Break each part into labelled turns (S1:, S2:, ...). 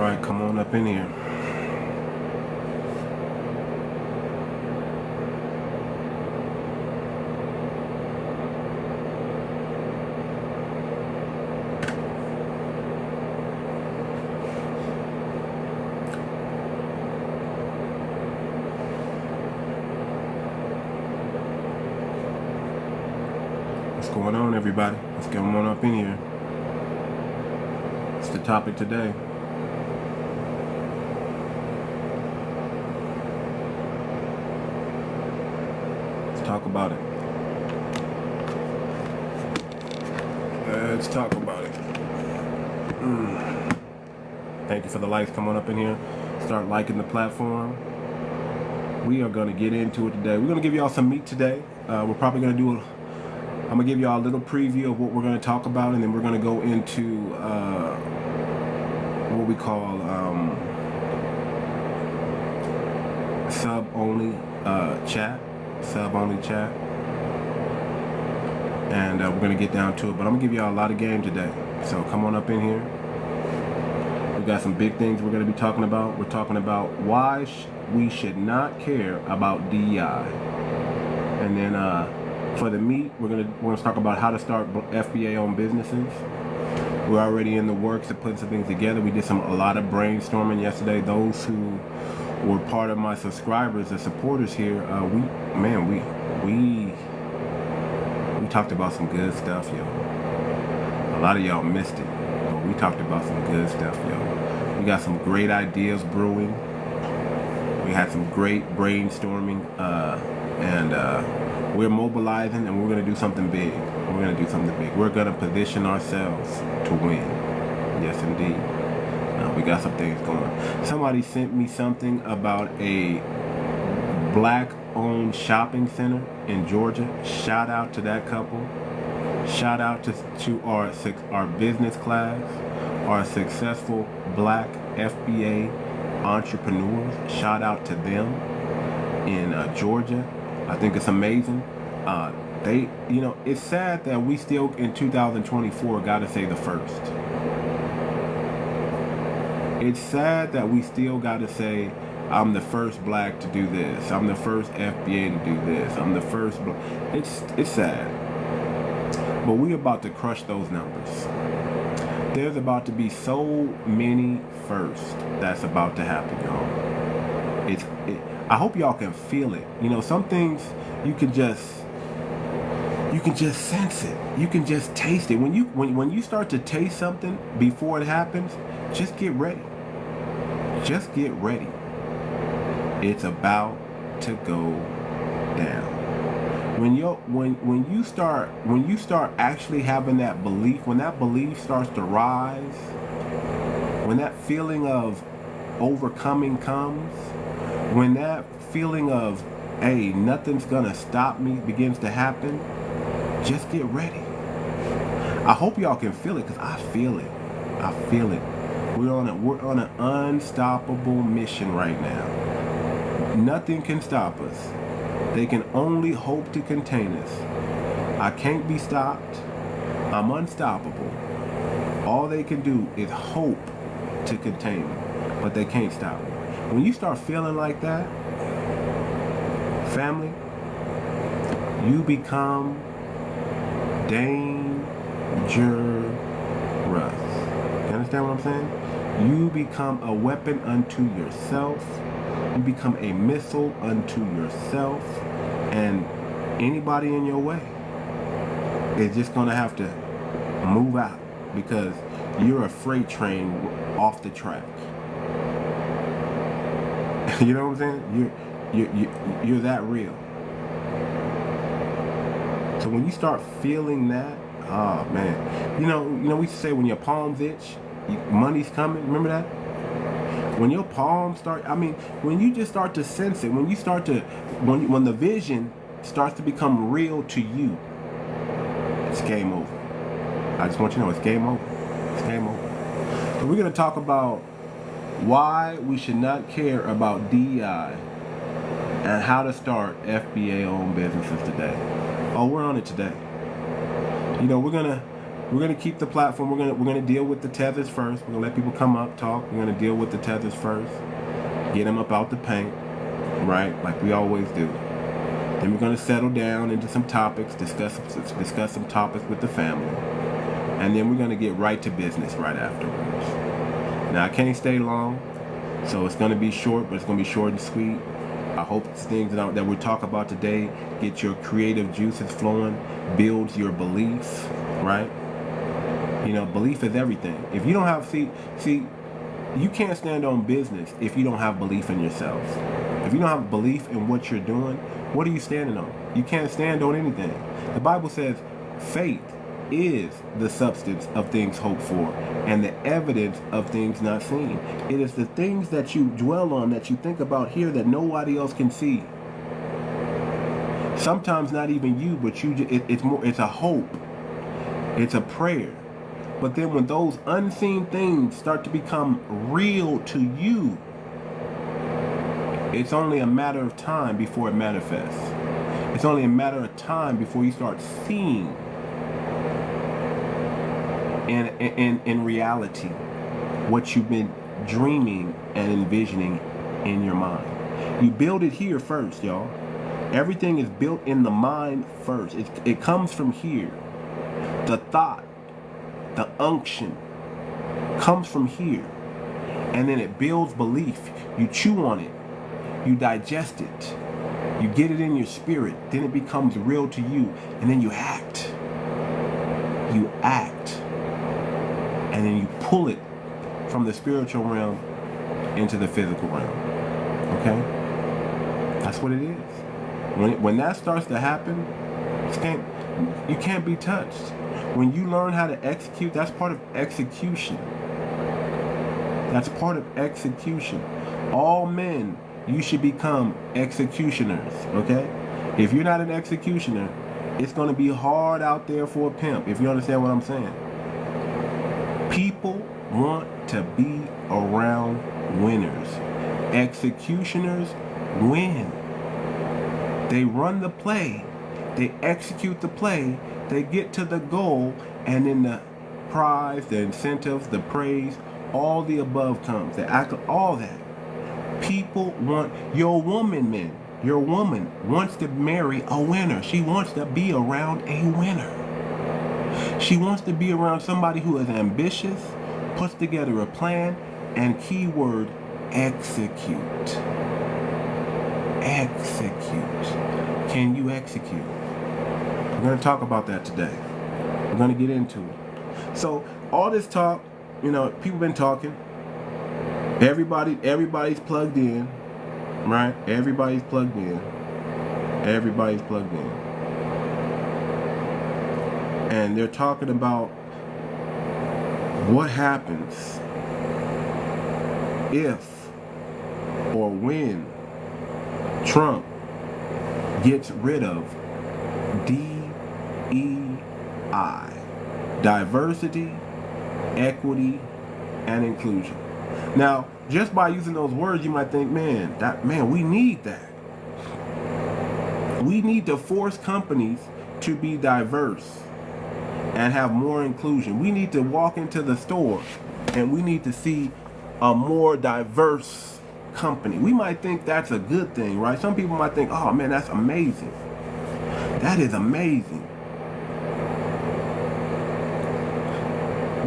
S1: right, come on up in here. What's going on, everybody? Let's get them on up in here. It's the topic today. Talk about it. Let's talk about it. Thank you for the likes. Come on up in here. Start liking the platform. We are going to get into it today. We're going to give y'all some meat today. We're probably going to do I'm going to give y'all a little preview of what we're going to talk about, and then we're going to go into what we call sub-only chat. Sub-only chat, and we're gonna get down to it, but I'm gonna give y'all a lot of game today, so come on up in here. We got some big things we're gonna be talking about. We're talking about why we should not care about DEI, and then for the meat, we're gonna talk about how to start FBA-owned businesses. We're already in the works of putting some things together. We did a lot of brainstorming yesterday. Those who were part of my subscribers and supporters here, we talked about some good stuff, yo. A lot of y'all missed it, but we talked about some good stuff, yo. We got some great ideas brewing. We had some great brainstorming, and we're mobilizing, and we're gonna do something big. We're gonna do something big. We're gonna position ourselves to win. Yes, indeed. We got some things going. Somebody sent me something about a black-owned shopping center in Georgia. Shout out to that couple. Shout out to our business class, our successful black FBA entrepreneurs. Shout out to them in Georgia. I think it's amazing. It's sad that we still in 2024 got to say the first. It's sad that we still got to say, I'm the first black to do this. I'm the first FBA to do this. I'm the first black. It's sad. But we're about to crush those numbers. There's about to be so many firsts that's about to happen, y'all. I hope y'all can feel it. Some things you can just sense it. You can just taste it. When you start to taste something before it happens, just get ready. Just get ready. It's about to go down. When you start actually having that belief, when that belief starts to rise, when that feeling of overcoming comes, when that feeling of, hey, nothing's gonna stop me begins to happen, just get ready. I hope y'all can feel it, because I feel it. I feel it. We're on an unstoppable mission right now. Nothing can stop us. They can only hope to contain us. I can't be stopped. I'm unstoppable. All they can do is hope to contain me, but they can't stop me. When you start feeling like that, family, you become dangerous. You understand what I'm saying? You become a weapon unto yourself. You become a missile unto yourself. And anybody in your way is just going to have to move out, because you're a freight train off the track. You know what I'm saying? You're that real. So when you start feeling that, oh man, we used to say when your palms itch, money's coming. Remember that? When your palms when you just start to sense it, when the vision starts to become real to you, it's game over. I just want you to know it's game over. It's game over. So we're going to talk about why we should not care about DEI and how to start FBA-owned businesses today. Oh, we're on it today. We're We're gonna keep the platform. We're gonna deal with the tethers first. We're gonna let people come up, talk. We're gonna deal with the tethers first. Get them up out the paint, right? Like we always do. Then we're gonna settle down into some topics, discuss some topics with the family, and then we're gonna get right to business right afterwards. Now I can't stay long, so it's gonna be short, but it's gonna be short and sweet. I hope the things that we talk about today get your creative juices flowing, builds your beliefs, right? You know, belief is everything. If you don't have, see, you can't stand on business if you don't have belief in yourself. If you don't have belief in what you're doing, what are you standing on? You can't stand on anything. The Bible says faith is the substance of things hoped for and the evidence of things not seen. It is the things that you dwell on, that you think about here, that nobody else can see. Sometimes not even you, but it's a hope. It's a prayer. But then when those unseen things start to become real to you, it's only a matter of time before it manifests. It's only a matter of time before you start seeing in reality what you've been dreaming and envisioning in your mind. You build it here first, y'all. Everything is built in the mind first. It comes from here. The thought, the unction comes from here, and then it builds belief. You chew on it, you digest it, you get it in your spirit, then it becomes real to you, and then you act, and then you pull it from the spiritual realm into the physical realm. Okay, that's what it is. When that starts to happen, you can't be touched. When you learn how to execute, that's part of execution. That's part of execution. All men, you should become executioners, okay? If you're not an executioner, it's going to be hard out there for a pimp, if you understand what I'm saying. People want to be around winners. Executioners win. They run the play. They execute the play. They get to the goal, and then the prize, the incentives, the praise, all the above comes. The act, all that. People want your woman, men. Your woman wants to marry a winner. She wants to be around a winner. She wants to be around somebody who is ambitious, puts together a plan, and keyword, execute. Execute. Can you execute? We're going to talk about that today. We're going to get into it. So all this talk, you know, people been talking. Everybody's plugged in, right? Everybody's plugged in. Everybody's plugged in. And they're talking about what happens if or when Trump gets rid of DEI, diversity, equity, and inclusion. Now, just by using those words, you might think, man, we need that. We need to force companies to be diverse and have more inclusion. We need to walk into the store and we need to see a more diverse company. We might think that's a good thing, right? Some people might think, oh man, that's amazing. That is amazing.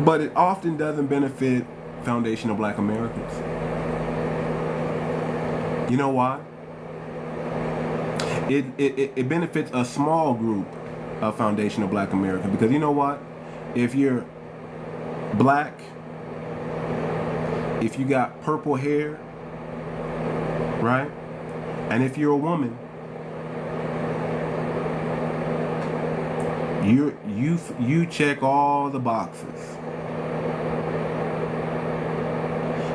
S1: But it often doesn't benefit foundational Black Americans. You know why? It benefits a small group of foundational Black Americans, because you know what? If you're Black, if you got purple hair, right? And if you're a woman, you check all the boxes.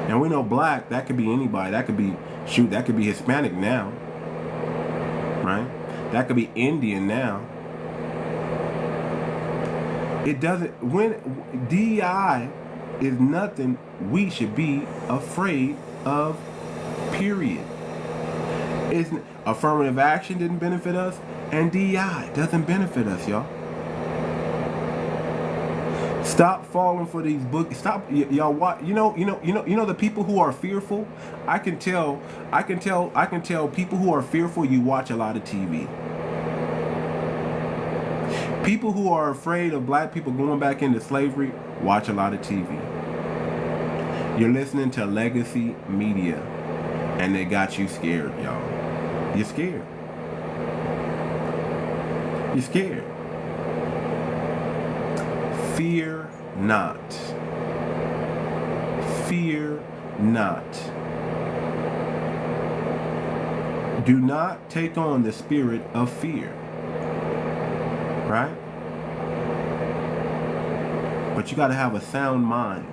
S1: And we know Black, that could be anybody. That could be Hispanic now, right? That could be Indian now. It doesn't, when DEI is nothing we should be afraid of, period. Affirmative action didn't benefit us, and DEI doesn't benefit us, y'all. Stop falling for these books. Stop, y'all. What you know the people who are fearful. I can tell people who are fearful. You watch a lot of TV. People who are afraid of black people going back into slavery watch a lot of TV. You're listening to legacy media, and they got you scared, y'all. You're scared. You're scared. Fear not. Fear not. Do not take on the spirit of fear. Right? But you got to have a sound mind.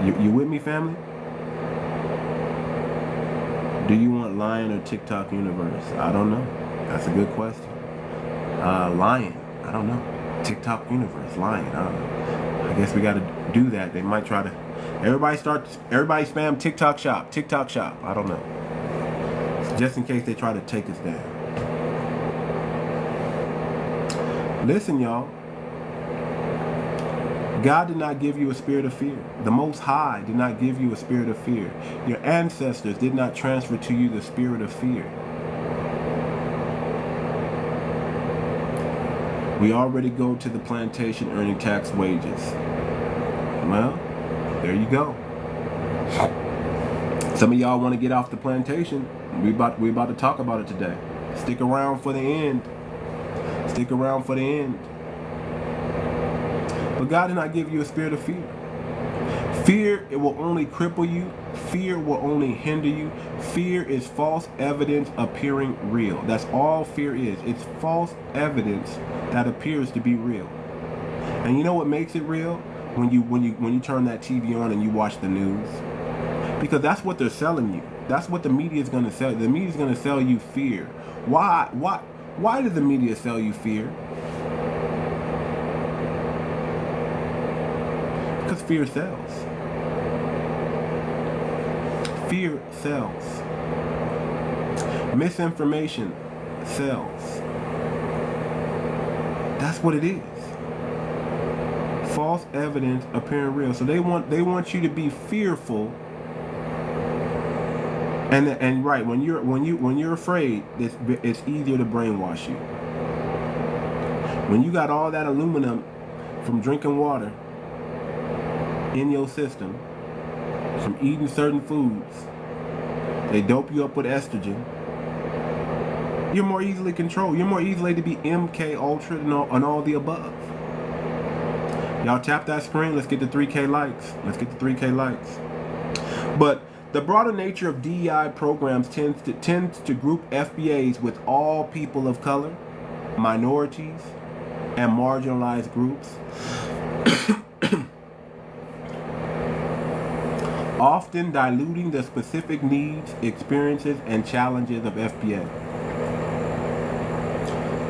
S1: You with me, family? Do you want Lion or TikTok universe? I don't know. That's a good question. Lion. I don't know. TikTok universe. Lion. I don't know. I guess we got to do that. They might try to. Everybody spam TikTok shop. TikTok shop. I don't know. Just in case they try to take us down. Listen, y'all. God did not give you a spirit of fear. The Most High did not give you a spirit of fear. Your ancestors did not transfer to you the spirit of fear. We already go to the plantation earning tax wages. Well, there you go. Some of y'all want to get off the plantation. We about to talk about it today. Stick around for the end. Stick around for the end. But God did not give you a spirit of fear. Fear, it will only cripple you. Fear will only hinder you. Fear is false evidence appearing real. That's all fear is. It's false evidence that appears to be real. And you know what makes it real? When you turn that TV on and you watch the news. Because that's what they're selling you. That's what the media is going to sell. The media is going to sell you fear. Why does the media sell you fear? Because fear sells. Fear sells. Misinformation sells. That's what it is. False evidence appearing real. So they want you to be fearful. And right, when you're afraid, it's easier to brainwash you. When you got all that aluminum from drinking water in your system, from eating certain foods, they dope you up with estrogen. You're more easily controlled. You're more easily to be MK Ultra and all the above. Y'all tap that screen. Let's get to 3K likes. Let's get to 3K likes. But the broader nature of DEI programs tends to group FBAs with all people of color, minorities, and marginalized groups. Often diluting the specific needs, experiences, and challenges of FBA.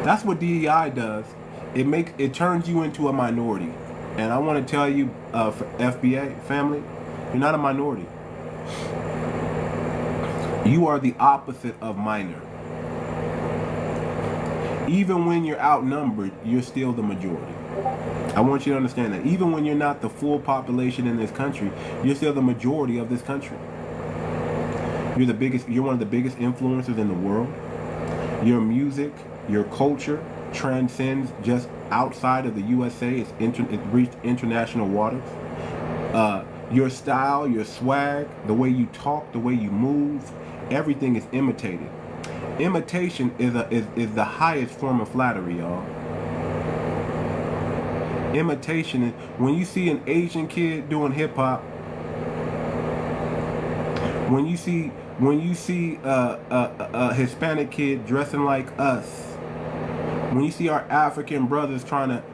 S1: That's what DEI does. It turns you into a minority. And I want to tell you, for FBA family, you're not a minority. You are the opposite of minor. Even when you're outnumbered, you're still the majority. I want you to understand that. Even when you're not the full population in this country, you're still the majority of this country. You're one of the biggest influencers in the world. Your music, your culture transcends just outside of the USA. It's reached international waters. Your style, your swag, the way you talk, the way you move, everything is imitated. Imitation is the highest form of flattery, y'all. Imitation is when you see an Asian kid doing hip hop. When you see a Hispanic kid dressing like us. When you see our African brothers trying to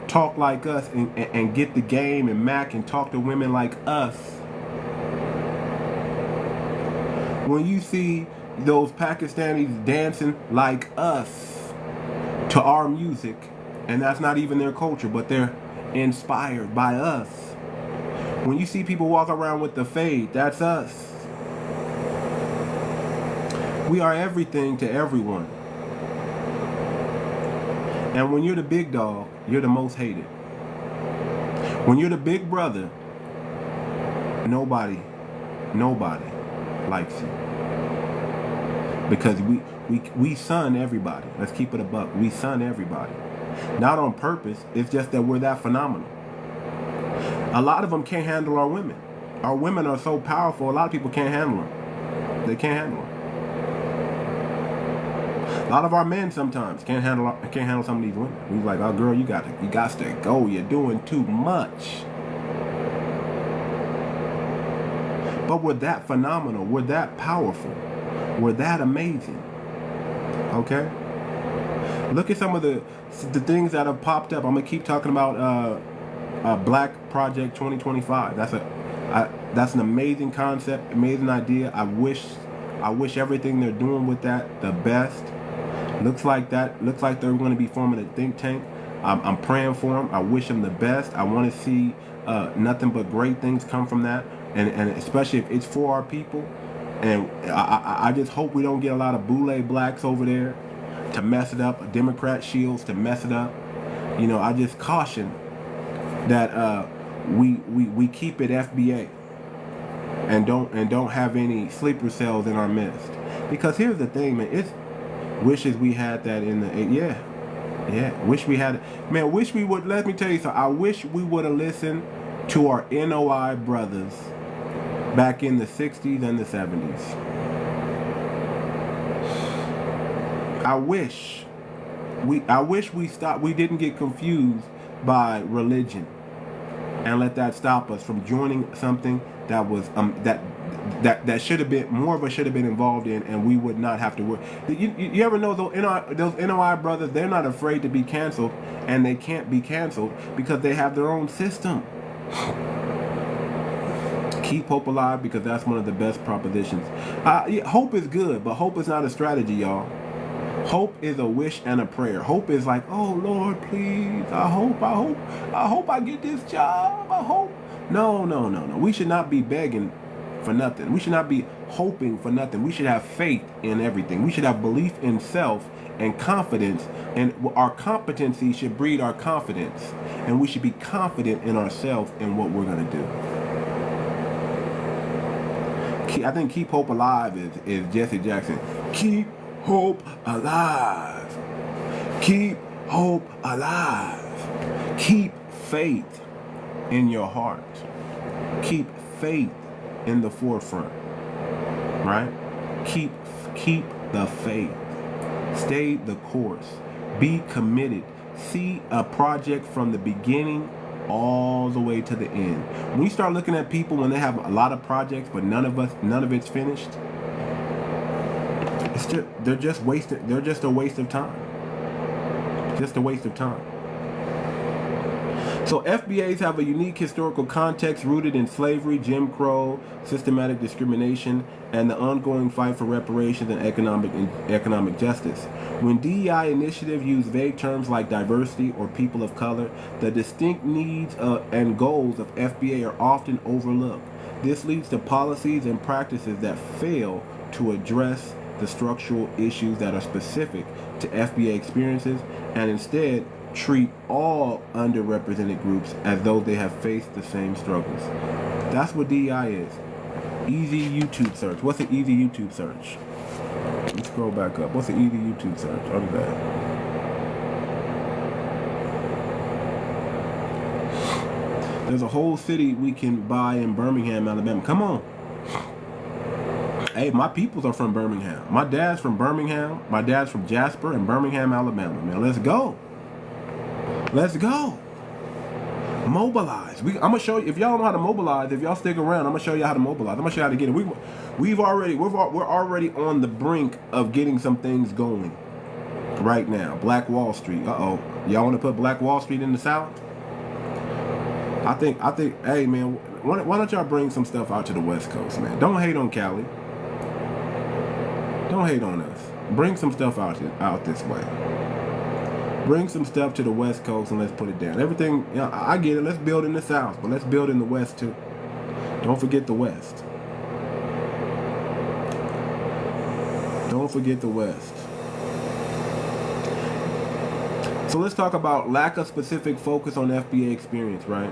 S1: talk like us and get the game and Mac and talk to women like us. When you see those Pakistanis dancing like us to our music, and that's not even their culture, but they're inspired by us. When you see people walk around with the fade, that's us. We are everything to everyone. And when you're the big dog, you're the most hated. When you're the big brother, nobody likes you. Because we son everybody. Let's keep it a buck. We son everybody. Not on purpose. It's just that we're that phenomenal. A lot of them can't handle our women. Our women are so powerful, a lot of people can't handle them. They can't handle them. A lot of our men sometimes can't handle some of these women. We're like, oh girl, you got to go. You're doing too much. But we're that phenomenal. We're that powerful. We're that amazing. Okay? Look at some of the things that have popped up. I'm gonna keep talking about Black Project 2025. That's an amazing concept, amazing idea. I wish everything they're doing with that the best. Looks like they're going to be forming a think tank. I'm praying for them. I wish them the best. I want to see nothing but great things come from that, and especially if it's for our people. And I just hope we don't get a lot of boule blacks over there to mess it up, Democrat shields to mess it up. You know, I just caution that we keep it FBA and don't have any sleeper cells in our midst. Because here's the thing, man, it's wishes we had that in the wish we had it. Man, wish we would. Let me tell you something. I wish we would have listened to our NOI brothers back in the 60s and the 70s. I wish we stopped. We didn't get confused by religion and let that stop us from joining something that was that should have been more of us should have been involved in, and we would not have to work. You ever know those NOI brothers? They're not afraid to be canceled, and they can't be canceled because they have their own system. Keep hope alive, because that's one of the best propositions. Hope is good, but hope is not a strategy, y'all. Hope is a wish and a prayer. Hope is like, oh Lord, please, I hope I get this job. I hope. No. We should not be begging for nothing. We should not be hoping for nothing. We should have faith in everything. We should have belief in self and confidence, and our competency should breed our confidence, and we should be confident in ourselves and what we're going to do. I think keep hope alive is Jesse Jackson. Keep hope alive. Keep hope alive. Keep faith in your heart. Keep faith in the forefront. Right? Keep the faith. Stay the course. Be committed. See a project from the beginning all the way to the end. When you start looking at people when they have a lot of projects but none of it's finished, they're just wasted. They're just a waste of time. Just a waste of time. So FBAs have a unique historical context rooted in slavery, Jim Crow, systematic discrimination, and the ongoing fight for reparations and economic justice. When DEI initiatives use vague terms like diversity or people of color, the distinct needs and goals of FBA are often overlooked. This leads to policies and practices that fail to address the structural issues that are specific to FBA experiences, and instead treat all underrepresented groups as though they have faced the same struggles. That's what DEI is. Easy YouTube search. What's an easy YouTube search? Let's scroll back up. What's an easy YouTube search? I'll do that. There's a whole city we can buy in Birmingham, Alabama. Come on. Hey, my peoples are from Birmingham. My dad's from Birmingham. My dad's from Jasper and Birmingham, Alabama. Man, let's go. Let's go. Mobilize. I'm gonna show you. If y'all know how to mobilize, if y'all stick around, I'm gonna show you how to mobilize. I'm gonna show you how to get it. We're already on the brink of getting some things going right now. Black Wall Street. Y'all want to put Black Wall Street in the South? I think. Hey man, why don't y'all bring some stuff out to the West Coast, man? Don't hate on Cali. Don't hate on us. Bring some stuff out this way. Bring some stuff to the West Coast and let's put it down. Everything, you know, I get it. Let's build in the South, but let's build in the West too. Don't forget the West. Don't forget the West. So let's talk about lack of specific focus on FBA experience, right?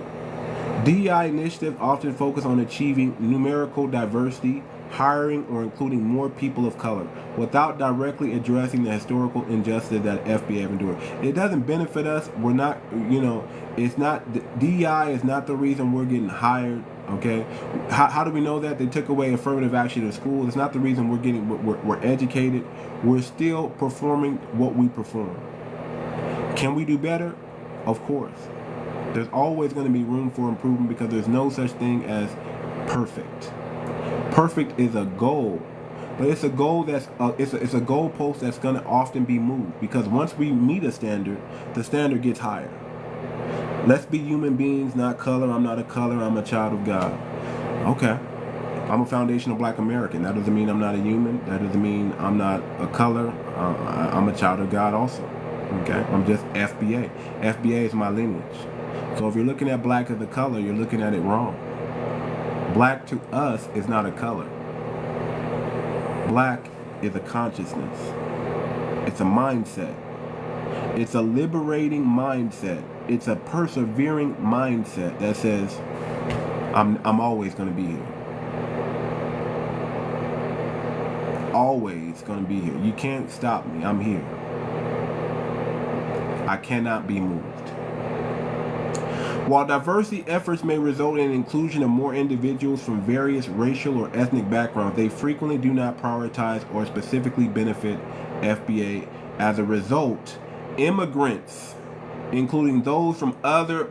S1: DEI initiatives often focus on achieving numerical diversity, hiring or including more people of color, without directly addressing the historical injustice that FBA have endured. It doesn't benefit us. We're not, it's not, DEI is not the reason we're getting hired, okay? How do we know that? They took away affirmative action in school. It's not the reason we're educated. We're still performing what we perform. Can we do better? Of course. There's always going to be room for improvement because there's no such thing as perfect. Perfect is a goal, but it's a goal that's it's a goalpost that's going to often be moved, because once we meet a standard, the standard gets higher. Let's be human beings, not color. I'm not a color. I'm a child of God. Okay. I'm a foundational black American. That doesn't mean I'm not a human. That doesn't mean I'm not a color. I'm a child of God also. Okay. I'm just FBA. FBA is my lineage. So if you're looking at black as a color, you're looking at it wrong. Black to us is not a color. Black is a consciousness. It's a mindset. It's a liberating mindset. It's a persevering mindset that says, I'm always going to be here. Always going to be here. You can't stop me. I'm here. I cannot be moved. While diversity efforts may result in inclusion of more individuals from various racial or ethnic backgrounds, they frequently do not prioritize or specifically benefit FBA. As a result, immigrants, including those from other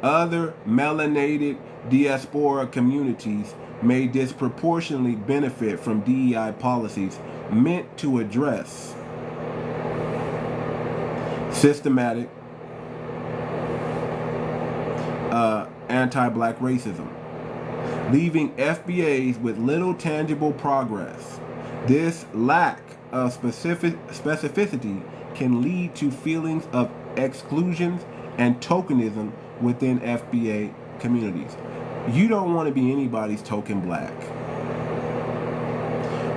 S1: melanated diaspora communities, may disproportionately benefit from DEI policies meant to address systematic anti-black racism, leaving FBAs with little tangible progress. This lack of specificity can lead to feelings of exclusion and tokenism within FBA communities. You don't want to be anybody's token black.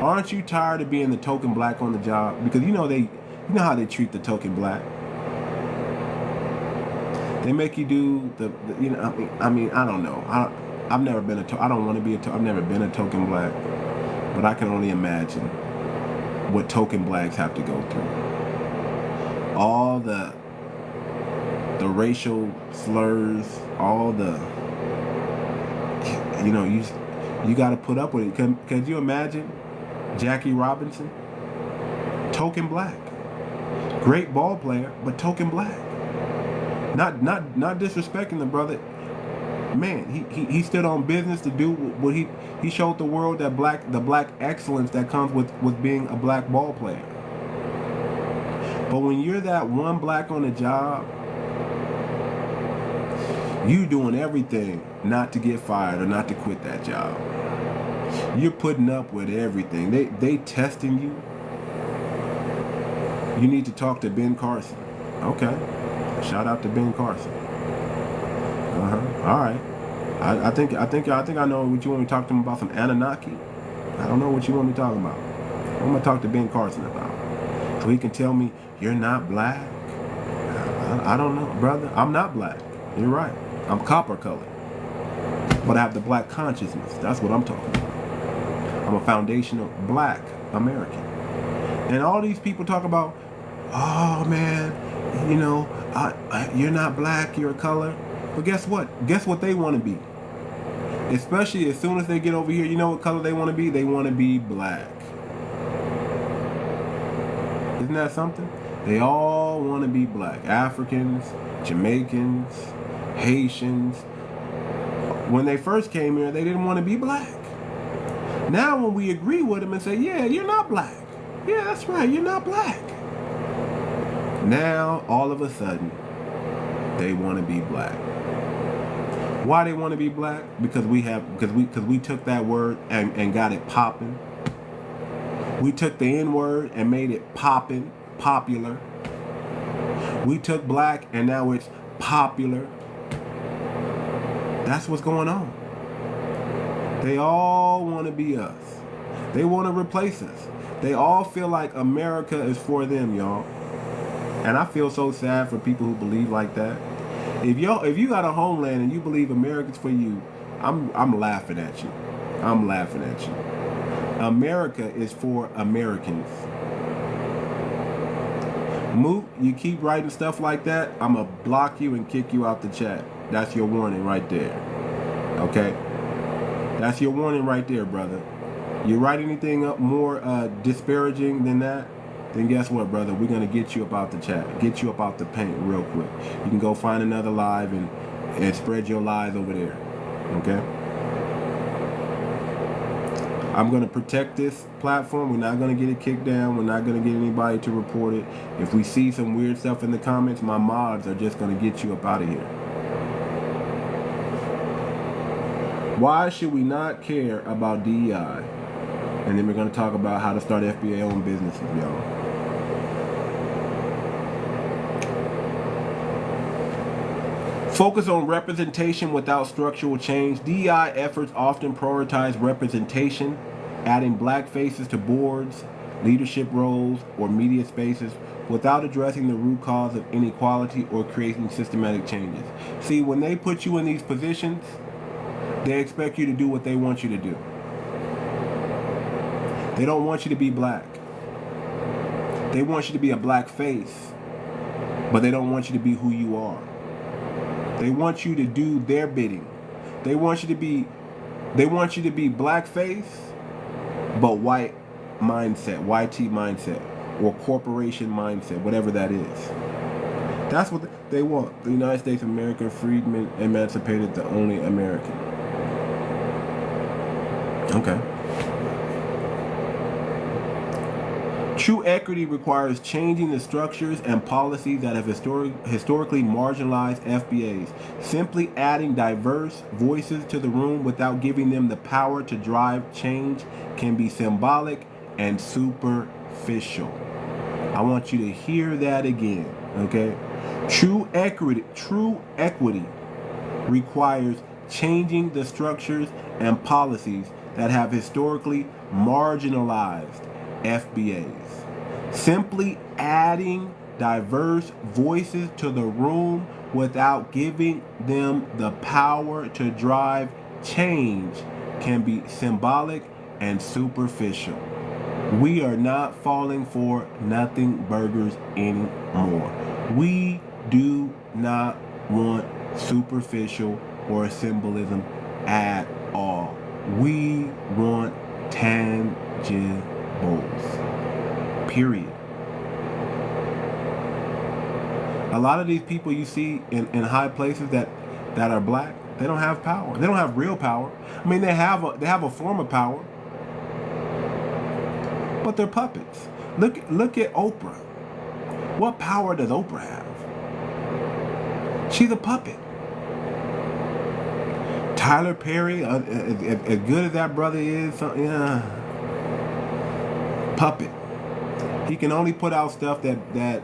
S1: Aren't you tired of being the token black on the job? Because you know how they treat the token black. They make you do I don't know. I've never been I don't want to be I've never been a token black, but I can only imagine what token blacks have to go through. All the racial slurs, all the, you got to put up with it. Can you imagine Jackie Robinson? Token black. Great ball player, but token black. Not disrespecting the brother. Man, he stood on business to do what he showed the world, that the black excellence that comes with being a black ball player. But when you're that one black on the job, you doing everything not to get fired or not to quit that job. You're putting up with everything. They testing you. You need to talk to Ben Carson. Okay. Shout out to Ben Carson. All right. I think I know what you want me to talk to him about. Some Anunnaki. I don't know what you want me talking about. I'm gonna talk to Ben Carson about, so he can tell me you're not black. I don't know, brother. I'm not black. You're right. I'm copper colored, but I have the black consciousness. That's what I'm talking about. I'm a foundational black American. And all these people talk about, oh man, you're not black, you're a color. But guess what? Guess what they want to be? Especially as soon as they get over here, you know what color they want to be? They want to be black. Isn't that something? They all want to be black. Africans, Jamaicans, Haitians. When they first came here, they didn't want to be black. Now when we agree with them and say, yeah, you're not black. Yeah, that's right, you're not black. Now, all of a sudden, they want to be black. Why they want to be black? Because we took that word and got it popping. We took the N-word and made it popping, popular. We took black and now it's popular. That's what's going on. They all want to be us. They want to replace us. They all feel like America is for them, y'all. And I feel so sad for people who believe like that. If you got a homeland and you believe America's for you, I'm laughing at you. I'm laughing at you. America is for Americans. Moot, you keep writing stuff like that, I'm going to block you and kick you out the chat. That's your warning right there. Okay? That's your warning right there, brother. You write anything up more disparaging than that, then guess what, brother? We're going to get you up out the chat. Get you up out the paint real quick. You can go find another live and spread your lies over there. Okay? I'm going to protect this platform. We're not going to get it kicked down. We're not going to get anybody to report it. If we see some weird stuff in the comments, my mods are just going to get you up out of here. Why should we not care about DEI? And then we're going to talk about how to start FBA-owned businesses, y'all. Focus on representation without structural change. DEI efforts often prioritize representation, adding black faces to boards, leadership roles, or media spaces without addressing the root cause of inequality or creating systematic changes. See, when they put you in these positions, they expect you to do what they want you to do. They don't want you to be black. They want you to be a black face, but they don't want you to be who you are. They want you to do their bidding. They want you to be blackface, but white mindset, YT mindset, or corporation mindset, whatever that is. That's what they want. The United States of America, freedmen, emancipated, the only American. Okay. True equity requires changing the structures and policies that have historically marginalized FBAs. Simply adding diverse voices to the room without giving them the power to drive change can be symbolic and superficial. I want you to hear that again, okay? True equity requires changing the structures and policies that have historically marginalized FBAs. Simply adding diverse voices to the room without giving them the power to drive change can be symbolic and superficial. We are not falling for nothing burgers anymore. We do not want superficial or symbolism at all. We want tangibles. Period. A lot of these people you see in high places that are black, they don't have power. They don't have real power. I mean, they have a form of power, but they're puppets. Look at Oprah. What power does Oprah have? She's a puppet. Tyler Perry, as good as that brother is, puppet. He can only put out stuff that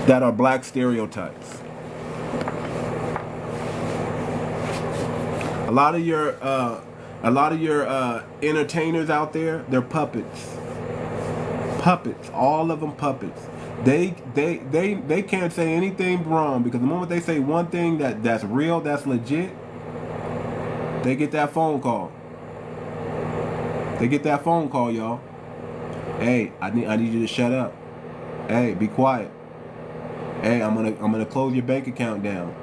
S1: are black stereotypes. A lot of your entertainers out there, they're puppets. Puppets, all of them puppets. They can't say anything wrong, because the moment they say one thing that's real, that's legit, they get that phone call. They get that phone call, y'all. Hey, I need you to shut up. Hey, be quiet. Hey, I'm gonna close your bank account down.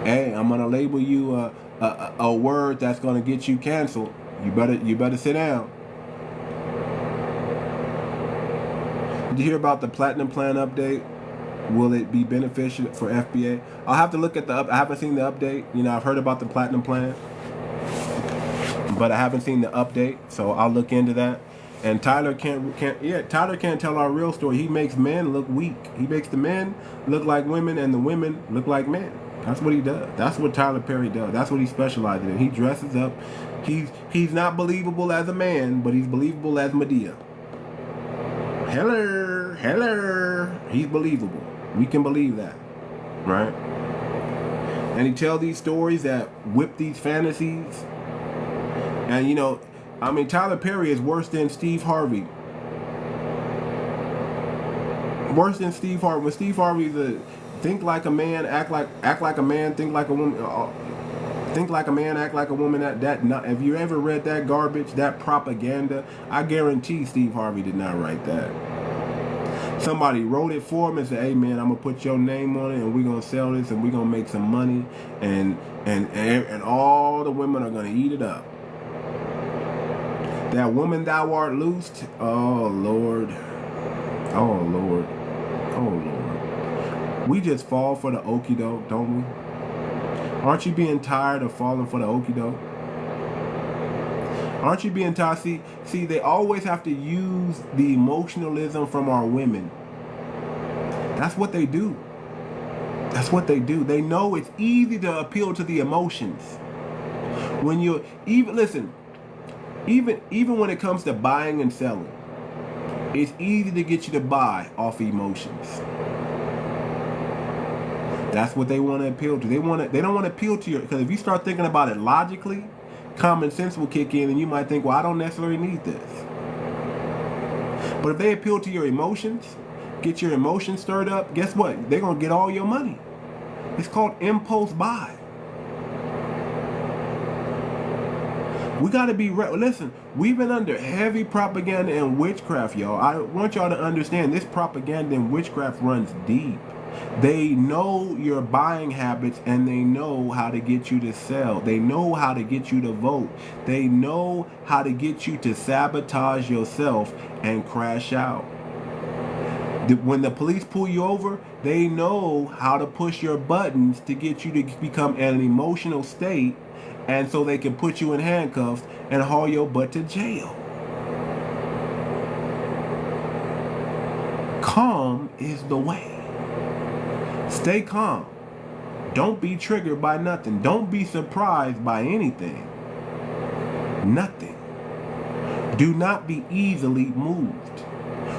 S1: Hey, I'm gonna label you a word that's gonna get you canceled. You better sit down. Did you hear about the Platinum Plan update? Will it be beneficial for FBA? I'll have to look at I haven't seen the update. You know, I've heard about the Platinum Plan, but I haven't seen the update, so I'll look into that. And Tyler can't tell our real story. He makes men look weak. He makes the men look like women and the women look like men. That's what he does. That's what Tyler Perry does. That's what he specializes in. He dresses up. He's not believable as a man, but he's believable as Medea. Hello. He's believable. We can believe that, right? And he tells these stories that whip these fantasies. And you know, I mean, Tyler Perry is worse than Steve Harvey. Worse than Steve Harvey. When Steve Harvey's a think like a man, act like a man, think like a woman. Think like a man, act like a woman. Have you ever read that garbage, that propaganda? I guarantee Steve Harvey did not write that. Somebody wrote it for him and said, "Hey man, I'm gonna put your name on it, and we're gonna sell this, and we're gonna make some money, and all the women are gonna eat it up." That woman thou art loosed. Oh Lord. Oh Lord. Oh Lord. We just fall for the okie doke, don't we? Aren't you being tired of falling for the okie doke? Aren't you being tired? See, they always have to use the emotionalism from our women. That's what they do. That's what they do. They know it's easy to appeal to the emotions. When you're even when it comes to buying and selling, it's easy to get you to buy off emotions. That's what they want to appeal to. They don't want to appeal to your, because if you start thinking about it logically, common sense will kick in and you might think, well, I don't necessarily need this. But if they appeal to your emotions, get your emotions stirred up, guess what? They're going to get all your money. It's called impulse buy. We got to be, listen, we've been under heavy propaganda and witchcraft, y'all. I want y'all to understand this propaganda and witchcraft runs deep. They know your buying habits and they know how to get you to sell. They know how to get you to vote. They know how to get you to sabotage yourself and crash out. When the police pull you over, they know how to push your buttons to get you to become in an emotional state, and so they can put you in handcuffs and haul your butt to jail. Calm is the way. Stay calm. Don't be triggered by nothing. Don't be surprised by anything. Nothing. Do not be easily moved.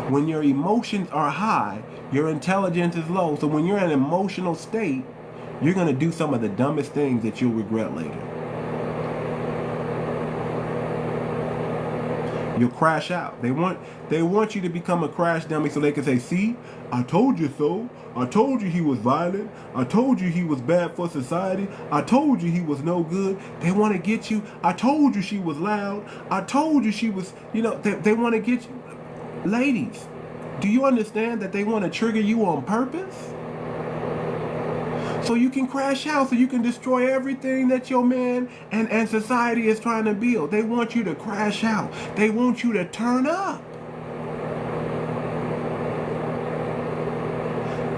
S1: When your emotions are high, your intelligence is low. So when you're in an emotional state, you're going to do some of the dumbest things that you'll regret later. You'll crash out. They want you to become a crash dummy so they can say, "See, I told you so. I told you he was violent. I told you he was bad for society. I told you he was no good." They want to get you. "I told you she was loud. I told you she was," they want to get you. Ladies, do you understand that they want to trigger you on purpose? So you can crash out, so you can destroy everything that your man and society is trying to build. They want you to crash out. They want you to turn up.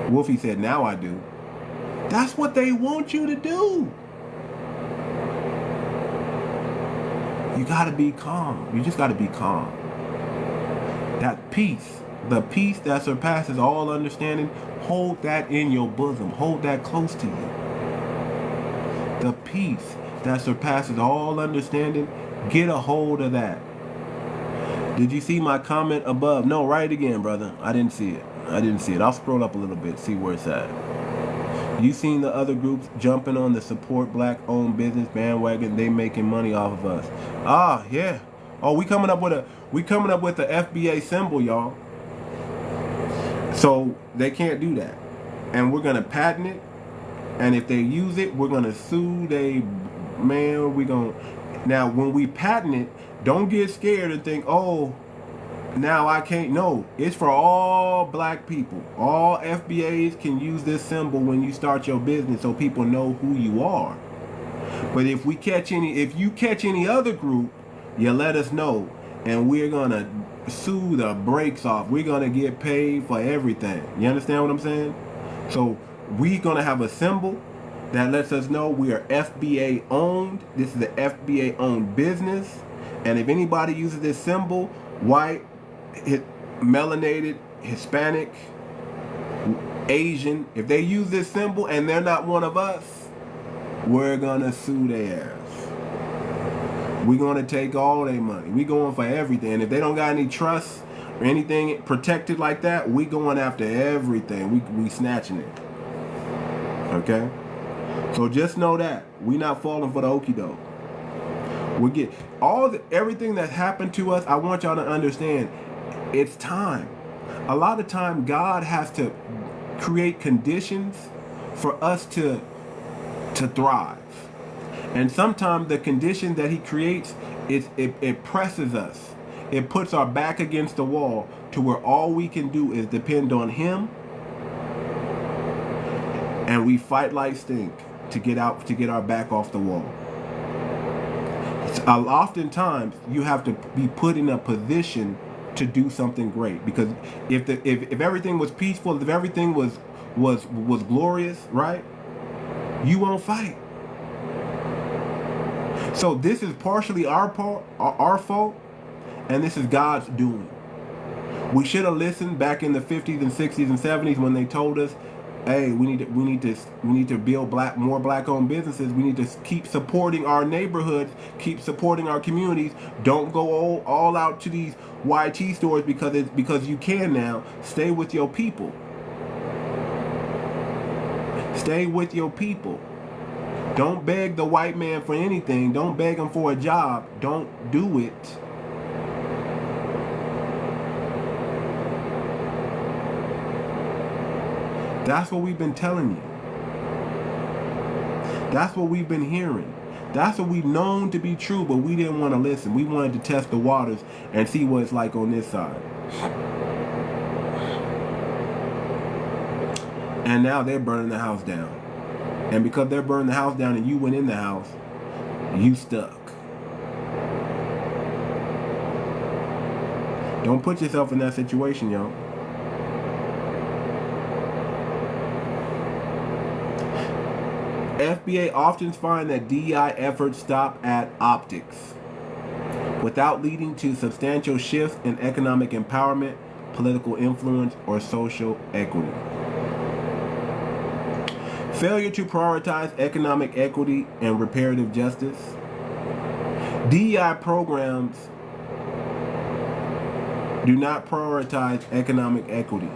S1: Wolfie said, "Now I do." That's what they want you to do. You gotta be calm. You just gotta be calm. That peace, the peace that surpasses all understanding, hold that in your bosom. Hold that close to you. The peace that surpasses all understanding, get a hold of that. Did you see my comment above? No, write it again, brother. I didn't see it. I'll scroll up a little bit, see where it's at. You seen the other groups jumping on the support black-owned business bandwagon? They making money off of us. Ah, yeah. Oh, we coming up with the FBA symbol, y'all. So they can't do that, and we're gonna patent it. And if they use it, we're gonna sue. Now when we patent it, don't get scared and think, "Oh, now I can't." No, it's for all black people. All FBAs can use this symbol when you start your business, so people know who you are. But if you catch any other group, you let us know, and we're gonna sue the brakes off. We're gonna get paid for everything. You understand what I'm saying? So we're gonna have a symbol that lets us know we are FBA owned. This is the FBA owned business, and if anybody uses this symbol, white, melanated, Hispanic, Asian, if they use this symbol and they're not one of us, we're gonna sue their ass. We're gonna take all their money. We going for everything. And if they don't got any trust or anything protected like that, we going after everything. We snatching it. Okay? So just know that we not falling for the okie doke. We get everything that happened to us. I want y'all to understand, it's time. A lot of time God has to create conditions for us to thrive. And sometimes the condition that he creates it presses us. It puts our back against the wall to where all we can do is depend on him, and we fight like stink to get our back off the wall. Oftentimes you have to be put in a position to do something great, because if everything was peaceful, if everything was glorious, right, you won't fight. So this is partially our fault, and this is God's doing. We should have listened back in the 50s and 60s and 70s when they told us, hey, we need to build more black-owned businesses. We need to keep supporting our neighborhoods, keep supporting our communities. Don't go all out to these YT stores because you can now. Stay with your people. Stay with your people. Don't beg the white man for anything. Don't beg him for a job. Don't do it. That's what we've been telling you. That's what we've been hearing. That's what we've known to be true, but we didn't want to listen. We wanted to test the waters and see what it's like on this side. And now they're burning the house down. And because they're burning the house down and you went in the house, you stuck. Don't put yourself in that situation, y'all. FBA often find that DEI efforts stop at optics, without leading to substantial shifts in economic empowerment, political influence, or social equity. Failure to prioritize economic equity and reparative justice. DEI programs do not prioritize economic equity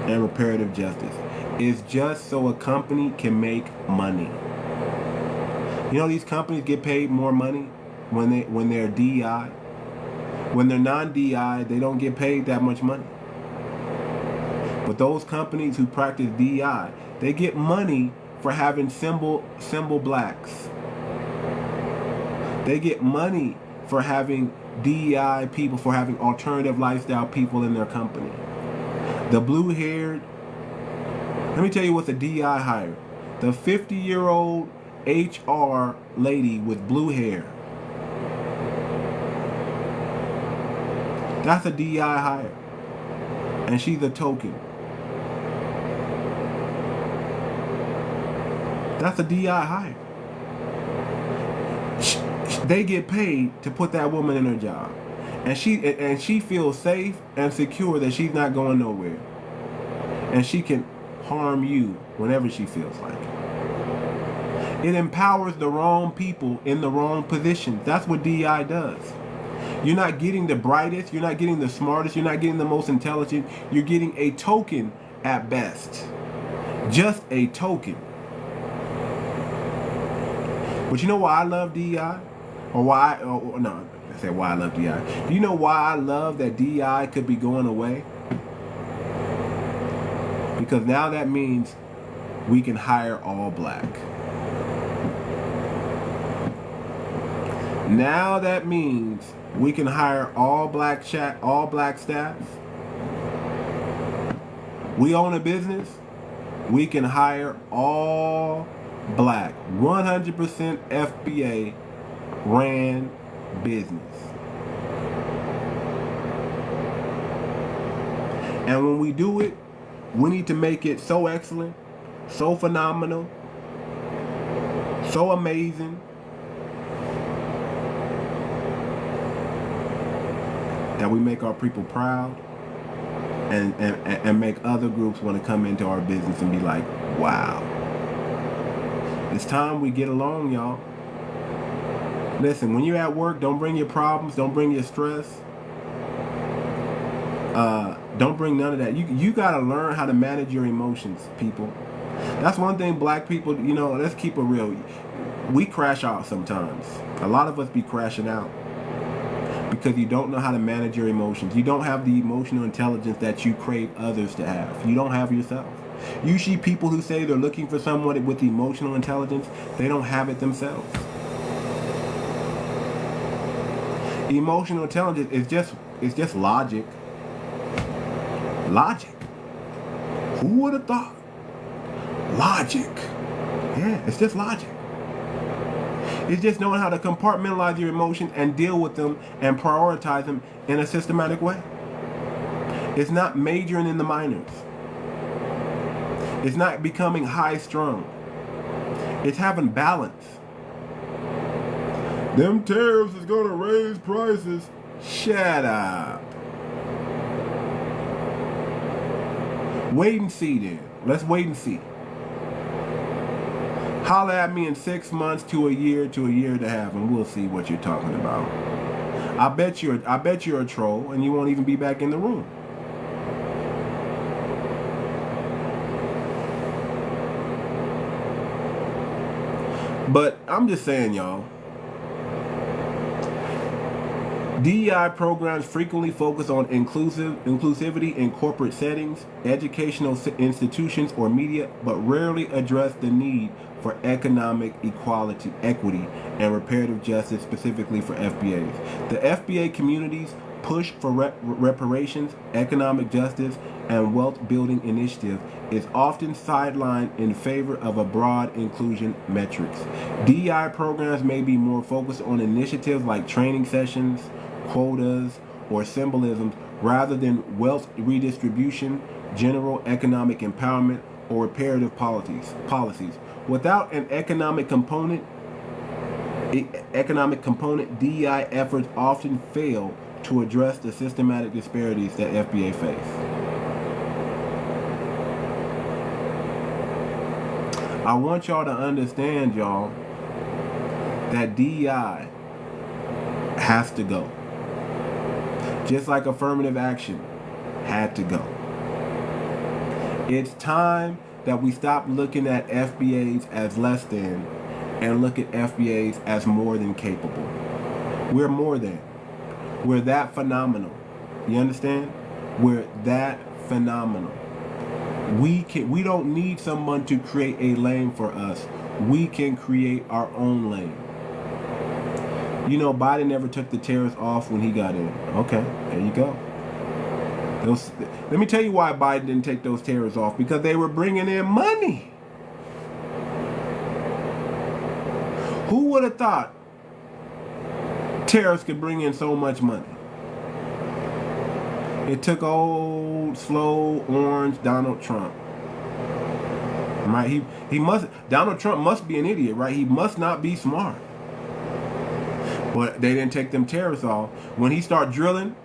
S1: and reparative justice. It's just so a company can make money. You know, these companies get paid more money when they're DEI. When they're non-DEI, they don't get paid that much money. But those companies who practice DEI, they get money for having symbol blacks. They get money for having DEI people, for having alternative lifestyle people in their company. The blue-haired, let me tell you what's a DEI hire. The 50-year-old HR lady with blue hair. That's a DEI hire. And she's a token. That's a DEI hire. They get paid to put that woman in her job. And she feels safe and secure that she's not going nowhere. And she can harm you whenever she feels like it. It empowers the wrong people in the wrong positions. That's what DEI does. You're not getting the brightest, you're not getting the smartest, you're not getting the most intelligent. You're getting a token at best. Just a token. But you know why I love DEI? Or why, no, I said why I love DEI. Do you know why I love that DEI could be going away? Because now that means we can hire all black. Now that means we can hire all black staff. We own a business. We can hire all black, 100% FBA ran business. And when we do it, we need to make it so excellent, so phenomenal, so amazing, that we make our people proud and make other groups want to come into our business and be like, wow. It's time we get along, y'all. Listen, when you're at work, don't bring your problems, don't bring your stress. Don't bring none of that. You gotta learn how to manage your emotions, people. That's one thing black people, you know, let's keep it real. We crash out sometimes. A lot of us be crashing out because you don't know how to manage your emotions. You don't have the emotional intelligence that you crave others to have. You don't have yourself. Usually people who say they're looking for someone with emotional intelligence, they don't have it themselves. Emotional intelligence is just logic. Logic. Who would have thought? Logic. Yeah, it's just logic. It's just knowing how to compartmentalize your emotions and deal with them and prioritize them in a systematic way. It's not majoring in the minors. It's not becoming high-strung. It's having balance. Them tariffs is going to raise prices. Shut up. Wait and see then. Let's wait and see. Holler at me in 6 months to a year and a half, and we'll see what you're talking about. I bet you're a troll, and you won't even be back in the room. But I'm just saying, y'all. DEI programs frequently focus on inclusivity in corporate settings, educational institutions, or media, but rarely address the need for economic equity, and reparative justice specifically for FBAs. The FBA community's push for reparations, economic justice, and wealth-building initiative is often sidelined in favor of a broad inclusion metrics. DEI programs may be more focused on initiatives like training sessions, quotas, or symbolism rather than wealth redistribution, general economic empowerment, or reparative policies. Without an economic component, DEI efforts often fail to address the systematic disparities that FBA face. I want y'all to understand, y'all, that DEI has to go. Just like affirmative action had to go. It's time that we stop looking at FBAs as less than and look at FBAs as more than capable. We're more than. We're that phenomenal. You understand? We're that phenomenal. We don't need someone to create a lane for us. We can create our own lane. You know, Biden never took the tariffs off when he got in. Okay, there you go. Let me tell you why Biden didn't take those tariffs off. Because they were bringing in money. Who would have thought tariffs could bring in so much money? It took old, slow, orange Donald Trump. Right? Donald Trump must be an idiot, right? He must not be smart. But they didn't take them tariffs off. When he started drilling,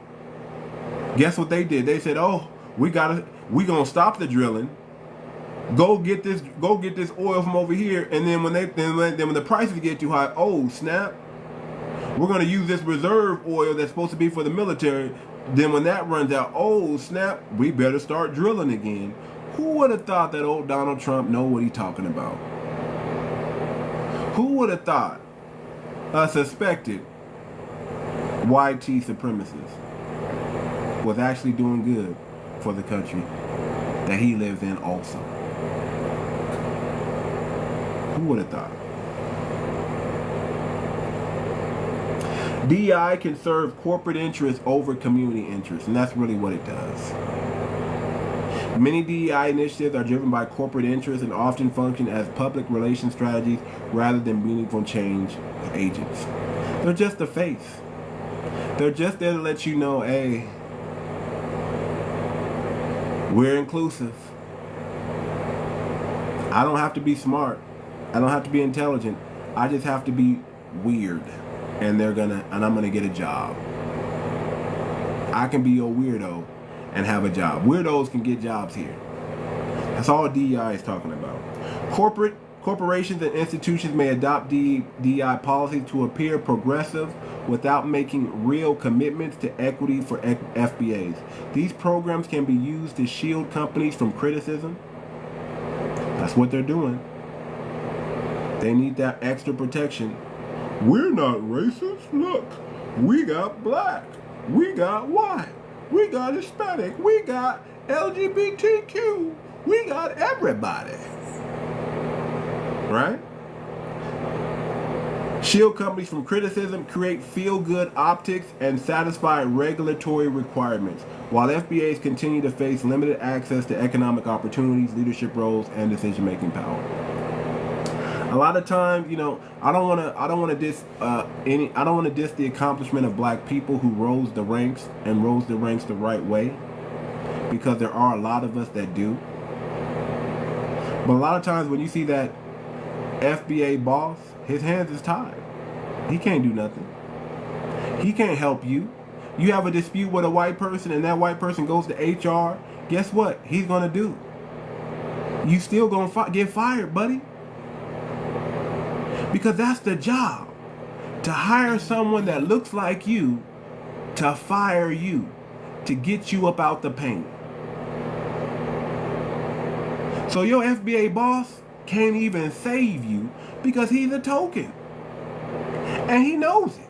S1: guess what they did? They said, "Oh, we gonna stop the drilling. Go get this oil from over here, and then when the prices get too high, oh snap, we're gonna use this reserve oil that's supposed to be for the military. Then when that runs out, oh snap, we better start drilling again." Who would have thought that old Donald Trump know what he's talking about? Who would have thought a suspected white supremacist was actually doing good for the country that he lives in also? Who would have thought? DEI can serve corporate interests over community interests, and that's really what it does. Many DEI initiatives are driven by corporate interests and often function as public relations strategies rather than meaningful change agents. They're just the face. They're just there to let you know, hey, we're inclusive. I don't have to be smart. I don't have to be intelligent. I just have to be weird. And I'm gonna get a job. I can be your weirdo and have a job. Weirdos can get jobs here. That's all DEI is talking about. Corporations and institutions may adopt DEI policies to appear progressive without making real commitments to equity for FBAs. These programs can be used to shield companies from criticism. That's what they're doing. They need that extra protection. We're not racist. Look, We got black. We got white. We got Hispanic. We got LGBTQ. We got everybody. Right? Shield companies from criticism, create feel-good optics, and satisfy regulatory requirements, while FBAs continue to face limited access to economic opportunities, leadership roles, and decision-making power. A lot of times, you know, I don't want to diss the accomplishment of black people who rose the ranks the right way, because there are a lot of us that do. But a lot of times when you see that FBA boss, his hands is tied. He can't do nothing. He can't help you. You have a dispute with a white person and that white person goes to HR, guess what he's gonna do? You still gonna get fired, buddy. Because that's the job. To hire someone that looks like you, to fire you, to get you up out the paint. So your FBA boss can't even save you because he's a token. And he knows it.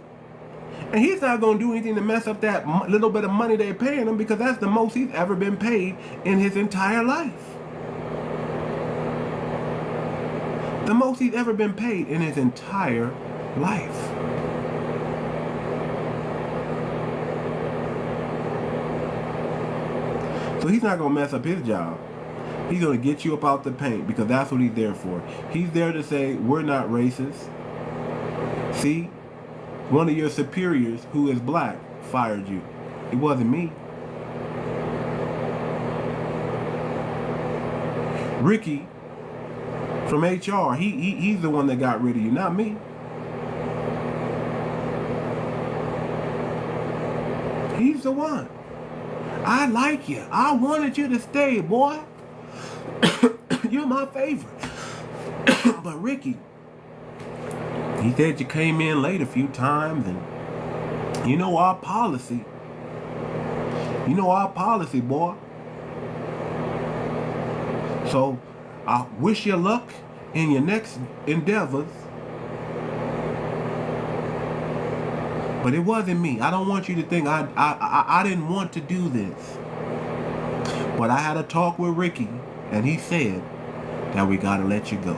S1: And he's not going to do anything to mess up that little bit of money they're paying him, because that's the most he's ever been paid in his entire life. The most he's ever been paid in his entire life. So he's not going to mess up his job. He's going to get you up out the paint, because that's what he's there for. He's there to say, we're not racist. See, one of your superiors who is black fired you. It wasn't me. Ricky from HR, he's the one that got rid of you, not me. He's the one. I like you. I wanted you to stay, boy. You're my favorite. But Ricky, he said you came in late a few times, and you know our policy. You know our policy, boy. So I wish you luck in your next endeavors. But it wasn't me. I don't want you to think I didn't want to do this. But I had a talk with Ricky, and he said that we gotta let you go.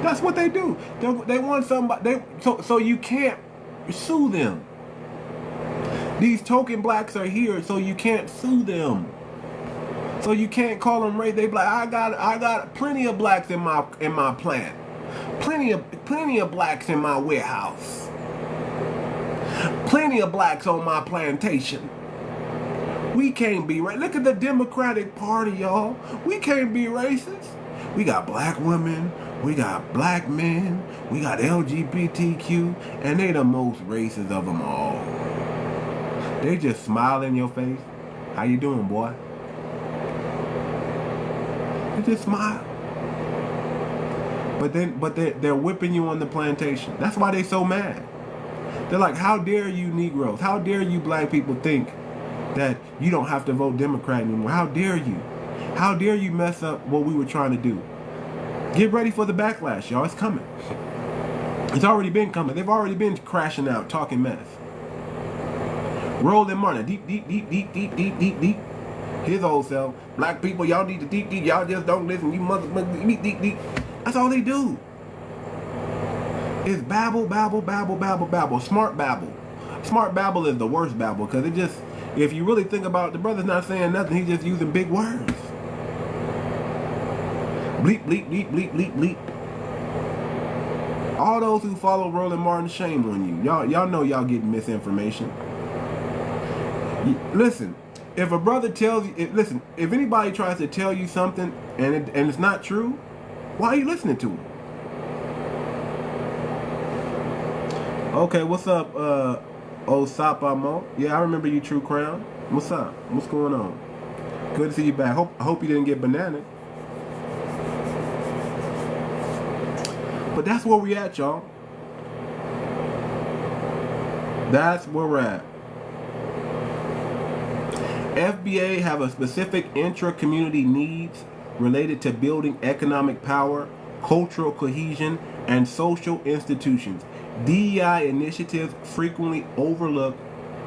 S1: That's what they do. They want somebody. So you can't sue them. These token blacks are here, so you can't sue them. So you can't call them race. They be like, I got plenty of blacks in my plant. Plenty of blacks in my warehouse. Plenty of blacks on my plantation. We can't be right. Look at the Democratic Party, y'all. We can't be racist. We got black women. We got black men. We got LGBTQ. And they the most racist of them all. They just smile in your face. How you doing, boy? They just smile. But they're whipping you on the plantation. That's why they so mad. They're like, how dare you Negroes? How dare you black people think that you don't have to vote Democrat anymore? How dare you? How dare you mess up what we were trying to do? Get ready for the backlash, y'all. It's coming. It's already been coming. They've already been crashing out, talking mess. Roland Martin, deep. His old self. Black people, y'all need to deep. Y'all just don't listen. You motherfuckers, deep. That's all they do. It's babble. Smart babble. Smart babble is the worst babble, because it just, if you really think about it, the brother's not saying nothing. He's just using big words. Bleep. All those who follow Roland Martin, shame on you. Y'all know y'all getting misinformation. Listen, if a brother tells you, if anybody tries to tell you something and it's not true, why are you listening to him? Okay, what's up, 𝗖𝗶𝗴𝗵𝘁𝘀? Yeah, I remember you, True Crown. What's up? What's going on? Good to see you back. I hope you didn't get banana. But that's where we at, y'all. That's where we're at. FBA have a specific intra-community needs related to building economic power, cultural cohesion, and social institutions. DEI initiatives frequently overlook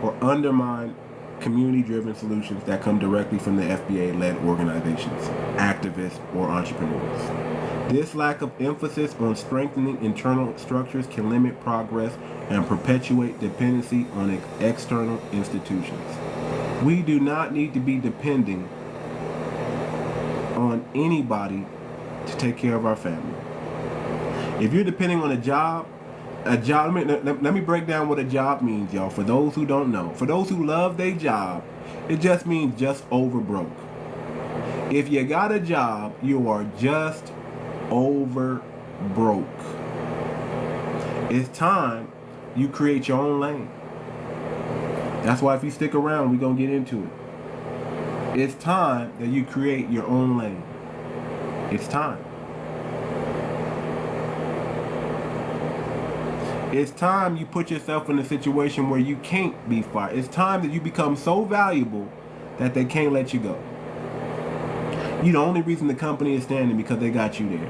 S1: or undermine community-driven solutions that come directly from the FBA-led organizations, activists, or entrepreneurs. This lack of emphasis on strengthening internal structures can limit progress and perpetuate dependency on external institutions. We do not need to be depending on anybody to take care of our family. If you're depending on a job, let me break down what a job means, y'all. For those who don't know, for those who love their job, it just means just over broke. If you got a job, you are just over broke. It's time you create your own lane. That's why if you stick around, we're going to get into it. It's time that you create your own lane. It's time. It's time you put yourself in a situation where you can't be fired. It's time that you become so valuable that they can't let you go. You're the only reason the company is standing because they got you there.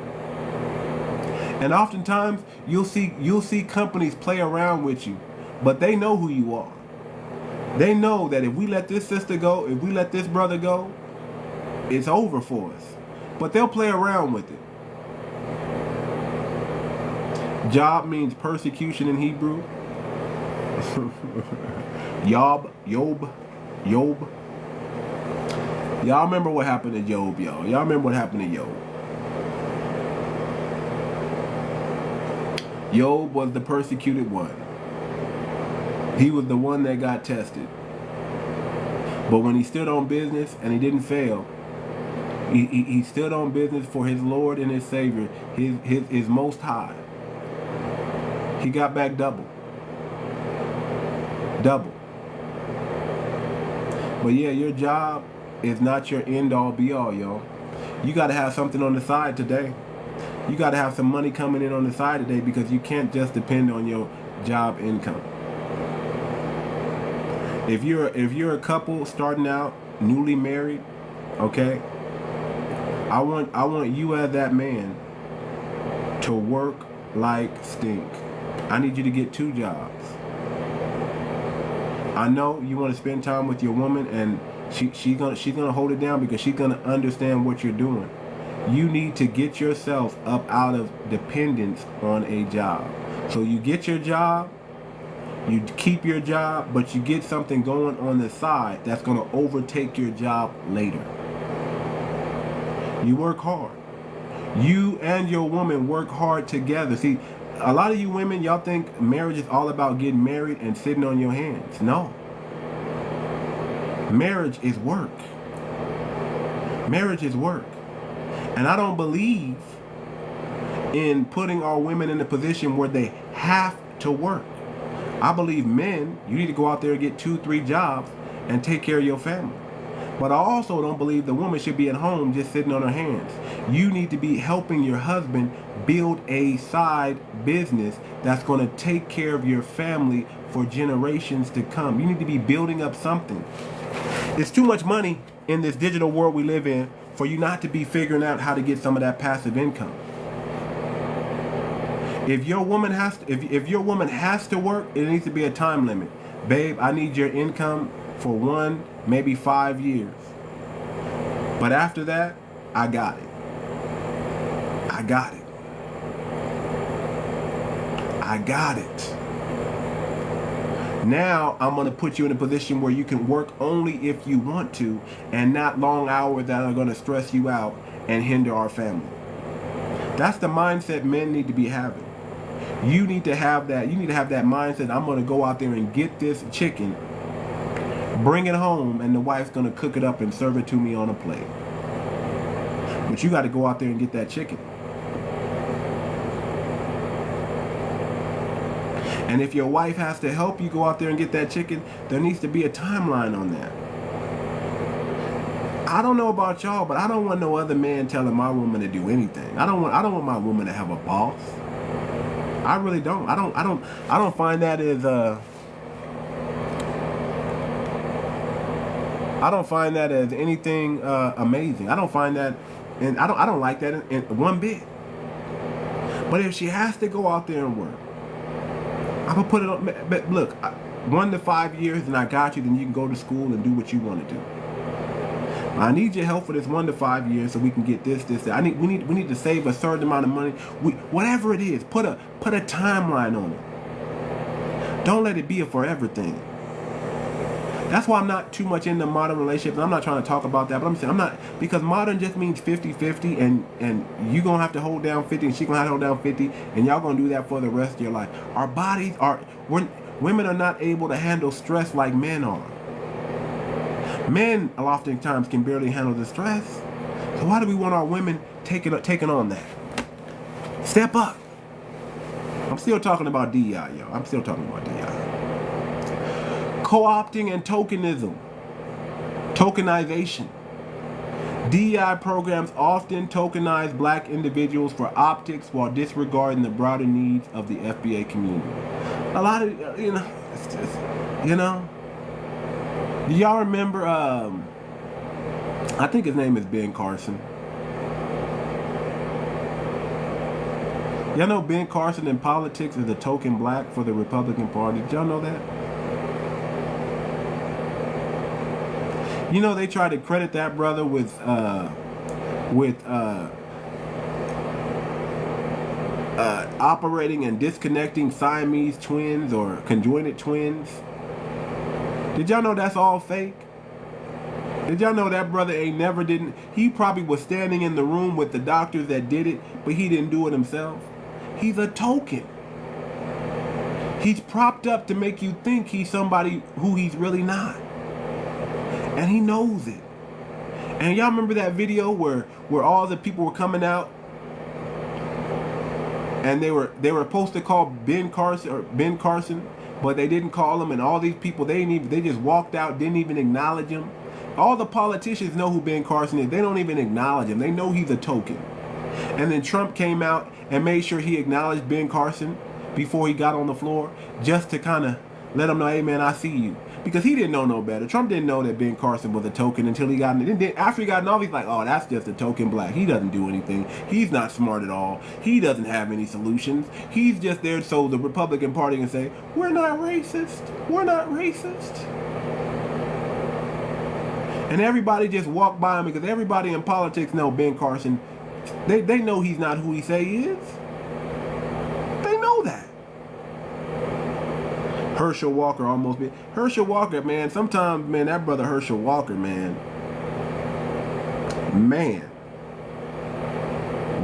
S1: And oftentimes you'll see companies play around with you, but they know who you are. They know that if we let this sister go, if we let this brother go, it's over for us. But they'll play around with it. Job means persecution in Hebrew. Yob. Y'all remember what happened to Job, y'all. Y'all remember what happened to Job. Job was the persecuted one. He was the one that got tested. But when he stood on business and he didn't fail, he stood on business for his Lord and his Savior, his Most High. He got back double. Double. But yeah, your job is not your end all be all, y'all. You got to have something on the side today. You got to have some money coming in on the side today, because you can't just depend on your job income. If you're a couple starting out, newly married, okay, I want you as that man to work like stink. I need you to get 2 jobs. I know you want to spend time with your woman, and she's gonna hold it down because she's gonna understand what you're doing. You need to get yourself up out of dependence on a job. So you get your job, you keep your job, but you get something going on the side that's gonna overtake your job later. You work hard. You and your woman work hard together. See, a lot of you women, y'all think marriage is all about getting married and sitting on your hands. No. Marriage is work. Marriage is work. And I don't believe in putting our women in a position where they have to work. I believe men, you need to go out there and get 2-3 jobs and take care of your family. But I also don't believe the woman should be at home just sitting on her hands. You need to be helping your husband build a side business that's going to take care of your family for generations to come. You need to be building up something. It's too much money in this digital world we live in for you not to be figuring out how to get some of that passive income. If your woman has to, if your woman has to work, it needs to be a time limit. Babe, I need your income for 1, maybe 5 years. But after that, I got it. I got it. I got it. Now I'm going to put you in a position where you can work only if you want to, and not long hours that are going to stress you out and hinder our family. That's the mindset men need to be having. You need to have that. You need to have that mindset. I'm going to go out there and get this chicken, bring it home, and the wife's going to cook it up and serve it to me on a plate. But you got to go out there and get that chicken. And if your wife has to help you go out there and get that chicken, there needs to be a timeline on that. I don't know about y'all, but I don't want no other man telling my woman to do anything. I don't want my woman to have a boss. I really don't. I don't find that as I don't find that as anything amazing. I don't find that, and I don't like that in one bit. But if she has to go out there and work, I'm gonna put it on. But look, 1 to 5 years, and I got you. Then you can go to school and do what you want to do. I need your help for this 1 to 5 years so we can get this, that. We need to save a certain amount of money. Whatever it is, put a timeline on it. Don't let it be a forever thing. That's why I'm not too much into modern relationships. I'm not trying to talk about that, but I'm saying I'm not, because modern just means 50-50, and you gonna have to hold down 50, and she gonna have to hold down 50, and y'all gonna do that for the rest of your life. Our bodies women are not able to handle stress like men are. Men oftentimes can barely handle the stress. So why do we want our women taking on that? Step up. I'm still talking about DEI, y'all. I'm still talking about DEI. Co-opting and tokenism. Tokenization. DEI programs often tokenize black individuals for optics while disregarding the broader needs of the FBA community. A lot of, it's just, do y'all remember, I think his name is Ben Carson. Y'all know Ben Carson in politics is a token black for the Republican Party. Did y'all know that? They try to credit that brother with operating and disconnecting Siamese twins or conjoined twins. Did y'all know that's all fake? Did y'all know that brother he probably was standing in the room with the doctors that did it, but he didn't do it himself? He's a token. He's propped up to make you think he's somebody who he's really not. And he knows it. And y'all remember that video where all the people were coming out and they were supposed to call Ben Carson, but they didn't call him, and all these people they just walked out, didn't even acknowledge him. All the politicians know who Ben Carson is. They don't even acknowledge him. They know he's a token. And then Trump came out and made sure he acknowledged Ben Carson before he got on the floor, just to kind of let him know, hey man, I see you. Because he didn't know no better. Trump didn't know that Ben Carson was a token until he got in it. Then after he got in office, he's like, oh, that's just a token black. He doesn't do anything. He's not smart at all. He doesn't have any solutions. He's just there so the Republican Party can say, we're not racist. We're not racist. And everybody just walked by him because everybody in politics know Ben Carson. They know he's not who he say he is. They know that. Herschel Walker almost been. Herschel Walker, man, sometimes, man, that brother Herschel Walker, man.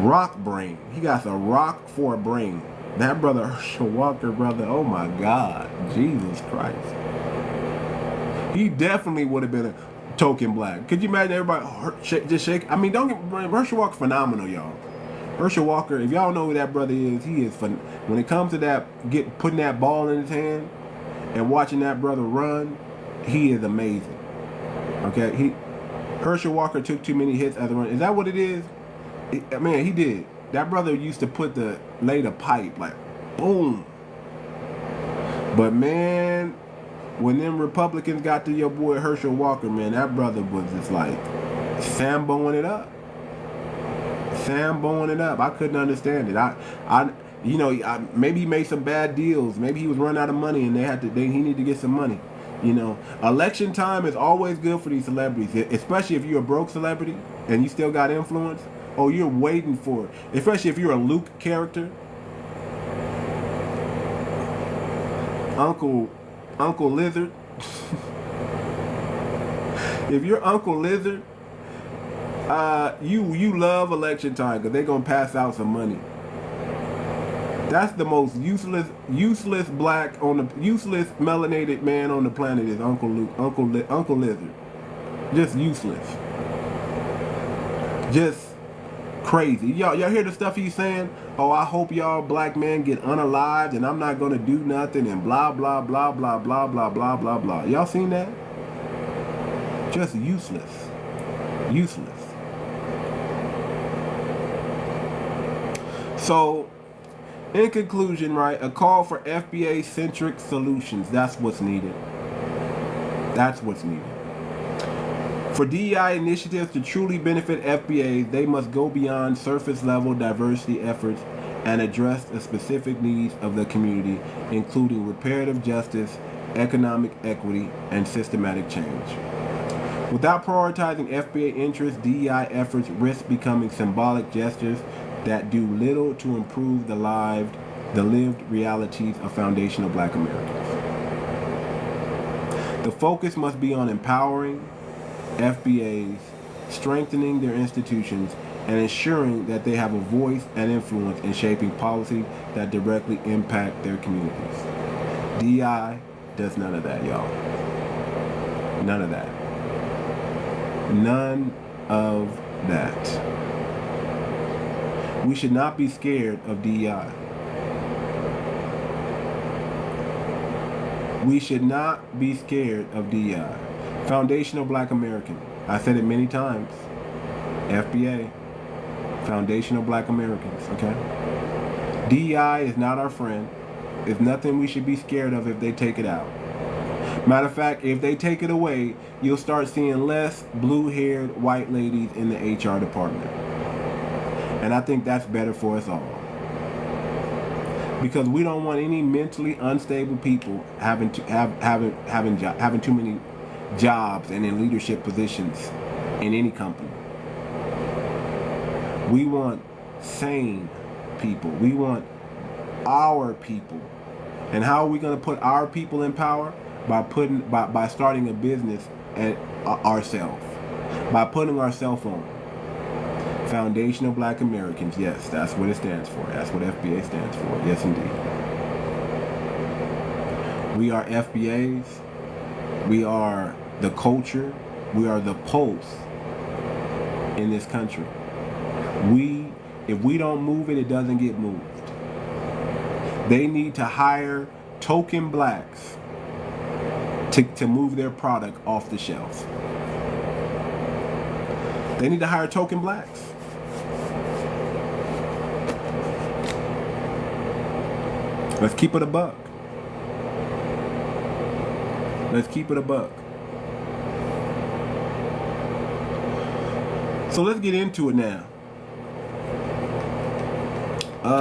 S1: Rock brain. He got a rock for a brain. That brother Herschel Walker, brother, oh my God. Jesus Christ. He definitely would have been a token black. Could you imagine everybody just shake? I mean, Herschel Walker phenomenal, y'all. Herschel Walker, if y'all know who that brother is, he is fun. When it comes to that, putting that ball in his hand and watching that brother run, he is amazing. Okay, Herschel Walker took too many hits as a run. Is that what it is? Man, he did. That brother used to lay the pipe like, boom. But man, when them Republicans got to your boy Herschel Walker, man, that brother was just like Samboing it up. Samboing it up. I couldn't understand it. Maybe he made some bad deals. Maybe he was running out of money and he needed to get some money. Election time is always good for these celebrities, especially if you're a broke celebrity and you still got influence. Oh, you're waiting for it. Especially if you're a Luke character. Uncle Lizard. If you're Uncle Lizard, you love election time because they're gonna pass out some money. That's the most useless black useless melanated man on the planet is Uncle Lizard. Just useless. Just crazy. Y'all hear the stuff he's saying? Oh, I hope y'all black men get unalived and I'm not gonna do nothing and blah blah blah blah blah blah blah blah blah. Y'all seen that? Just useless. Useless. So, in conclusion, right, a call for FBA-centric solutions. That's what's needed. That's what's needed. For DEI initiatives to truly benefit FBA, they must go beyond surface-level diversity efforts and address the specific needs of the community, including reparative justice, economic equity, and systematic change. Without prioritizing FBA interests, DEI efforts risk becoming symbolic gestures that do little to improve the lived realities of foundational Black Americans. The focus must be on empowering FBAs, strengthening their institutions, and ensuring that they have a voice and influence in shaping policy that directly impact their communities. DEI does none of that, y'all. None of that. None of that. We should not be scared of DEI. We should not be scared of DEI. Foundational Black American. I said it many times. FBA. Foundational Black Americans, okay? DEI is not our friend. It's nothing we should be scared of if they take it out. Matter of fact, if they take it away, you'll start seeing less blue-haired white ladies in the HR department. And I think that's better for us all. Because we don't want any mentally unstable people having too many jobs and in leadership positions in any company. We want sane people. We want our people. And how are we going to put our people in power? By starting a business ourselves. By putting ourselves on. Foundational Black Americans. Yes, that's what it stands for. That's what FBA stands for. Yes, indeed. We are FBAs. We are the culture. We are the pulse in this country. If we don't move it, it doesn't get moved. They need to hire token Blacks to move their product off the shelves. They need to hire token Blacks. Let's keep it a buck. Let's keep it a buck. So let's get into it now.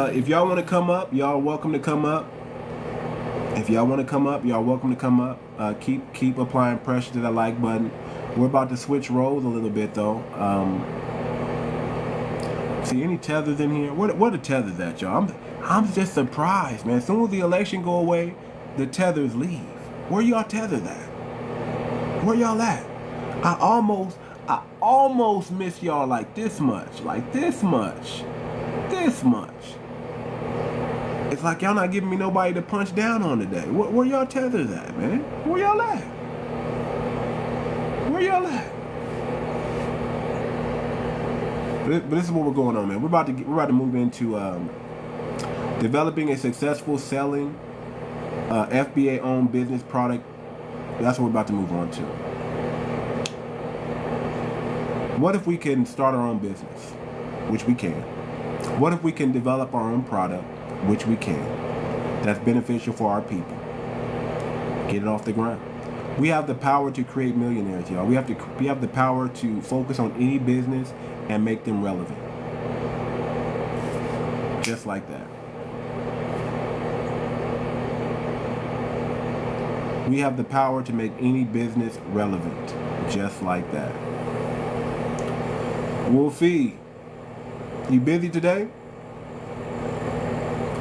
S1: If y'all want to come up, y'all welcome to come up. If y'all want to come up, y'all welcome to come up. Keep applying pressure to that like button. We're about to switch roles a little bit though. See any tethers in here? What are tethers at, y'all? I'm just surprised, man. As soon as the election go away, the tethers leave. Where y'all tethered at? Where y'all at? I almost miss y'all like this much. Like this much. This much. It's like y'all not giving me nobody to punch down on today. Where y'all tethers at, man? Where y'all at? Where y'all at? But this is what we're going on, man. We're about to move into developing a successful selling FBA-owned business product. That's what we're about to move on to. What if we can start our own business, which we can? What if we can develop our own product, which we can, that's beneficial for our people? Get it off the ground. We have the power to create millionaires, y'all. We have the power to focus on any business and make them relevant. Just like that. We have the power to make any business relevant. Just like that. 𝗔𝗶𝗴𝗵𝘁𝘀𝗀𝗶cie, you busy today?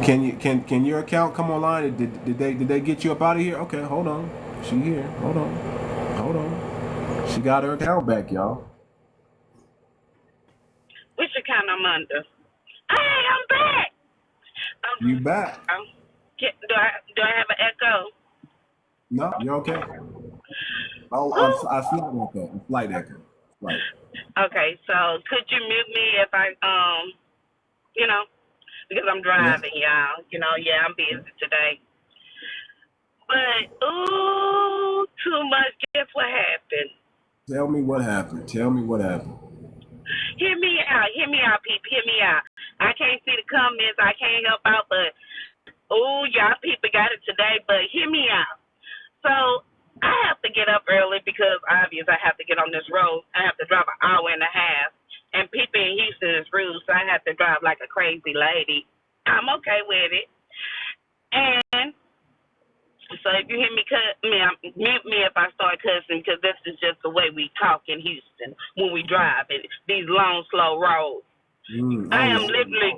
S1: Can your account come online? Did they get you up out of here? Okay, hold on. She here. Hold on. She got her account back, y'all.
S2: Which account I'm under? Hey, I'm back.
S1: You back?
S2: Do I have an echo?
S1: No, you're okay. Oh, I flight echo. Right.
S2: Okay, so could you mute me if I because I'm driving, y'all. I'm busy today. But too much. Guess what happened?
S1: Tell me what happened.
S2: Hear me out, people. Hear me out. I can't see the comments. I can't help out, but y'all people got it today. But hear me out. So I have to get up early because obviously I have to get on this road. I have to drive an hour and a half, and people in Houston is rude, so I have to drive like a crazy lady. I'm okay with it. And so if you hear me mute me if I start cussing, because this is just the way we talk in Houston when we drive in these long, slow roads. I am literally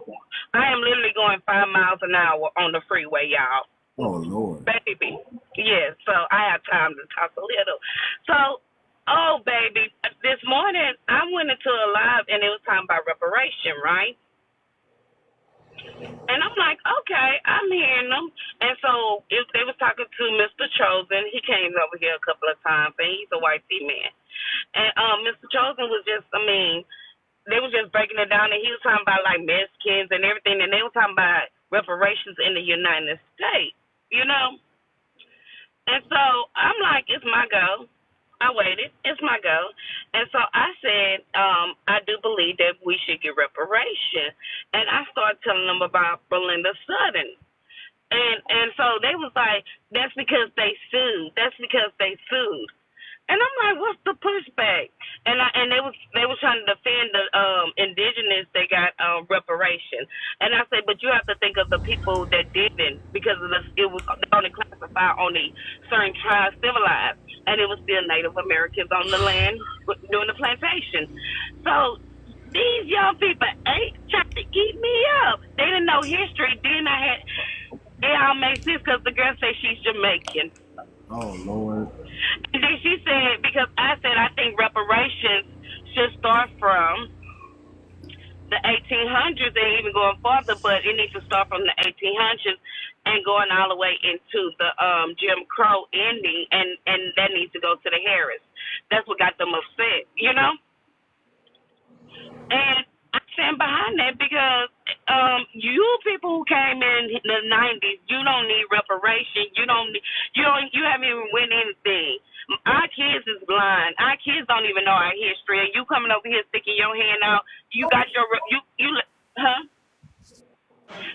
S2: going 5 miles an hour on the freeway, y'all.
S1: Oh Lord.
S2: Baby. Yeah, so I have time to talk a little. So, oh baby, this morning I went into a live and it was talking about reparation, right? And I'm like, okay, I'm hearing them. And so they was talking to Mr. Chosen. He came over here a couple of times, and he's a white man. And Mr. Chosen was just, they was just breaking it down, and he was talking about, like, Mexicans and everything, and they were talking about reparations in the United States, you know? And so I'm like, it's my go. I waited. It's my go. And so I said, I do believe that we should get reparation. And I started telling them about Belinda Sutton. And so they was like, that's because they sued. That's because they sued. And I'm like, what's the pushback? And they was trying to defend the indigenous that got reparation. And I said, but you have to think of the people that didn't, because of this, it was only classified only certain tribes civilized, and it was still Native Americans on the land doing the plantation. So these young people tried to eat me up. They didn't know history. Then it all makes sense because the girl said she's Jamaican.
S1: Oh Lord.
S2: And then she said, because I said I think reparations should start from the 1800s and even going farther, but it needs to start from the 1800s and going all the way into the Jim Crow ending, and that needs to go to the Harris. That's what got them upset, you know? And I stand behind that because you people who came in the 90s, you don't need reparation. You haven't even win anything. Our kids is blind. Our kids don't even know our history. And you coming over here sticking your hand out. You got your huh?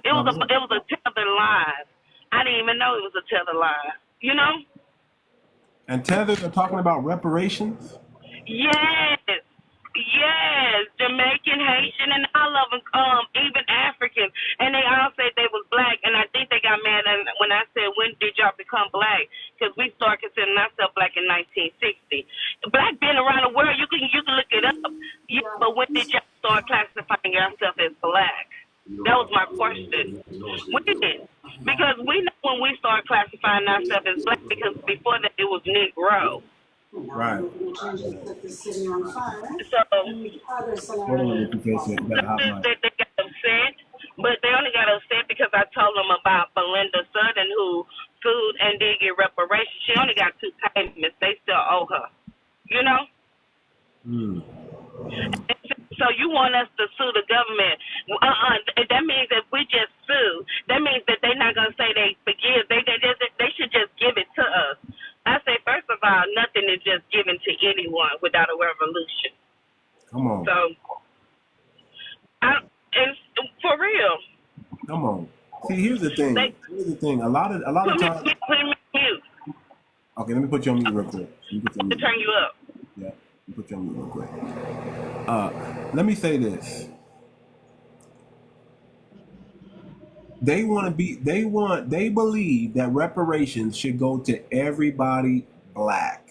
S2: It was a tether line. I didn't even know it was a tether line. You know?
S1: And tethers are talking about reparations?
S2: Yes. Yes, Jamaican, Haitian, and all of them, even African, and they all said they was black, and I think they got mad when I said, when did y'all become black? Because we started considering ourselves black in 1960. Black been around the world, you can look it up, yeah, but when did y'all start classifying yourself as black? That was my question. When did? Because we know when we start classifying ourselves as black, because before that it was Negro.
S1: Right.
S2: So they got upset, but they only got upset because I told them about Belinda Sutton, who sued and did get reparations. She only got 2 payments. They still owe her, you know? So you want us to sue the government? That means if we just sue, that means that they're not gonna say they forgive. They should just give it to us. I say, first of all, nothing is just given to anyone without a revolution.
S1: Come on.
S2: So, and for real.
S1: Come on. See, here's the thing. A lot of times.
S2: Put me mute.
S1: Okay, let me put you on mute real quick.
S2: Turn you up.
S1: Yeah, let me put you on mute real quick. Let me say this. They believe that reparations should go to everybody black.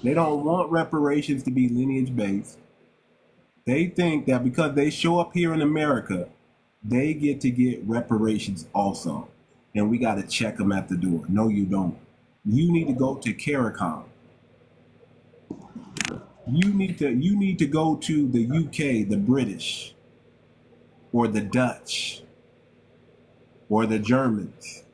S1: They don't want reparations to be lineage based. They think that because they show up here in America, they get to get reparations also. And we got to check them at the door. No, you don't. You need to go to 𝗂𝗏𝗵𝘁𝘀𝗀𝗃. You need to go to the UK, the British, or the Dutch, or the Germans.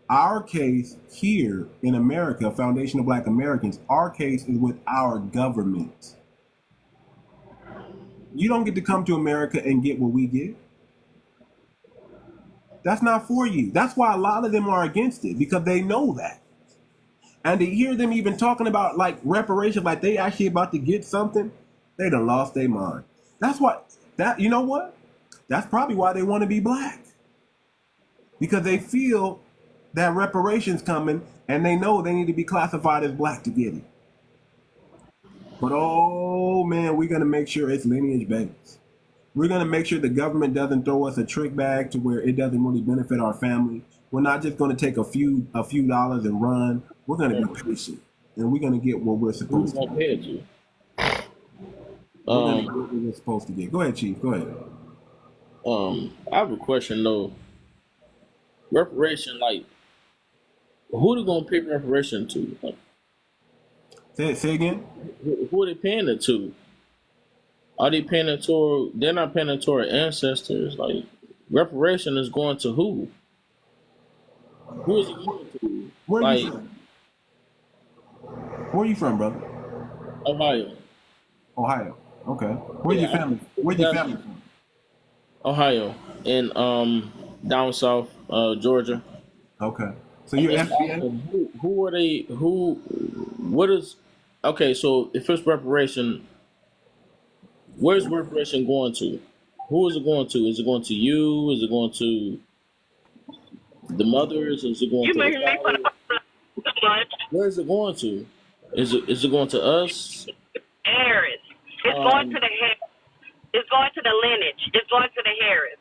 S1: Our case here in America, Foundation of Black Americans, our case is with our government. You don't get to come to America and get what we get. That's not for you. That's why a lot of them are against it, because they know that. And to hear them even talking about like reparations, like they actually about to get something, they done lost their mind. That's you know what? That's probably why they want to be black. Because they feel that reparations coming and they know they need to be classified as black to get it. But oh man, we're going to make sure it's lineage based. We're going to make sure the government doesn't throw us a trick bag to where it doesn't really benefit our family. We're not just going to take a few dollars and run. We're going to be patient, and we're going to get what we're supposed to get. We're going to get what we're supposed to get. Go ahead, Chief. Go ahead.
S3: I have a question though. Reparation, like, who they gonna pay reparation to? Like,
S1: say again.
S3: Who are they paying it to? Are they paying it to? They're not paying it to our ancestors. Like, reparation is going to who? Who is it going to?
S1: Where are you from? Where are you from, brother?
S3: Ohio.
S1: Ohio. Okay. Where's your family? Where's your family from?
S3: Ohio, and down south, Georgia.
S1: Okay. So you're FBA?
S3: Who are they? What is? Okay, so if it's reparation, where's reparation going to? Who is it going to? Is it going to you? Is it going to the mothers? Is it going to the fathers? Where is it going to? Is it going to us?
S2: Harris. It's going to the Harris. It's going to the lineage. It's going to the Harris.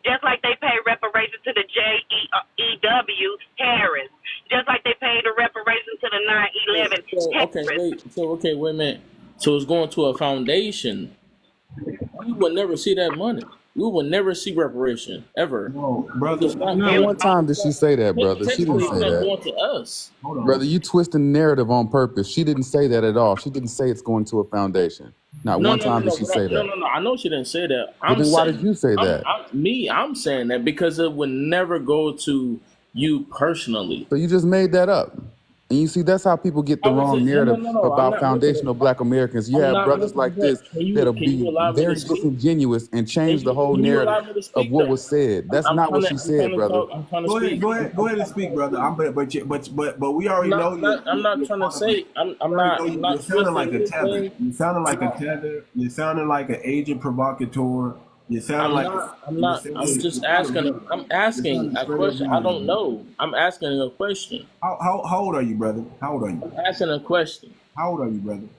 S2: Just like they pay reparations to the 𝗖𝗄 Harris. Just like they pay the reparations to the 9/11 Harris.
S3: Okay, wait a minute. So it's going to a foundation. We will never see that money. We will never see reparation ever.
S1: No, brother.
S4: Not one time did she say that, brother. She didn't say that.
S3: Going to us.
S4: Brother, you twisting the narrative on purpose. She didn't say that at all. She didn't say it's going to a foundation. Not one time did she say that.
S3: No. I know she didn't say that.
S4: Then why did you say that?
S3: I'm saying that because it would never go to you personally.
S4: So you just made that up. And you see, that's how people get the wrong narrative about foundational Black Americans. You have brothers like this that'll be very disingenuous and change the whole narrative of what was said. That's not what she said, brother.
S1: Go ahead and speak, brother. But we already know.
S3: I'm not trying to say. I'm not.
S1: You're sounding like a tether. You sounding like a tether. You're sounding like an agent provocateur. You sound
S3: I'm just asking. I'm asking a question. I don't know. I'm asking a question.
S1: How old are you, brother? How old are you?
S3: I'm asking a question.
S1: How old are you, brother?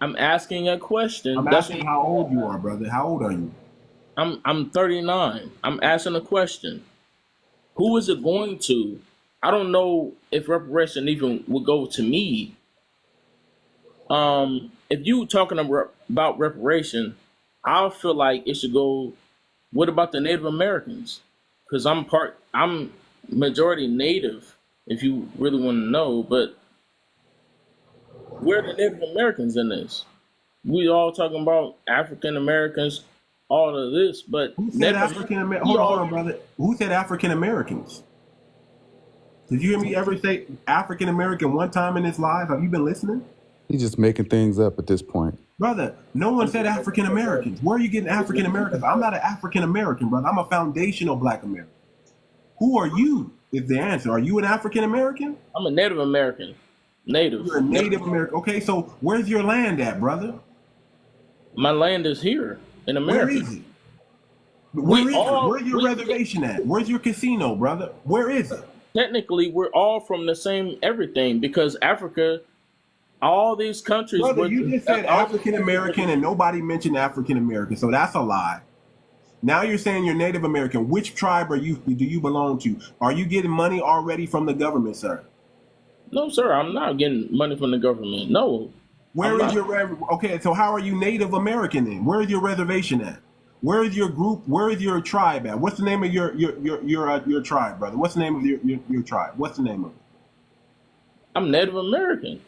S3: I'm asking a question.
S1: I'm asking how old you are, brother. How old are you?
S3: I'm 39. I'm asking a question. Who is it going to? I don't know if reparation even would go to me. If you talking about reparation, I feel like it should go. What about the Native Americans? Because I'm majority Native, if you really want to know. But where are the Native Americans in this? We all talking about African Americans, all of this, but
S1: who said African Americans? Hold on, brother. Who said African Americans? Did you hear me ever say African American one time in his life? Have you been listening?
S4: He's just making things up at this point.
S1: Brother, no one said African Americans. Where are you getting African Americans? I'm not an African American, brother. I'm a foundational Black American. Who are you? Is the answer. Are you an African American?
S3: I'm a Native American. Native.
S1: You're a Native American. Okay, so where's your land at, brother?
S3: My land is here in America.
S1: Where is it? Where's your reservation at? Where's your casino, brother? Where is it?
S3: Technically, we're all from the same everything because Africa, all these countries.
S1: Brother, you just said African American and nobody mentioned African American, so that's a lie. Now you're saying you're Native American. Which tribe do you belong to? Are you getting money already from the government, sir?
S3: No, sir, I'm not getting money from the government. No.
S1: Where is okay, so how are you Native American then? Where is your reservation at? Where is your group? Where is your tribe at? What's the name of your tribe, brother? What's the name of your tribe? What's the name of it?
S3: I'm Native American.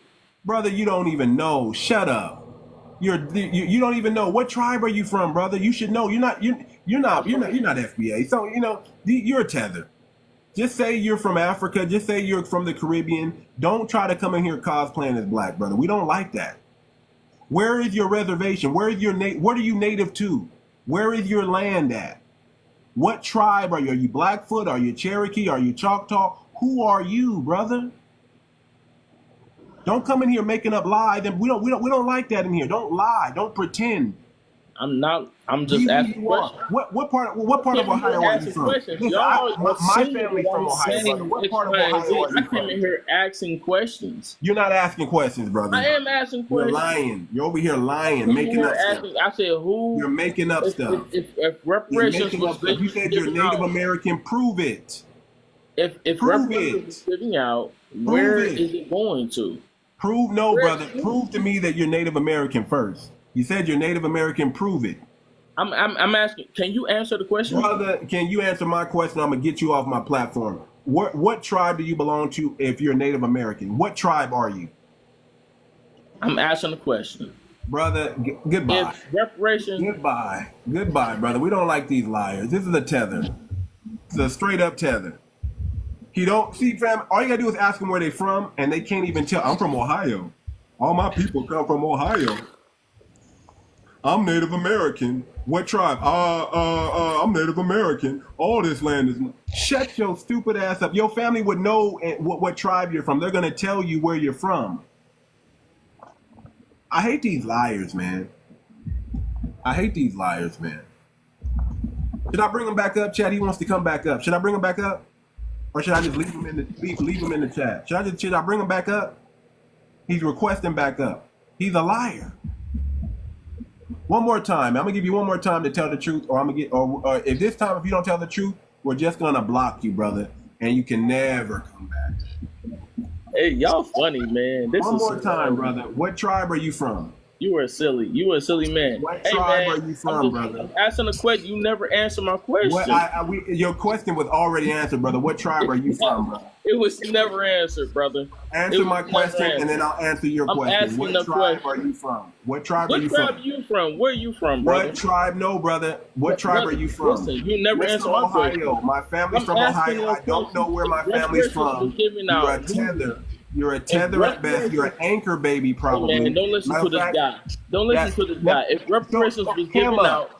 S1: Brother, you don't even know. Shut up. You don't even know. What tribe are you from, brother? You should know. You're not FBA. So, you're a tether. Just say you're from Africa. Just say you're from the Caribbean. Don't try to come in here cosplaying as Black, brother. We don't like that. Where is your reservation? Where is what are you native to? Where is your land at? What tribe are you? Are you Blackfoot? Are you Cherokee? Are you Choctaw? Who are you, brother? Don't come in here making up lies. And we don't like that in here. Don't lie. Don't pretend.
S3: I'm just asking questions.
S1: What part of Ohio are you from?
S3: Questions.
S1: Listen, my family's from Ohio, brother. What part of Ohio are you from?
S3: I came in here asking questions.
S1: You're not asking questions, brother.
S3: I am asking questions.
S1: You're lying. You're over here lying, making up stuff.
S3: I said, who?
S1: You're making up stuff.
S3: If reparations was
S1: you said you're Native American, prove it.
S3: If reparations was giving out, where is it going to?
S1: Brother. Prove to me that you're Native American first. You said you're Native American. Prove it.
S3: I'm asking. Can you answer the question,
S1: brother? Can you answer my question? I'm gonna get you off my platform. What tribe do you belong to? If you're Native American, what tribe are you? I'm
S3: asking the question,
S1: brother. Goodbye.
S3: If reparations.
S1: Goodbye, brother. We don't like these liars. This is a tether. It's a straight up tether. You don't see, fam. All you gotta do is ask them where they from, and they can't even tell. I'm from Ohio. All my people come from Ohio. I'm Native American. What tribe? I'm Native American. All this land is. Shut your stupid ass up. Your family would know what tribe you're from. They're gonna tell you where you're from. I hate these liars, man. Should I bring him back up, Chad? He wants to come back up. Should I bring him back up? Or should I just leave him in the chat? Should I bring him back up? He's requesting back up. He's a liar. One more time. I'm gonna give you one more time to tell the truth, or if you don't tell the truth, we're just gonna block you, brother, and you can never come back.
S3: Hey, y'all funny, man.
S1: One more time, brother. What tribe are you from?
S3: You are silly. You a silly man.
S1: What tribe are you from, brother?
S3: I'm asking a question. You never answer my question.
S1: Your question was already answered, brother. What tribe are you from, brother?
S3: It was never answered, brother.
S1: Answer my question, and then I'll answer your question. What tribe are you from? What tribe are you from?
S3: What tribe are you from? Where are you from, brother?
S1: What tribe? No, brother. What tribe are you from?
S3: Listen, you never answer my question.
S1: My family's from Ohio. I don't know where my family's from. You're a tether. You're a tether at best. You're an anchor baby, probably.
S3: Hey man, don't listen to this guy. Don't listen to this guy. If reparations was given out,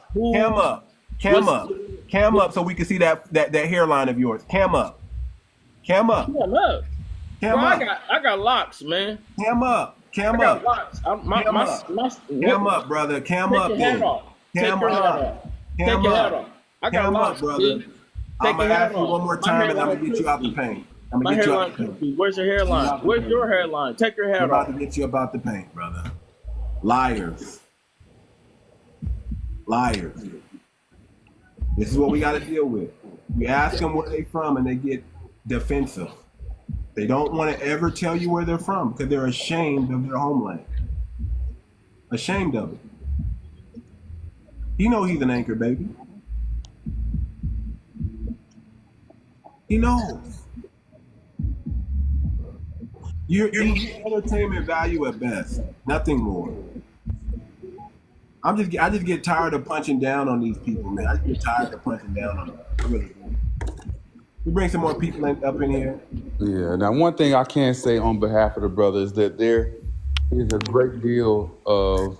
S1: cam up, so we can see that hairline of yours. Cam up.
S3: I got locks, man.
S1: Cam up.
S3: Cam up,
S1: brother. Cam up.
S3: Take your hat off. Take your hat off. I got locks, brother.
S1: I'm gonna ask you one more time, and I'm gonna get you out the paint.
S3: My hairline creepy. Where's your hairline? Where's your hairline? Take your hat off.
S1: I'm about to get you about the paint, brother. Liars. This is what we got to deal with. You ask them where they from, and they get defensive. They don't want to ever tell you where they're from because they're ashamed of their homeland. Ashamed of it. You know he's an anchor baby. He knows. You're entertainment value at best, nothing more. I just get tired of punching down on these people, man. I just get tired of punching down on them. I really do. We bring some more people up in here.
S4: Yeah. Now, one thing I can say on behalf of the brothers that there is a great deal of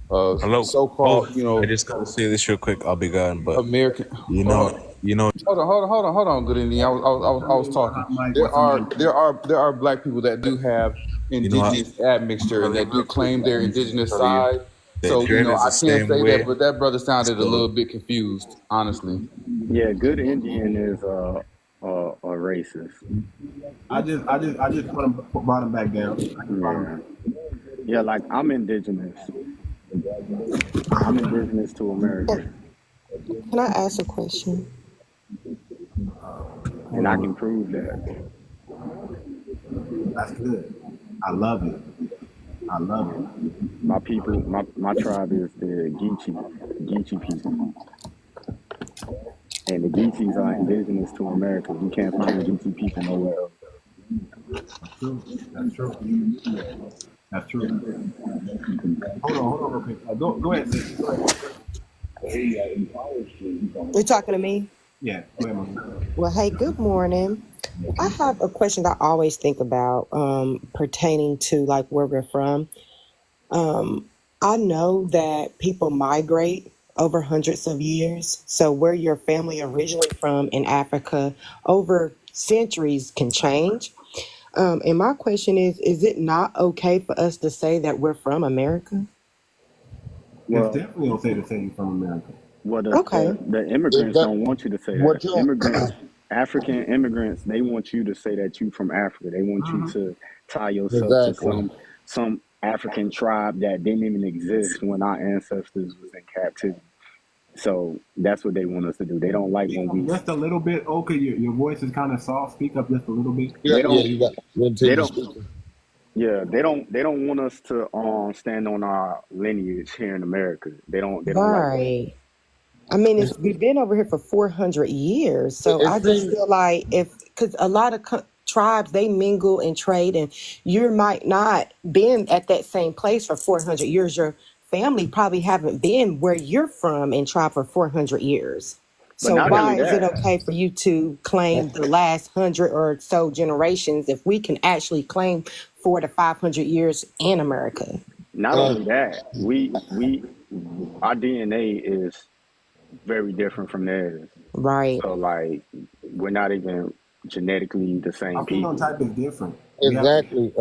S4: so-called,
S5: I just gotta say this real quick. I'll be gone, but
S4: American.
S5: Hold
S4: on. Good evening. I was talking. There are black people that do have indigenous admixture and that do claim their indigenous side. So I can't say that, but that brother sounded a little bit confused, honestly.
S6: Yeah, good Indian is a racist.
S1: I just brought him back down.
S6: Yeah, like I'm indigenous. I'm indigenous to America.
S7: Can I ask a question?
S6: And I can prove that.
S1: That's good. I love it.
S6: My people, my tribe is the 𝗔𝗶𝗴𝗵𝘁𝘀 people. And the 𝗔𝗶s are indigenous to America. You can't find the 𝗔𝗶 people nowhere else.
S1: That's true. Hold on real quick. Go ahead, sis.
S7: You're talking to me?
S1: Yeah, go ahead, Mom.
S7: Well, hey, good morning. I have a question that I always think about pertaining to like where we're from. I know that people migrate over hundreds of years. So where your family originally from in Africa over centuries can change. And my question is it not okay for us to say that we're from America?
S1: It's
S6: Well,
S1: definitely don't say to say you're from America.
S6: well,
S7: Okay.
S6: the
S4: Is
S6: immigrants
S4: that
S6: don't want you to say that.
S4: what you?
S6: Immigrants, African immigrants, they want you to say that you from Africa. They want you
S1: Hmm.
S6: to tie yourself to
S4: Exactly.
S6: some African tribe that didn't even exist when our ancestors was in captivity. So that's what they want us to do. They don't like
S1: Speak
S6: when
S1: up
S6: we
S1: just a little bit. Okay, your voice is kind of soft. Speak up just a little bit.
S4: Yeah,
S6: they
S4: yeah.
S6: don't
S4: You got until
S6: they
S4: you
S6: don't
S4: speak.
S6: yeah, they don't want us to stand on our lineage here in America. They don't like that.
S7: Right. I mean, we've been over here for 400 years. So
S4: It
S7: I just
S4: seems
S7: feel like because a lot of tribes, they mingle and trade, and you might not been at that same place for 400 years. Your family probably haven't been where you're from and tribe for 400 years.
S6: But
S7: So
S6: not only
S7: why is it
S6: that,
S7: okay for you to claim the last 100 or so generations if we can actually claim 400 to 500 years in America?
S6: not
S4: um,
S6: only that, we our DNA is very different from theirs.
S7: Right.
S6: So like we're not even genetically the same
S1: Our
S6: people.
S1: phenotype is different. We have to.
S4: exactly.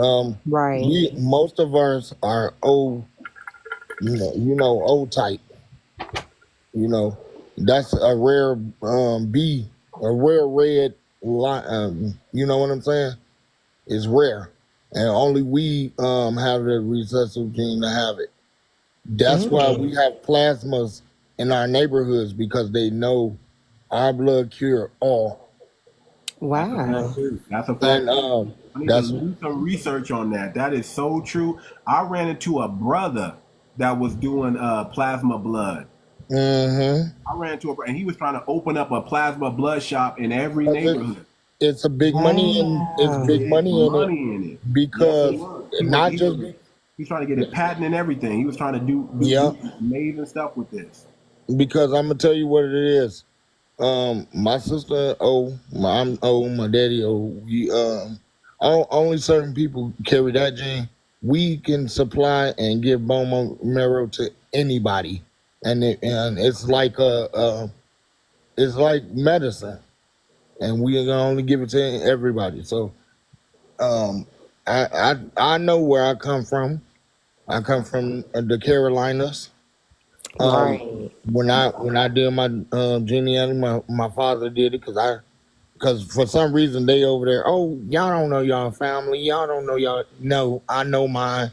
S7: Right.
S4: We most of us are O. O type. You know, that's a rare B, a rare red line. You know what I'm saying? It's rare, and only we have the recessive gene to have it. That's why we have plasmas in our neighborhoods because they know our blood cure all.
S1: That's a fact
S7: Wow.
S1: too. That's a
S4: And
S1: fact too. I need to
S4: that's
S1: do some research on that. That is so true. I ran into a brother that was doing plasma blood.
S4: mm-hmm.
S1: I ran into and he was trying to open up a plasma blood shop in every
S4: 'Cause
S1: neighborhood.
S4: it's a big money in it's
S7: Wow.
S4: big
S1: Big
S4: money in it
S1: money in it. Yes, it
S4: because
S1: was.
S4: not just
S1: He was trying to get a patent and everything. He was trying to do
S4: yeah,
S1: amazing stuff with this.
S4: because I'm gonna tell you what it is. My sister I'm my daddy We only certain people carry that gene. We can supply and give bone marrow to anybody, and it's like it's like medicine, and we are gonna only give it to everybody. So um, I know where I come from. I come from the Carolinas. Um,
S7: Right.
S4: when I did my genealogy, my father did it because for some reason they over there. Oh, y'all don't know y'all family. Y'all don't know y'all. No, I know mine.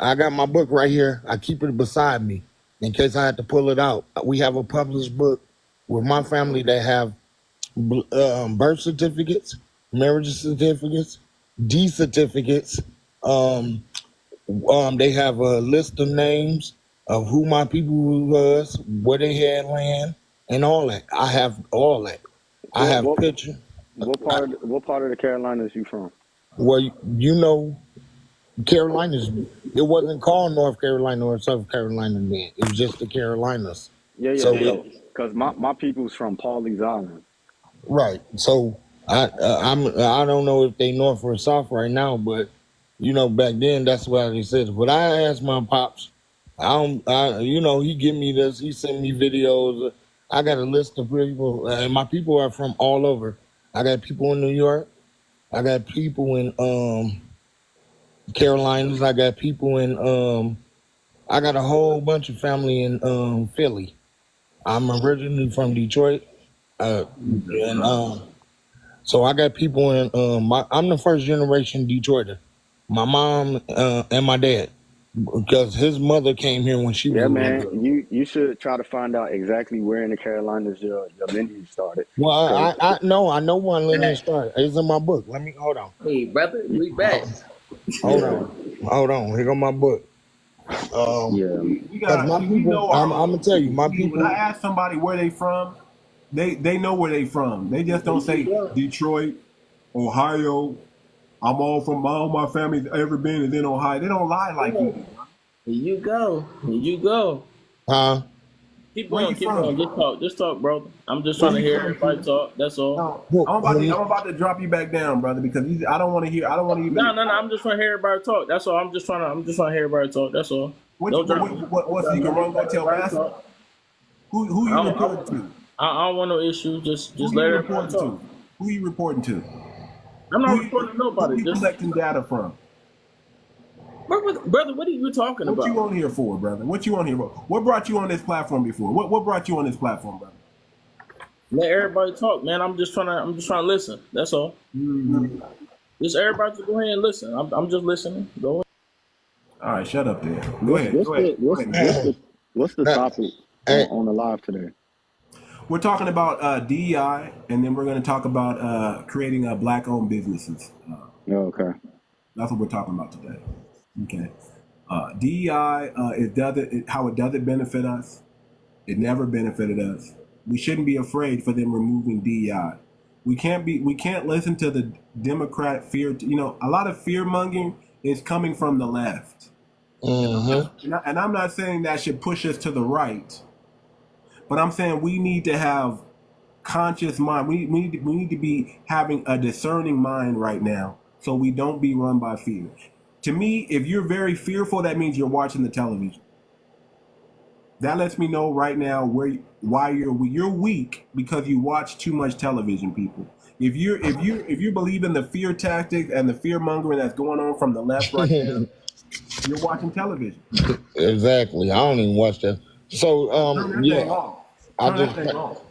S4: I got my book right here. I keep it beside me in case I had to pull it out. We have a published book with my family that have birth certificates, marriage certificates, D certificates. Um, they have a list of names of who my people was, where they had land, and all that. I have all that. I
S6: What
S4: have
S6: what
S4: picture.
S6: what part of the Carolinas you from?
S4: Well, Carolinas. It wasn't called North Carolina or South Carolina then. It was just the Carolinas.
S6: Yeah, yeah.
S4: So
S6: Cause my people's from Pawleys Island.
S4: right. So I don't know if they North or South right now, but back then that's what they said. But I asked my pops. He give me this. He sent me videos. I got a list of people, and my people are from all over. I got people in New York. I got people in Carolinas. I got people in I got a whole bunch of family in Philly. I'm originally from Detroit, and so I got people in. I'm the first generation Detroiter. My mom and my dad, because his mother came here when she was
S6: Yeah,
S4: a little
S6: man.
S4: girl.
S6: You should try to find out exactly where in the Carolinas your lineage started.
S4: Well,
S6: Cause
S4: I know one lineage started. It's in my book. Let me hold on.
S3: Hey, brother, we back.
S4: Hold
S6: yeah,
S4: on. Here go my book.
S6: yeah.
S1: We
S4: Because
S1: got.
S4: my
S1: See, we
S4: people,
S1: know our
S4: I'm gonna tell you,
S1: own.
S4: my
S1: When I
S4: people.
S1: ask somebody where they from, they know where they from. They just don't say Detroit, Ohio. I'm all my family's ever been is in Ohio. They don't lie like you do.
S3: Here you go. Here you go.
S4: Huh?
S3: Keep
S1: Where
S3: going.
S1: you
S3: Keep
S1: from?
S3: going. Just talk, bro. I'm just
S1: Where
S3: trying to
S1: you
S3: hear
S1: from,
S3: everybody
S1: Q?
S3: talk. That's all.
S1: No,
S4: Well,
S1: I'm about to drop you back down, brother, because I don't want to hear. I don't want to even.
S3: No. I'm just trying to hear everybody talk. That's all. I'm just trying to hear everybody talk. That's all. Don't drop me.
S1: What so you can run go tell
S3: Everybody
S1: Massa?
S3: talk.
S1: Who
S3: I
S1: you
S3: don't,
S1: reporting to?
S3: I don't want no issue. Just
S1: Who
S3: let
S1: you
S3: everybody
S1: reporting
S3: talk.
S1: to? Who you reporting to?
S3: I'm
S1: Who
S3: not
S1: you,
S3: reporting to
S1: who
S3: nobody.
S1: you
S3: Just
S1: collecting data from?
S3: Brother, what are you talking about?
S1: What you on here for, brother? What you on here for? What brought you on this platform before? What brought you on this platform, brother?
S3: Let everybody talk, man. I'm just trying to listen. That's all.
S1: Mm-hmm.
S3: Just everybody to go ahead and listen. I'm just listening. Go ahead.
S1: All right, shut up there. Go ahead.
S6: What's the topic on the live today?
S1: We're talking about DEI, and then we're going to talk about creating black-owned businesses.
S6: Okay.
S1: That's what we're talking about today. Okay. DEI, how it doesn't benefit us. It never benefited us. We shouldn't be afraid for them removing DEI. We can't listen to the Democrat fear. A lot of fear mongering is coming from the left.
S8: Mm-hmm.
S1: And I'm not saying that should push us to the right, but I'm saying we need to have conscious mind. We need to be having a discerning mind right now, so we don't be run by fear. To me, if you're very fearful, that means you're watching the television. That lets me know right now why you're weak, because you watch too much television, people. If you believe in the fear tactics and the fear mongering that's going on from the left right now, you're watching television.
S8: Exactly. I don't even watch that. So
S1: Turn that thing off.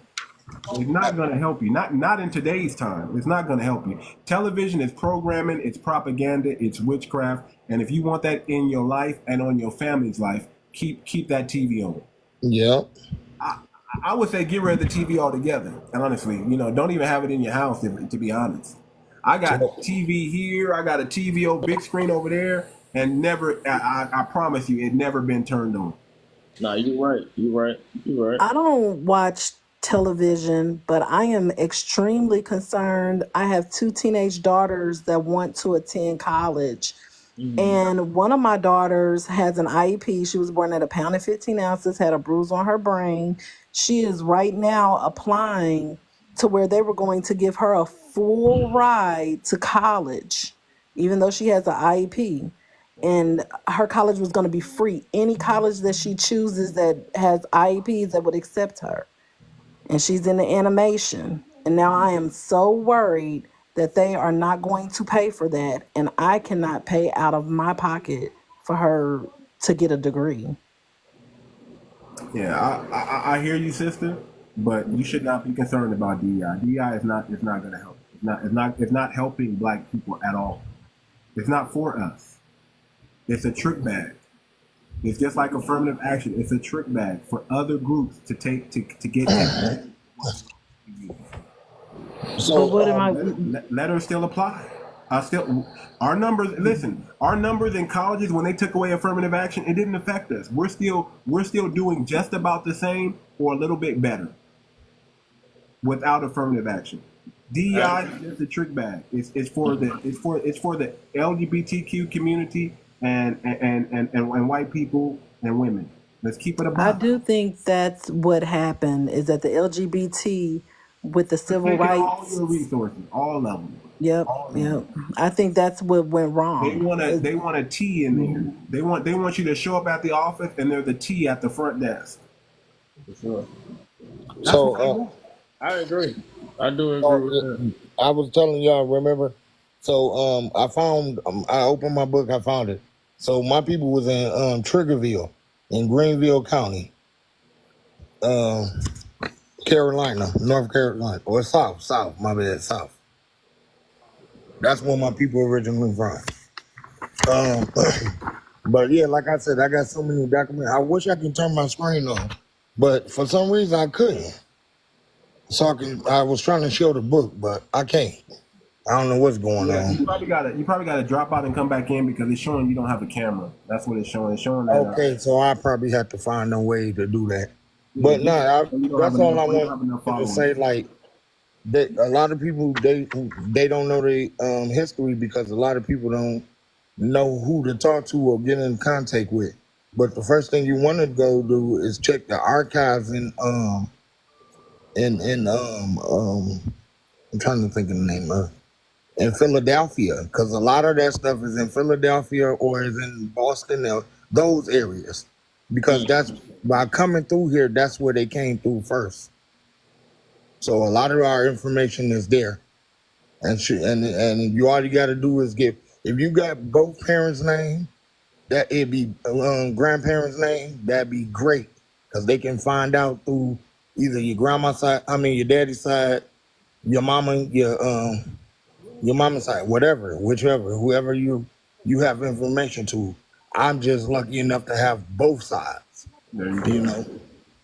S1: It's not going to help you. Not in today's time. It's not going to help you. Television is programming, it's propaganda, it's witchcraft, and if you want that in your life and on your family's life, keep that TV on.
S8: Yeah.
S1: I would say get rid of the TV altogether. Honestly, don't even have it in your house. To be honest, I got TV here. I got a TV big screen over there, and never. I promise you, it never been turned on.
S3: No, you're right.
S9: I don't watch television, but I am extremely concerned. I have 2 teenage daughters that want to attend college. And one of my daughters has an IEP. She was born at 1 pound and 15 ounces, had a bruise on her brain. She is right now applying to where they were going to give her a full ride to college, even though she has an IEP. And her college was going to be free. Any college that she chooses that has IEPs that would accept her. And she's in the animation. And now I am so worried that they are not going to pay for that, and I cannot pay out of my pocket for her to get a degree.
S1: Yeah, I hear you, sister, but you should not be concerned about DEI. DEI is not going to help. It's not helping black people at all. It's not for us. It's a trick bag. It's just like affirmative action. It's a trick bag for other groups to get.
S8: So
S9: what am I?
S1: Letters still apply. Our numbers. Listen, our numbers in colleges when they took away affirmative action, it didn't affect us. We're still doing just about the same or a little bit better without affirmative action. DEI is just a trick bag. It's for the LGBTQ community and white people and women. Let's keep it above.
S9: I do think that's what happened, is that the LGBT with the civil rights,
S1: all your resources, all of them.
S9: Yep. I think that's what went wrong.
S1: They want a T in there. They want you to show up at the office and they're the T at the front desk.
S3: For sure.
S8: So
S3: I agree. I do agree with that.
S8: I was telling y'all, remember? So I opened my book, I found it. So my people was in Triggerville in Greenville County, Carolina, North Carolina, or South, my bad, South. That's where my people originally from. But yeah, like I said, I got so many documents. I wish I could turn my screen on, but for some reason I couldn't. So I was trying to show the book, but I can't. I don't know what's going on.
S1: You probably gotta drop out and come back in because it's showing you don't have a camera. That's what it's showing. It's showing that.
S8: Okay, so I probably have to find a way to do that. But that's all I want to say. Like, a lot of people they don't know the history because a lot of people don't know who to talk to or get in contact with. But the first thing you want to go do is check the archives in I'm trying to think of the name of in Philadelphia, because a lot of that stuff is in Philadelphia or is in Boston, those areas. Because that's by coming through here, that's where they came through first. So a lot of our information is there, and you all you got to do is if you got both parents' name, that it be grandparents' name, that'd be great because they can find out through either your grandma's side, your daddy's side, your mama, your mama's side, whatever, whichever, whoever you have information to. I'm just lucky enough to have both sides.
S1: There you
S8: You
S1: go.
S8: know.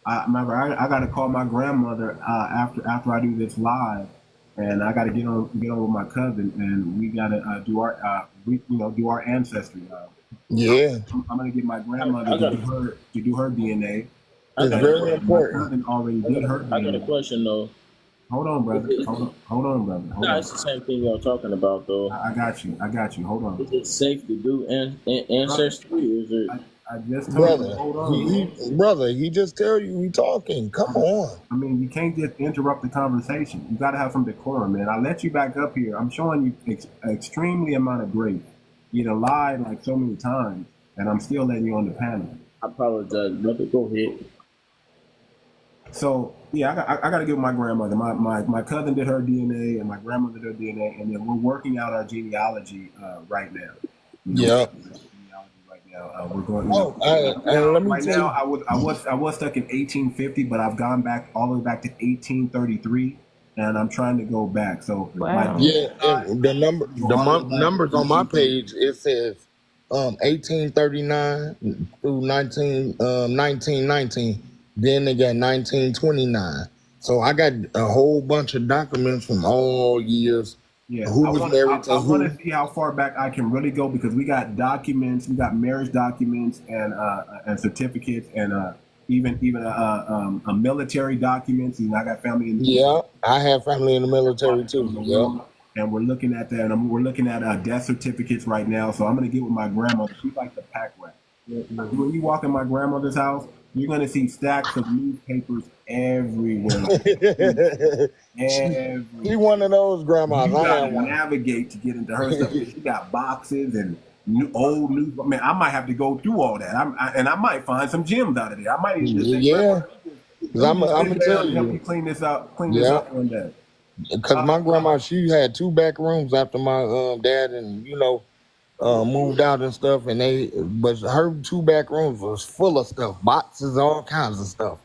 S1: I got to call my grandmother after I do this live, and I got to get on with my cousin, and we got to do our ancestry.
S8: Yeah,
S1: I'm gonna get my grandmother to do her DNA.
S8: it's very important.
S1: My cousin already did her DNA.
S3: I got a question though.
S1: Hold on, brother. Hold on, brother. Hold on.
S3: It's the same thing y'all talking about though.
S1: I got you. Hold on.
S3: Is it safe to do ancestry? Is it?
S1: I just told you.
S8: Brother,
S1: Hold on.
S8: brother, he just tell you we talking. Come on.
S1: I mean, you can't just interrupt the conversation. You got to have some decorum, man. I let you back up here. I'm showing you extremely amount of grace. You done lied like so many times, and I'm still letting you on the panel.
S3: I apologize, brother. Go ahead.
S1: So yeah, I got to give my grandmother. My cousin did her DNA, and my grandmother did her DNA, and then we're working out our genealogy right now.
S8: Yeah.
S1: Right now, we're going.
S8: Let me
S1: right
S8: tell
S1: now,
S8: you.
S1: I was stuck in 1850, but I've gone back all the way back to 1833, and I'm trying to go back. So
S9: Wow.
S8: And the numbers on my page, it says 1839 through 1919. Then they got 1929. So I got a whole bunch of documents from all years.
S1: Yeah,
S8: Who was married to
S1: I
S8: who?
S1: want to see how far back I can really go because we got documents, we got marriage documents and certificates and even military documents. And I got family in.
S8: Yeah, I have family in the military too. Yeah.
S1: And we're looking at that, and we're looking at death certificates right now. So I'm gonna get with my grandmother. She's like the pack rat. When you walk in my grandmother's house, you're gonna see stacks of newspapers everywhere.
S8: She one of those grandmas.
S1: You gotta navigate to get into her stuff. She got boxes and old news. Man, I might have to go through all that. I might find some gems out of there. I might even just say,
S8: I'm gonna tell you.
S1: Help you clean this up one day.
S8: Because my grandma, she had 2 back rooms after my dad and moved out and stuff, but her 2 back rooms was full of stuff, boxes, all kinds of stuff.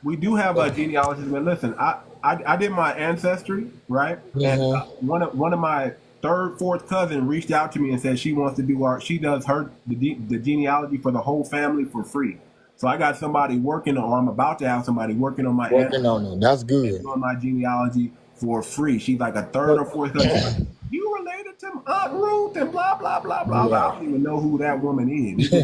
S1: We do have a genealogy, man. Listen, I did my ancestry, right? And one of my 3rd, 4th cousin reached out to me and said she wants to do the genealogy for the whole family for free. So I got somebody working on, or I'm about to have somebody working on my
S8: it. That's good.
S1: On my genealogy for free. She's like a 3rd or 4th cousin. You related to Aunt Ruth and blah blah blah blah. I don't even know who that woman is. I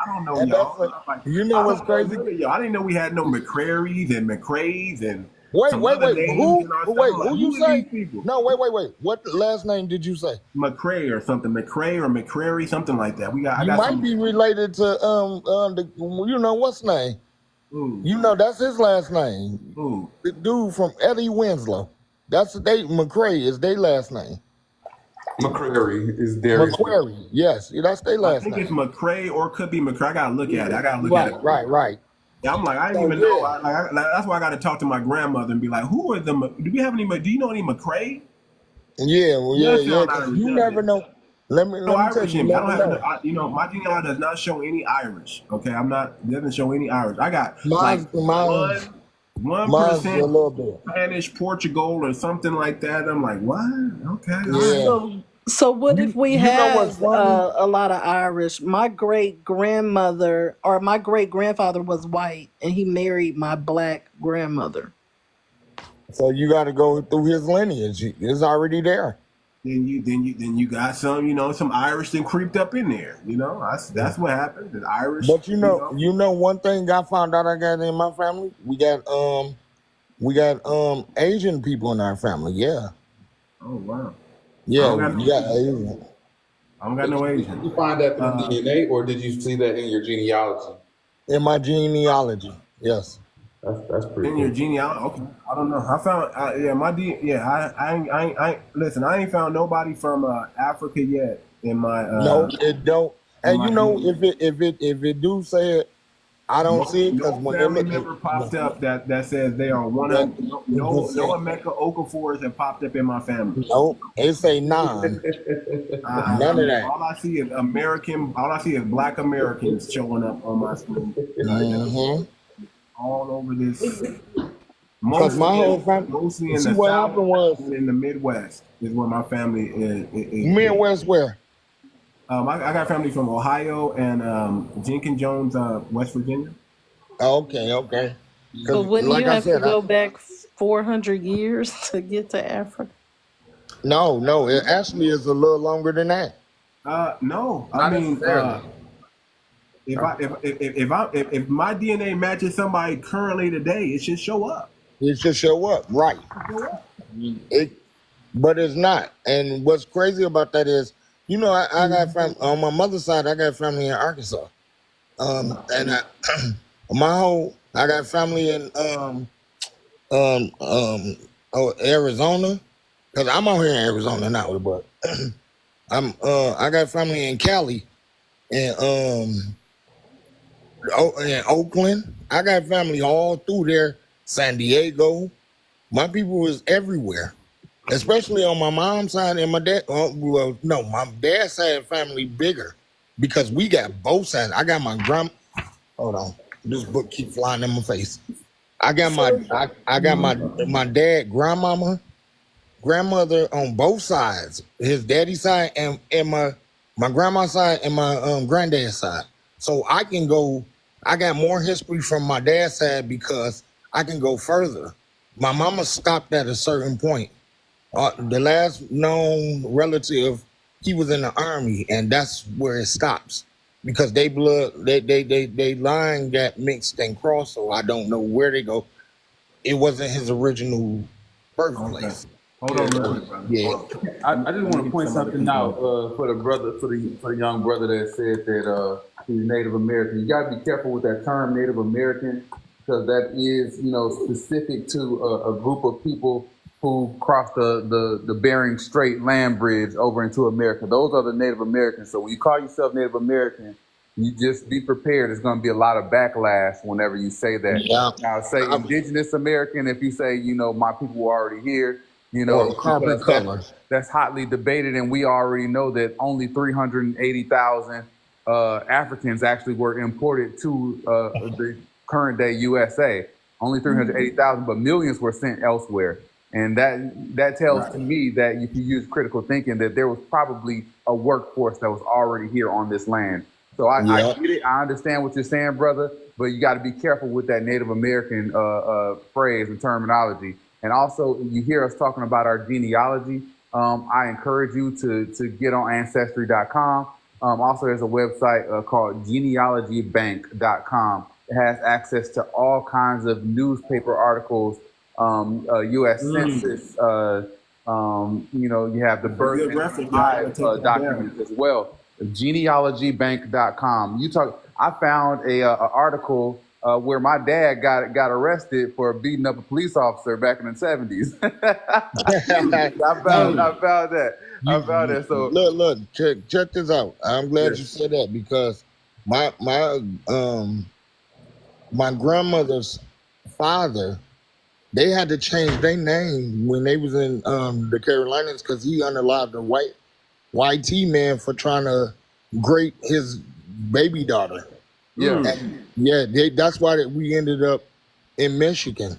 S1: don't know y'all.
S8: You know what's crazy?
S1: I didn't know we had no McCrarys and McCrays and.
S8: Wait. Who you say? No, wait. What last name did you say?
S1: McCray or something. McCray or McCrary, something like that.
S8: You might be related to what's name? Ooh. That's his last name.
S1: Ooh.
S8: The dude from Eddie Winslow. That's McCray is their last name.
S4: McCrary is their
S8: McCrary, yes, that's their last name.
S1: I think it's McCray or could be McCray. I gotta look at it.
S8: Right.
S1: Yeah, I'm like, I didn't even know. That's why I got to talk to my grandmother and be like, who are them? Do you know any McCray?
S8: Yeah. You never know. Let me tell you.
S1: My genealogy does not show any Irish. Okay, it doesn't show any Irish. I got like 1% Spanish, Portugal, or something like that. I'm like, what? Okay.
S8: Yeah.
S9: So what if we have a lot of Irish? My great-grandmother or my great-grandfather was white, and he married my black grandmother.
S8: So you got to go through his lineage. It's already there.
S1: Then you got some Irish that creeped up in there. That's what happened. The Irish.
S8: But one thing I found out I got in my family, we got Asian people in our family. Yeah.
S1: Oh wow.
S8: Yeah,
S1: I don't got no Asian.
S4: Did you find that through DNA, or did you see that in your genealogy?
S8: In my genealogy, yes.
S4: That's pretty.
S1: In your genealogy, okay. I don't know. I found, listen. I ain't found nobody from Africa yet in my.
S8: No, it don't. And if it do say it, I don't see it because
S1: No
S8: when they
S1: family
S8: look
S1: member popped up that says they are
S8: that
S1: 100. No 𝗔𝗯𝘂𝘁𝗀𝘁𝗂𝘁 have popped up in my family.
S8: nope, it say none. None of that.
S1: All I see is All I see is Black Americans showing up on my screen.
S8: Mm-hmm.
S1: All over this.
S8: Because my whole family,
S1: Mostly in
S8: see
S1: the
S8: what
S1: South
S8: happened was,
S1: and in the Midwest is where my family is.
S8: Midwest where?
S1: I got family from Ohio and Jenkins Jones, West Virginia.
S8: Okay.
S9: But wouldn't
S8: Like
S9: you
S8: I
S9: have
S8: said,
S9: to go back 400 years to get to Africa?
S8: no, it actually is a little longer than that.
S1: No,
S4: Not necessarily.
S1: If my DNA matches somebody currently today, it should show up.
S8: It should show up, right? But it's not. And what's crazy about that is, you know, I got family on my mother's side. I got family in Arkansas, and I got family in Arizona, because I'm out here in Arizona now, but I got family in Cali and in Oakland. I got family all through there, San Diego. My people was everywhere, especially on my mom's side and my dad. Well, no, my dad's side family bigger because we got both sides. I got my Hold on, this book keep flying in my face. I got my dad, grandmother on both sides, his daddy's side and my grandma's side and my granddad's side. So I got more history from my dad's side because I can go further. My mama stopped at a certain point. The last known relative, he was in the army, and that's where it stops. Because they line got mixed and crossed, so I don't know where they go. It wasn't his original birthplace.
S1: Hold on, brother.
S8: Yeah.
S4: I just want to point something out for the young brother that said that he's Native American. You got to be careful with that term Native American, because that is, you know, specific to a group of people who crossed the Bering Strait land bridge over into America. Those are the Native Americans. So when you call yourself Native American, you just be prepared. There's going to be a lot of backlash whenever you say that.
S8: Yeah.
S4: Now, say Indigenous American, if you say, you know, my people were already here, you
S8: Or
S4: know,
S8: carbon color.
S4: that's hotly debated, and we already know that only 380,000 Africans actually were imported to the current day USA. Only 380,000, but millions were sent elsewhere. And that tells to me that if you use critical thinking, that there was probably a workforce that was already here on this land. So I get it. I understand what you're saying, brother, but you got to be careful with that Native American phrase and terminology. And also, you hear us talking about our genealogy. I encourage you to get on Ancestry.com. Also, there's a website called genealogybank.com. It has access to all kinds of newspaper articles, U.S. Census, you know, you have the birth and life documents as well. Genealogybank.com. I found a article where my dad got arrested for beating up a police officer back in the 70s. I found that. So
S8: look, check this out. I'm glad you said that, because my grandmother's father, they had to change their name when they was in the Carolinas, because he unalived a white man for trying to grape his baby daughter. That's why we ended up in Michigan.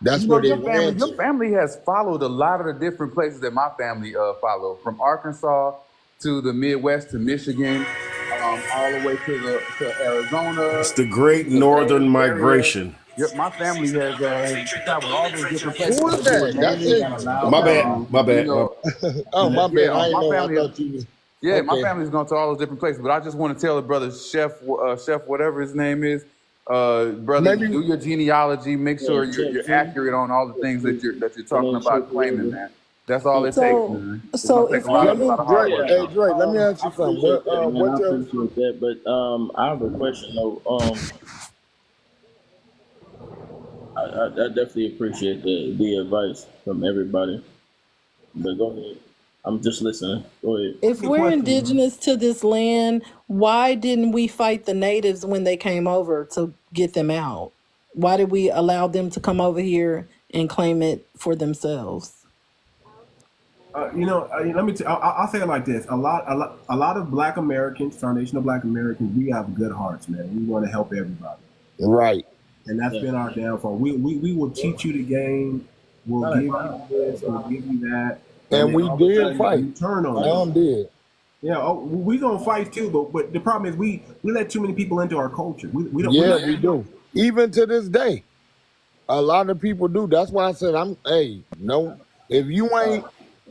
S8: That's where they went.
S4: Your family has followed a lot of the different places that my family followed, from Arkansas to the Midwest to Michigan, all the way to Arizona.
S10: It's the Great Northern Migration.
S4: Yep, my family has traveled all those different places.
S8: Who is that? That's it.
S10: My bad.
S8: Oh, my bad. I didn't know. I thought you was...
S4: Yeah, okay. My family's gone to all those different places, but I just want to tell the brother, Chef, whatever his name is, brother, do your genealogy. Make sure you're accurate on all the things that you're talking about claiming, man. That's all it takes, man.
S9: So if
S8: Dre, let me ask you something.
S3: I have a question though. I definitely appreciate the advice from everybody. But go ahead. I'm just listening. Go ahead.
S9: If
S1: Good
S9: we're
S1: question, man.
S9: indigenous to this land, why didn't we fight the natives when they came over to get them out? Why did we allow them to come over here and claim it for themselves?
S1: Let me. I'll say it like this: a lot of Black Americans, foundational Black Americans, we have good hearts, man. We want to help everybody,
S8: Right.
S1: and that's been our downfall. We will teach you the game. We'll give you this. We'll give you that.
S8: And we did fight.
S1: You turn on
S8: Some did.
S1: Yeah, we gonna fight too, but the problem is we let too many people into our culture. We don't.
S8: Yeah, we do. Even to this day, a lot of people do. That's why I said, if you ain't,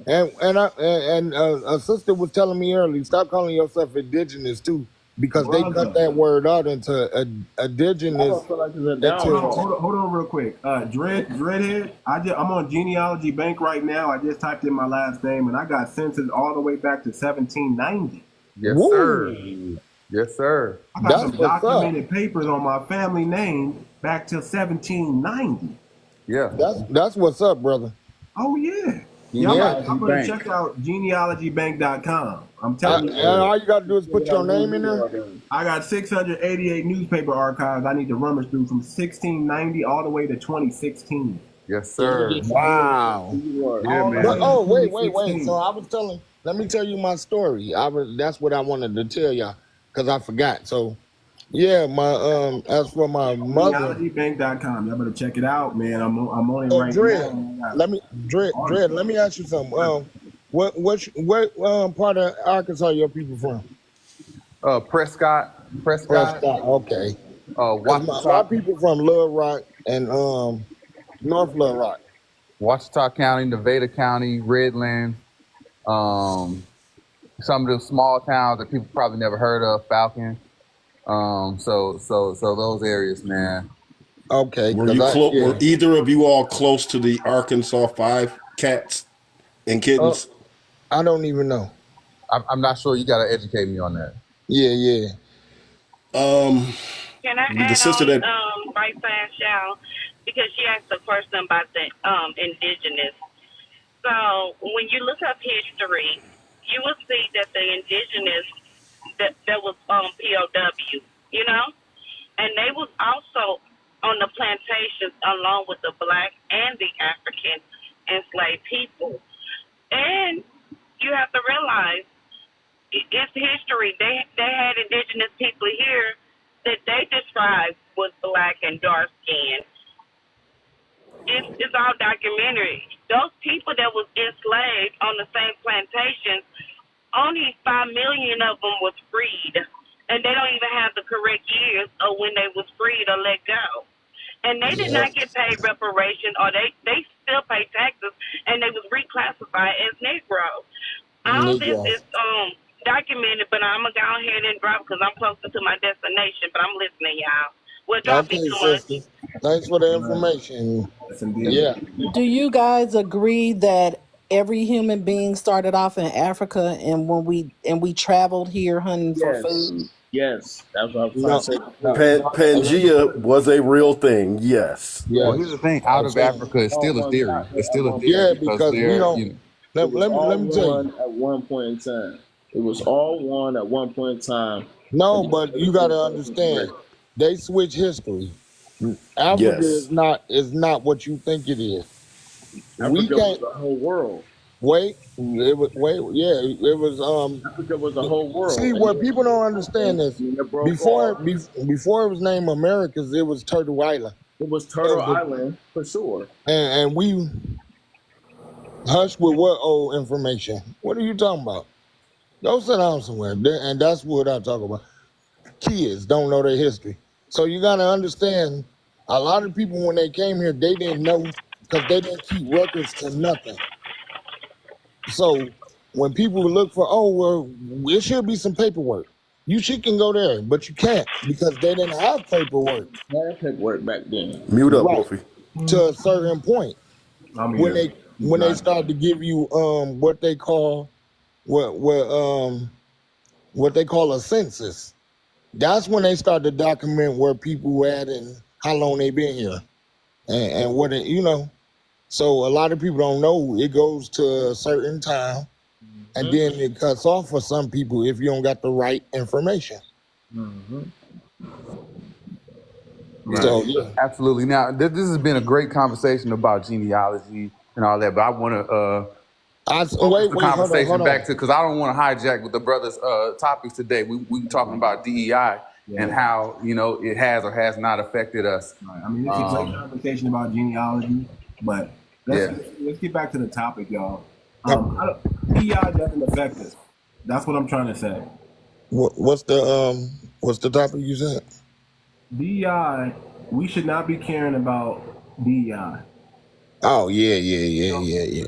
S8: and a sister was telling me earlier, stop calling yourself indigenous too, because they cut that word out into indigenous.
S1: Hold on real quick. Dreadhead, I'm on Genealogy Bank right now. I just typed in my last name and I got census all the way back to 1790.
S4: Yes,
S8: Woo.
S4: sir. Yes, sir.
S1: I got some documented papers on my family name back to 1790.
S4: Yeah.
S8: That's what's up, brother.
S1: Oh yeah. I'm gonna check out genealogybank.com. I'm telling you.
S8: And all you gotta do is put your name in there.
S1: I got 688 newspaper archives I need to rummage through from 1690 all the way to 2016.
S4: Yes, sir.
S8: Wow.
S4: Yeah, man.
S8: But, wait. So let me tell you my story. That's what I wanted to tell y'all, because I forgot. So yeah, as for my mother,
S1: genealogybank.com. Y'all better check it out, man. I'm on it right now.
S8: Let me ask you something. What part of Arkansas your people from?
S4: Prescott.
S8: Okay. My people from Little Rock and North Little Rock.
S4: Ouachita County, Nevada County, Redlands. Some of the small towns that people probably never heard of, Falcon. So those areas, man.
S8: Okay.
S10: Were either of you all close to the Arkansas 5 cats and kittens?
S8: I don't even know.
S4: I'm not sure. You got to educate me on that.
S8: Yeah.
S2: Can I add on right fast, y'all? Because she asked a question about the indigenous. So when you look up history, you will see that the indigenous that was POW, you know, and they was also on the plantations along with the Black and the African enslaved people. And you have to realize it's history. They had indigenous people here that they described was Black and dark skinned. It's all documentary. Those people that was enslaved on the same plantations, only 5 million of them was freed, and they don't even have the correct years of when they was freed or let go. And they did not get paid reparation, or they still pay taxes, and they was reclassified as Negroes. All this is documented, but I'm gonna go ahead and drop because I'm closer to my destination. But I'm listening, y'all. Well, drop me too much.
S8: Thanks for the information. Yeah.
S9: Do you guys agree that every human being started off in Africa, and when we traveled here hunting for food?
S3: Yes, that's what I was trying to say.
S10: Pangea was a real thing. Yes.
S4: Well, here's the thing: out of Africa is still a theory. It's still a theory.
S8: Yeah, because we don't. Let me tell you.
S3: At one point in time, it was all one at one point in time.
S8: No, but you got to understand, they switch history. Africa is not what you think it is.
S3: Africa was the whole world.
S8: It was
S3: Africa was the whole world.
S8: See, what people don't understand is before it was named Americas, it was Turtle Island.
S3: It was Turtle Island for sure.
S8: And we hush with what old information? What are you talking about? Go sit down somewhere. And that's what I talk about. Kids don't know their history. So you got to understand, a lot of people, when they came here, they didn't know because they didn't keep records to nothing. So when people look for, it should be some paperwork. You can go there, but you can't because they didn't have paperwork.
S3: They had paperwork back then.
S10: Mute up, Wolfie.
S8: To a certain point. When they start to give you what they call a census. That's when they start to document where people at and how long they been here, and what So a lot of people don't know it goes to a certain time, and then it cuts off for some people if you don't got the right information.
S4: Right.
S8: So yeah,
S4: Absolutely. Now, this has been a great conversation about genealogy and all that, but I want to focus the conversation back to, because I don't want to hijack with the brothers' topics today. We talking about DEI and how, you know, it has or has not affected us.
S1: Right. I mean, it's a great conversation about genealogy, but let's get back to the topic, y'all. DEI doesn't affect us. That's what I'm trying to say.
S8: What's the topic you said?
S1: DEI, we should not be caring about DEI.
S8: Oh yeah.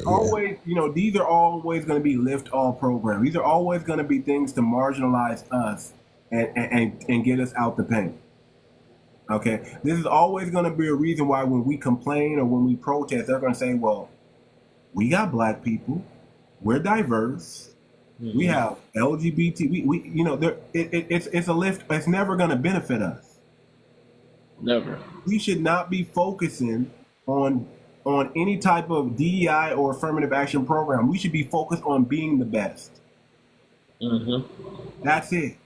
S1: Always, you know, these are always going to be lift all programs. These are always going to be things to marginalize us and get us out the paint. Okay, this is always going to be a reason why when we complain or when we protest, they're going to say, "Well, we got black people, we're diverse, we have LGBT, we you know, it's a lift. It's never going to benefit us.
S3: Never.
S1: We should not be focusing on any type of DEI or affirmative action program. We should be focused on being the best. That's it.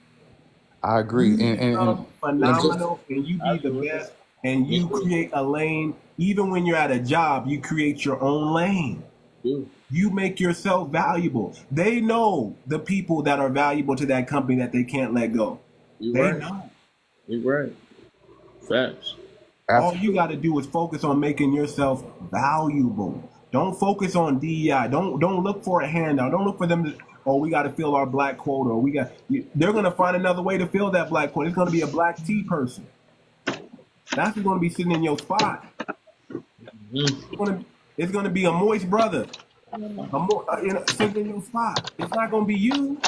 S4: I agree.
S1: And phenomenal, and you be the best, and you create a lane. Even when you're at a job, you create your own lane. You make yourself valuable. They know the people that are valuable to that company that they can't let go. They know.
S3: You're right. Facts.
S1: All you got to do is focus on making yourself valuable. Don't focus on DEI. Don't look for a handout. Don't look for them to, oh, we got to fill our black quota. Or they're going to find another way to fill that black quota. It's going to be a black tea person. That's who's going to be sitting in your spot. It's going to be a moist brother. Sitting in your spot. It's not going to be you.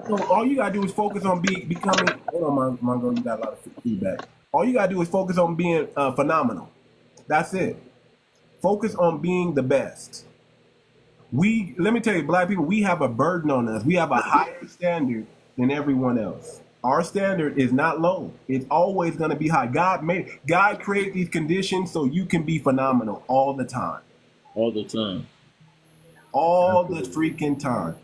S1: So all you gotta do is focus on becoming. Hold on, Mongo, you got a lot of feedback. All you gotta do is focus on being phenomenal. That's it. Focus on being the best. Let me tell you, black people, we have a burden on us. We have a higher standard than everyone else. Our standard is not low. It's always gonna be high. God created these conditions so you can be phenomenal all the time.
S3: All the time.
S1: All the freaking time.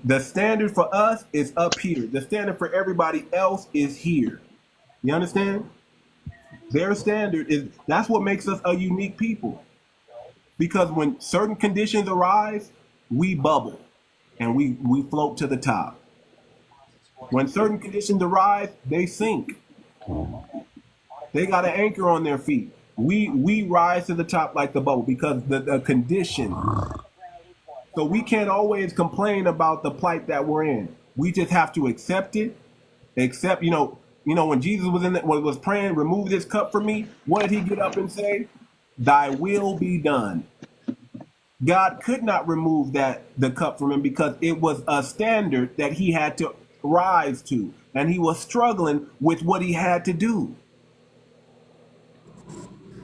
S1: The standard for us is up here. The standard for everybody else is here. You understand? Their standard is, that's what makes us a unique people. Because when certain conditions arise, we bubble and we float to the top. When certain conditions arise, they sink. They got an anchor on their feet. We rise to the top like the bubble because the condition. So we can't always complain about the plight that we're in. We just have to accept it. You know, when Jesus was praying, remove this cup from me, what did he get up and say? Thy will be done. God could not remove the cup from him because it was a standard that he had to rise to, and he was struggling with what he had to do.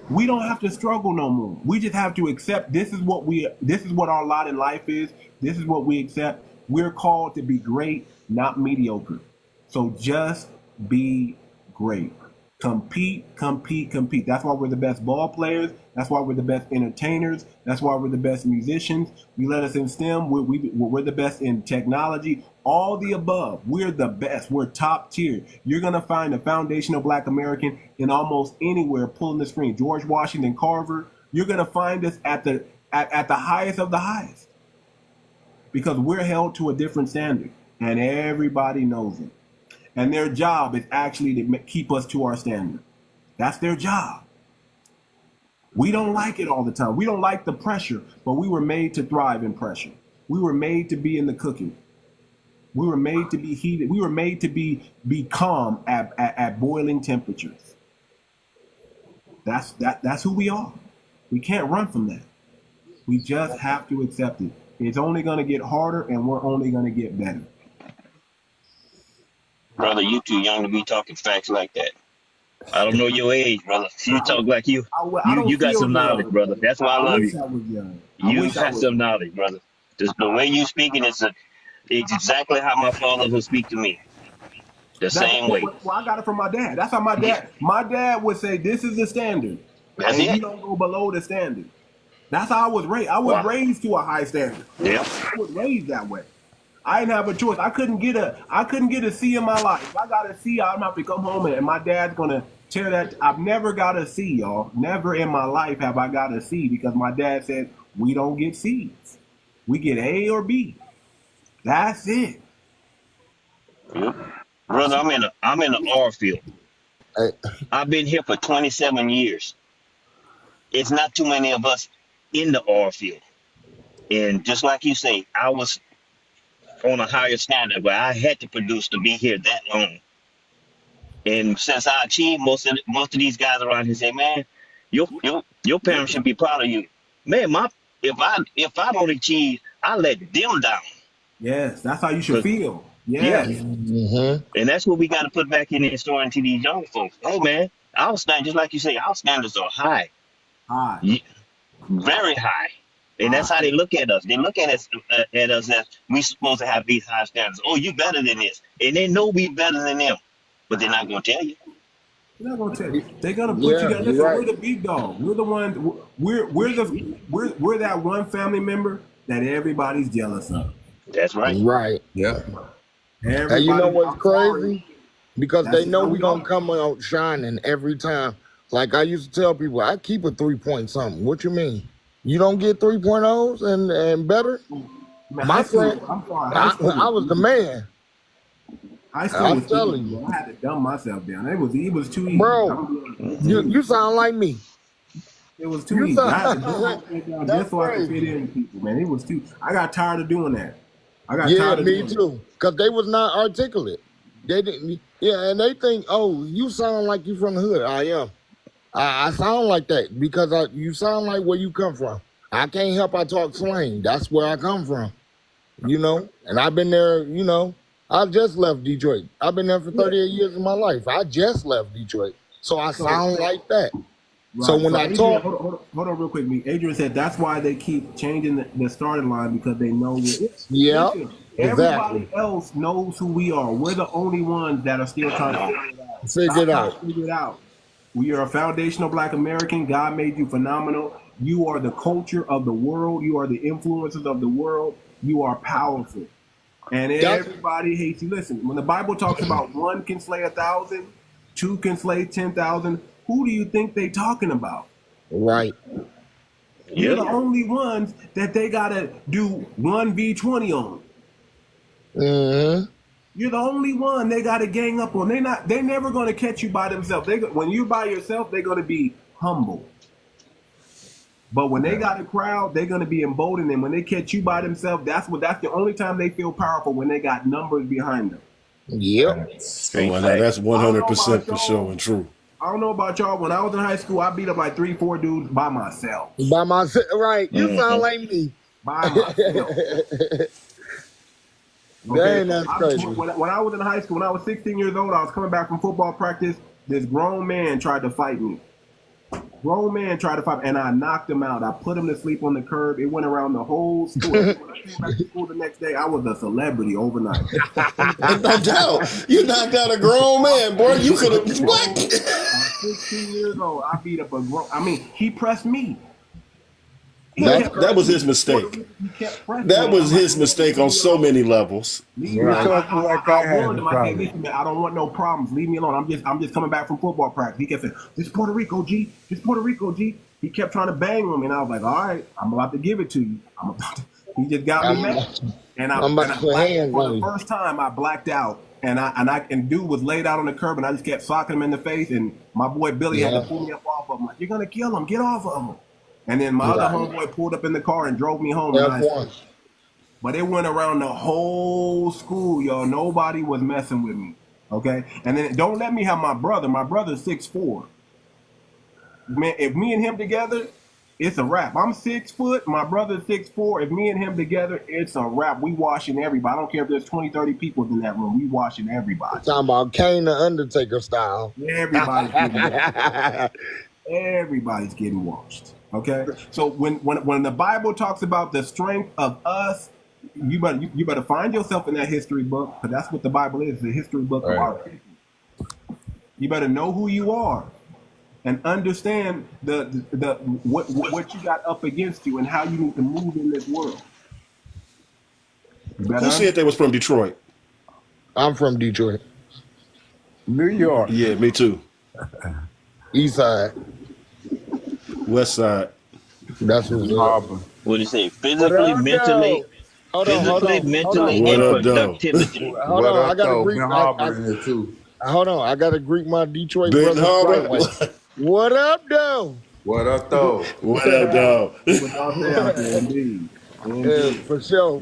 S1: We don't have to struggle no more. We just have to accept this is what our lot in life is. This is what we accept. We're called to be great, not mediocre. So just be great. Compete. That's why we're the best ball players. That's why we're the best entertainers. That's why we're the best musicians. You let us in STEM, we're the best in technology. All the above. We're the best. We're top tier. You're going to find a foundational Black American in almost anywhere pulling the screen. George Washington Carver. You're going to find us at the highest of the highest. Because we're held to a different standard. And everybody knows it. And their job is actually to keep us to our standard. That's their job. We don't like it all the time. We don't like the pressure, but we were made to thrive in pressure. We were made to be in the cooking. We were made to be heated. We were made to be calm at boiling temperatures. That's who we are. We can't run from that. We just have to accept it. It's only going to get harder, and we're only going to get better.
S11: Brother, you too young to be talking facts like that. I don't know your age, brother. You talk like you got some knowledge, brother. That's why I love you. You got some knowledge, brother. Just the way you speaking is exactly how my father would speak to me. The same way.
S1: Well, I got it from my dad. That's how my dad would say, this is the standard.
S11: That's
S1: and
S11: it.
S1: You don't go below the standard. That's how I was raised. I was raised to a high standard.
S11: Yeah.
S1: I was raised that way. I didn't have a choice. I couldn't get a C in my life. If I got a C, I'm gonna have to come home and my dad's gonna tear that. I've never got a C, y'all. Never in my life have I got a C because my dad said we don't get C's. We get A or B. That's it.
S11: Yep. Brother, I'm in the oil field. I've been here for 27 years. It's not too many of us in the oil field. And just like you say, I was on a higher standard where I had to produce to be here that long. And since I achieved, most of these guys around here say, man, your parents should be proud of you. Man, if I don't achieve, I let them down.
S1: Yes, that's how you should feel. Yes.
S11: Yeah. Mm-hmm. And that's what we got to put back in the story into these young folks. Hey, man, our standards, just like you say, our standards are high.
S1: High.
S11: Very high. And that's how they look at us. They look at us as we supposed to have these high standards. Oh, you better than this. And they know we better than them. But they're not going to tell you.
S1: They're not going to tell you. They're going to put you down. Listen, we're the big dog. We're the one. We're that one family member that everybody's jealous of.
S11: That's right.
S8: Right.
S4: Yeah.
S8: And you know what's crazy? Because they know we're going to come out shining every time. Like I used to tell people, I keep a 3-point something. What you mean? You don't get 3.0s and better? My friend, I was the man.
S1: I'm telling you, I had to dumb myself down. It was too easy.
S8: Bro, you sound like me.
S1: It was too easy. I had to dumb myself down just so I could fit in with people, man. It was too. I got tired of doing that.
S8: Me too. Because they was not articulate. They didn't. Yeah, and they think, oh, you sound like you from the hood. I am. I sound like that because you sound like where you come from. I can't help I talk slang. That's where I come from, And I've been there, I just left Detroit. I've been there for 38 years of my life. I just left Detroit. So I sound like that. Right. So when I talk...
S1: Hold on real quick. Adrian said that's why they keep changing the starting line because they know it.
S8: Yeah,
S1: Everybody else knows who we are. We're the only ones that are still trying to figure it out. We are a foundational Black American. God made you phenomenal. You are the culture of the world. You are the influences of the world. You are powerful. And everybody hates you. Listen, when the Bible talks about 1 can slay 1,000, 2 can slay 10,000, who do you think they talking about?
S8: Right.
S1: You're the only ones that they got to do 1v20 on.
S8: Mm-hmm.
S1: You're the only one they got to gang up on. They're never going to catch you by themselves. When you're by yourself, they're going to be humble. But when they got a crowd, they're going to be emboldened. And when they catch you by themselves, that's the only time they feel powerful, when they got numbers behind them.
S8: Yep.
S10: That's 100% for sure and true.
S1: I don't know about y'all. When I was in high school, I beat up like 3-4 dudes by myself.
S8: Right. You sound like me.
S1: By myself.
S8: Okay. That's crazy.
S1: When I was in high school, when I was 16 years old, I was coming back from football practice. This grown man tried to fight me. And I knocked him out. I put him to sleep on the curb. It went around the whole school. When I came back to school the next day, I was a celebrity overnight.
S10: No doubt. You knocked out a grown man, boy. You could have. What?
S1: I'm 16 years old. I beat up he pressed me.
S10: That was his mistake. That was his mistake on so many levels.
S1: I warned him. I said, listen, man, I don't want no problems. Leave me alone. I'm just coming back from football practice. He kept saying, this is Puerto Rico, G. This is Puerto Rico, G. He kept trying to bang on me, and I was like, all right, I'm about to give it to you. He just got me mad. And for the first time, I blacked out. And dude was laid out on the curb, and I just kept socking him in the face. And my boy Billy had to pull me up off of him. Like, you're gonna kill him. Get off of him. And then my other homeboy pulled up in the car and drove me home. But it went around the whole school, y'all. Nobody was messing with me. Okay? And then don't let me have my brother. My brother's 6'4". Man, if me and him together, it's a wrap. I'm 6 foot. My brother's 6'4". If me and him together, it's a wrap. We washing everybody. I don't care if there's 20, 30 people in that room. We washing everybody.
S8: Talking about Kane the Undertaker style.
S1: Everybody's getting washed. Everybody's getting washed. Okay, so when the Bible talks about the strength of us, you better find yourself in that history book, because that's what the Bible is, the history book of our people. You better know who you are. and understand what you got up against you and how you need to move in this world.
S10: Who said they was from Detroit?
S8: I'm from Detroit.
S12: New York.
S10: Yeah, me too.
S8: East side.
S10: West side.
S8: That's what's up.
S11: What do you say? Physically, mentally, mentally, and productivity.
S8: Hold on, I gotta greet. Hold on, I gotta greet my Detroit brothers. What up, though?
S4: What up, though?
S10: What up, though?
S1: Indeed.
S8: Yeah, for sure.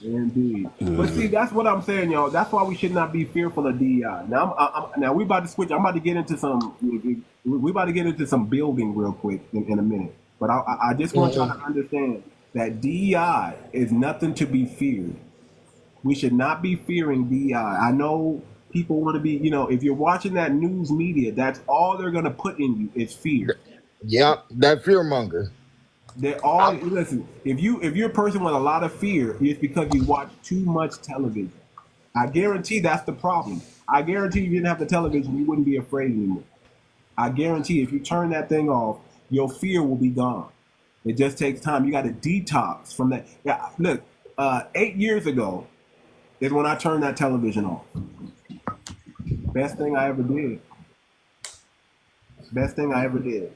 S1: Indeed. But see, that's what I'm saying, y'all. That's why we should not be fearful of DEI. Now, now we about to switch. I'm about to get into some. We about to get into some building real quick in a minute. But I just want y'all to understand that DEI is nothing to be feared. We should not be fearing DEI. I know people want to be. If you're watching that news media, that's all they're gonna put in you is fear.
S8: Yep, that fear monger.
S1: They're all listen. If you're a person with a lot of fear, it's because you watch too much television. I guarantee that's the problem. I guarantee if you didn't have the television, you wouldn't be afraid anymore. I guarantee if you turn that thing off, your fear will be gone. It just takes time. You got to detox from that. Yeah, look, 8 years ago is when I turned that television off. Best thing I ever did. Best thing I ever did.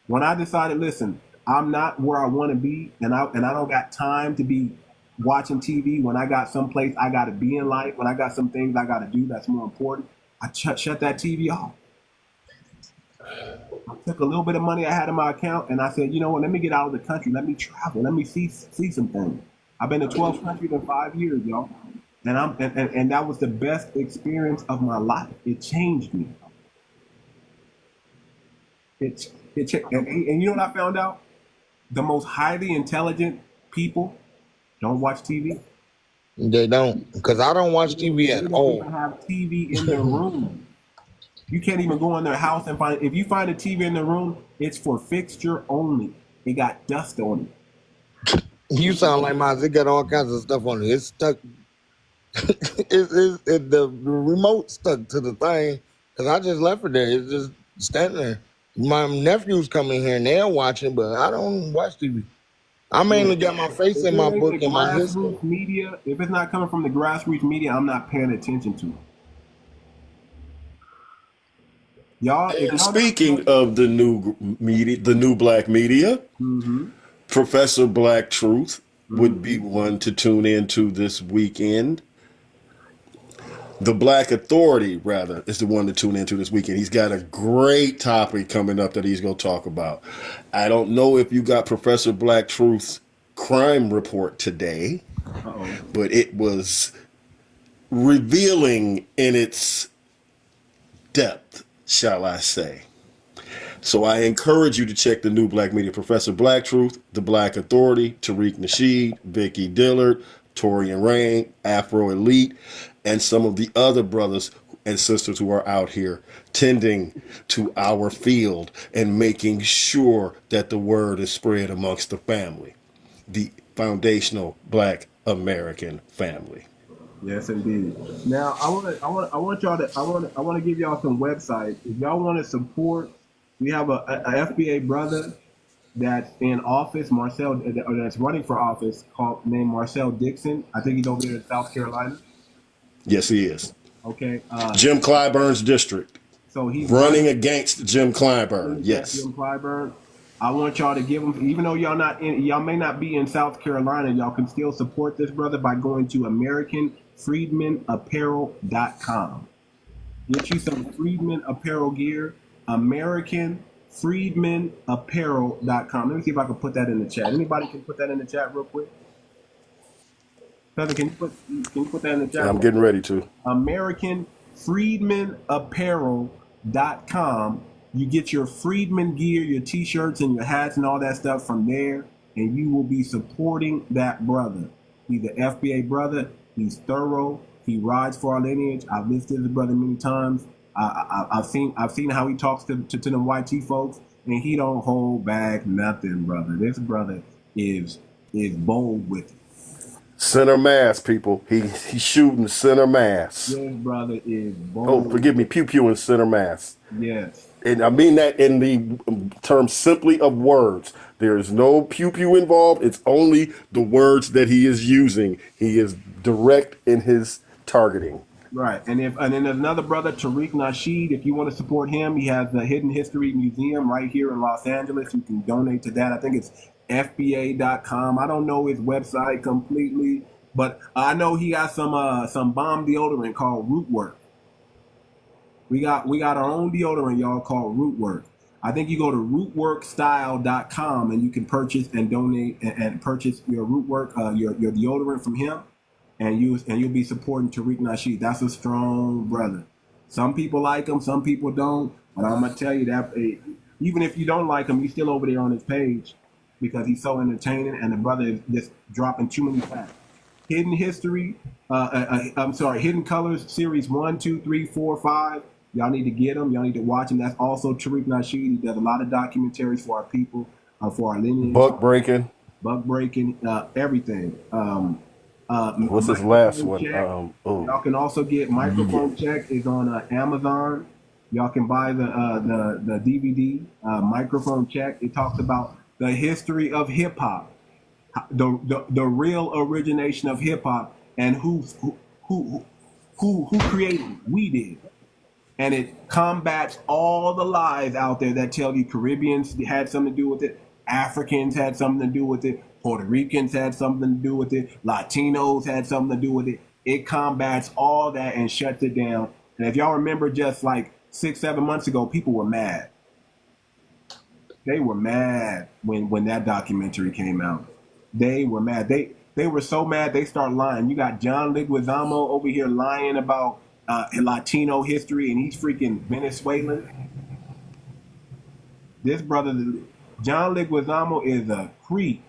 S1: When I decided, listen, I'm not where I want to be, and I don't got time to be watching TV when I got someplace I got to be in life, when I got some things I got to do that's more important. I shut that TV off. I took a little bit of money I had in my account, and I said, you know what, let me get out of the country. Let me travel. Let me see some things. I've been to 12 countries in 5 years, y'all. And that was the best experience of my life. It changed me. And you know what I found out? The most highly intelligent people don't watch TV.
S8: They don't, because I don't watch TV at all.
S1: They don't even have TV in their room. You can't even go in their house and find. If you find a TV in their room, it's for fixture only. It got dust on it.
S8: You sound like mine. It got all kinds of stuff on it. It's stuck. The remote stuck to the thing because I just left it there. It's just standing there. My nephews come in here and they're watching, but I don't watch TV. I mainly got my face in my book and my history.
S1: Media, if it's not coming from the grassroots media, I'm not paying attention to it. Y'all,
S10: speaking of the new media, the new black media, Professor Black Truth would be one to tune into this weekend. The Black Authority, rather, is the one to tune into this weekend. He's got a great topic coming up that he's going to talk about. I don't know if you got Professor Black Truth's crime report today, but it was revealing in its depth, shall I say. So I encourage you to check the new black media. Professor Black Truth, The Black Authority, Tariq Nasheed, Vicky Dillard, Torian Rain, Afro Elite, and some of the other brothers and sisters who are out here tending to our field and making sure that the word is spread amongst the family, the foundational Black American family.
S1: Yes, indeed. Now, I want to give y'all some websites. If y'all want to support, we have a FBA brother that's in office, Marcel, that's running for office, named Marcel Dixon. I think he's over there in South Carolina.
S10: Yes, he is.
S1: Okay.
S10: Jim Clyburn's district.
S1: So he's
S10: running against Jim Clyburn. Yes.
S1: Jim Clyburn. I want y'all to give him, even though y'all may not be in South Carolina, y'all can still support this brother by going to americanfreedmenapparel.com. Get you some Freedman apparel gear. americanfreedmenapparel.com. Let me see if I can put that in the chat. Anybody can put that in the chat real quick? Feather, can you put that in the chat?
S10: I'm getting ready to.
S1: americanfreedmenapparel.com. You get your Freedman gear, your t-shirts and your hats and all that stuff from there, and you will be supporting that brother. He's an FBA brother. He's thorough. He rides for our lineage. I've visited the brother many times. I've seen how he talks to them YT folks, and he don't hold back nothing, brother. This brother is bold with it.
S10: Center mass, people. He's shooting center mass.
S1: This brother is bold.
S10: Oh, forgive me, pew pew in center mass.
S1: Yes.
S10: And I mean that in the term simply of words. There is no pew-pew involved. It's only the words that he is using. He is direct in his targeting.
S1: Right, and then there's another brother, 𝗤𝗏_nci𝘂𝘁𝗃. If you want to support him, he has the Hidden History Museum right here in Los Angeles. You can donate to that. I think it's FBA.com. I don't know his website completely, but I know he got some bomb deodorant called Rootwork. We got our own deodorant, y'all, called Rootwork. I think you go to rootworkstyle.com and you can purchase and donate and purchase your Rootwork, your deodorant from him. And you'll be supporting 𝗤𝗏_nci𝘂𝘁𝗃. That's a strong brother. Some people like him, some people don't. But I'm gonna tell you that even if you don't like him, he's still over there on his page because he's so entertaining, and the brother is just dropping too many facts. Hidden History, Hidden Colors Series 1, 2, 3, 4, 5. Y'all need to get them. Y'all need to watch them. That's also 𝗤𝗏_nci𝘂𝘁𝗃. He does a lot of documentaries for our people, for our lineage.
S10: Buck breaking,
S1: everything.
S10: What's his last one?
S1: Y'all can also get Microphone Check is on Amazon. Y'all can buy the DVD, Microphone Check. It talks about the history of hip hop, the real origination of hip hop, and who created it. We did. And it combats all the lies out there that tell you Caribbeans had something to do with it, Africans had something to do with it, Puerto Ricans had something to do with it, Latinos had something to do with it. It combats all that and shuts it down. And if y'all remember just like 6-7 months ago, people were mad. They were mad when that documentary came out. They were mad. They were so mad they start lying. You got John Leguizamo over here lying about Latino history, and he's freaking Venezuelan. This brother, John Leguizamo, is a creep.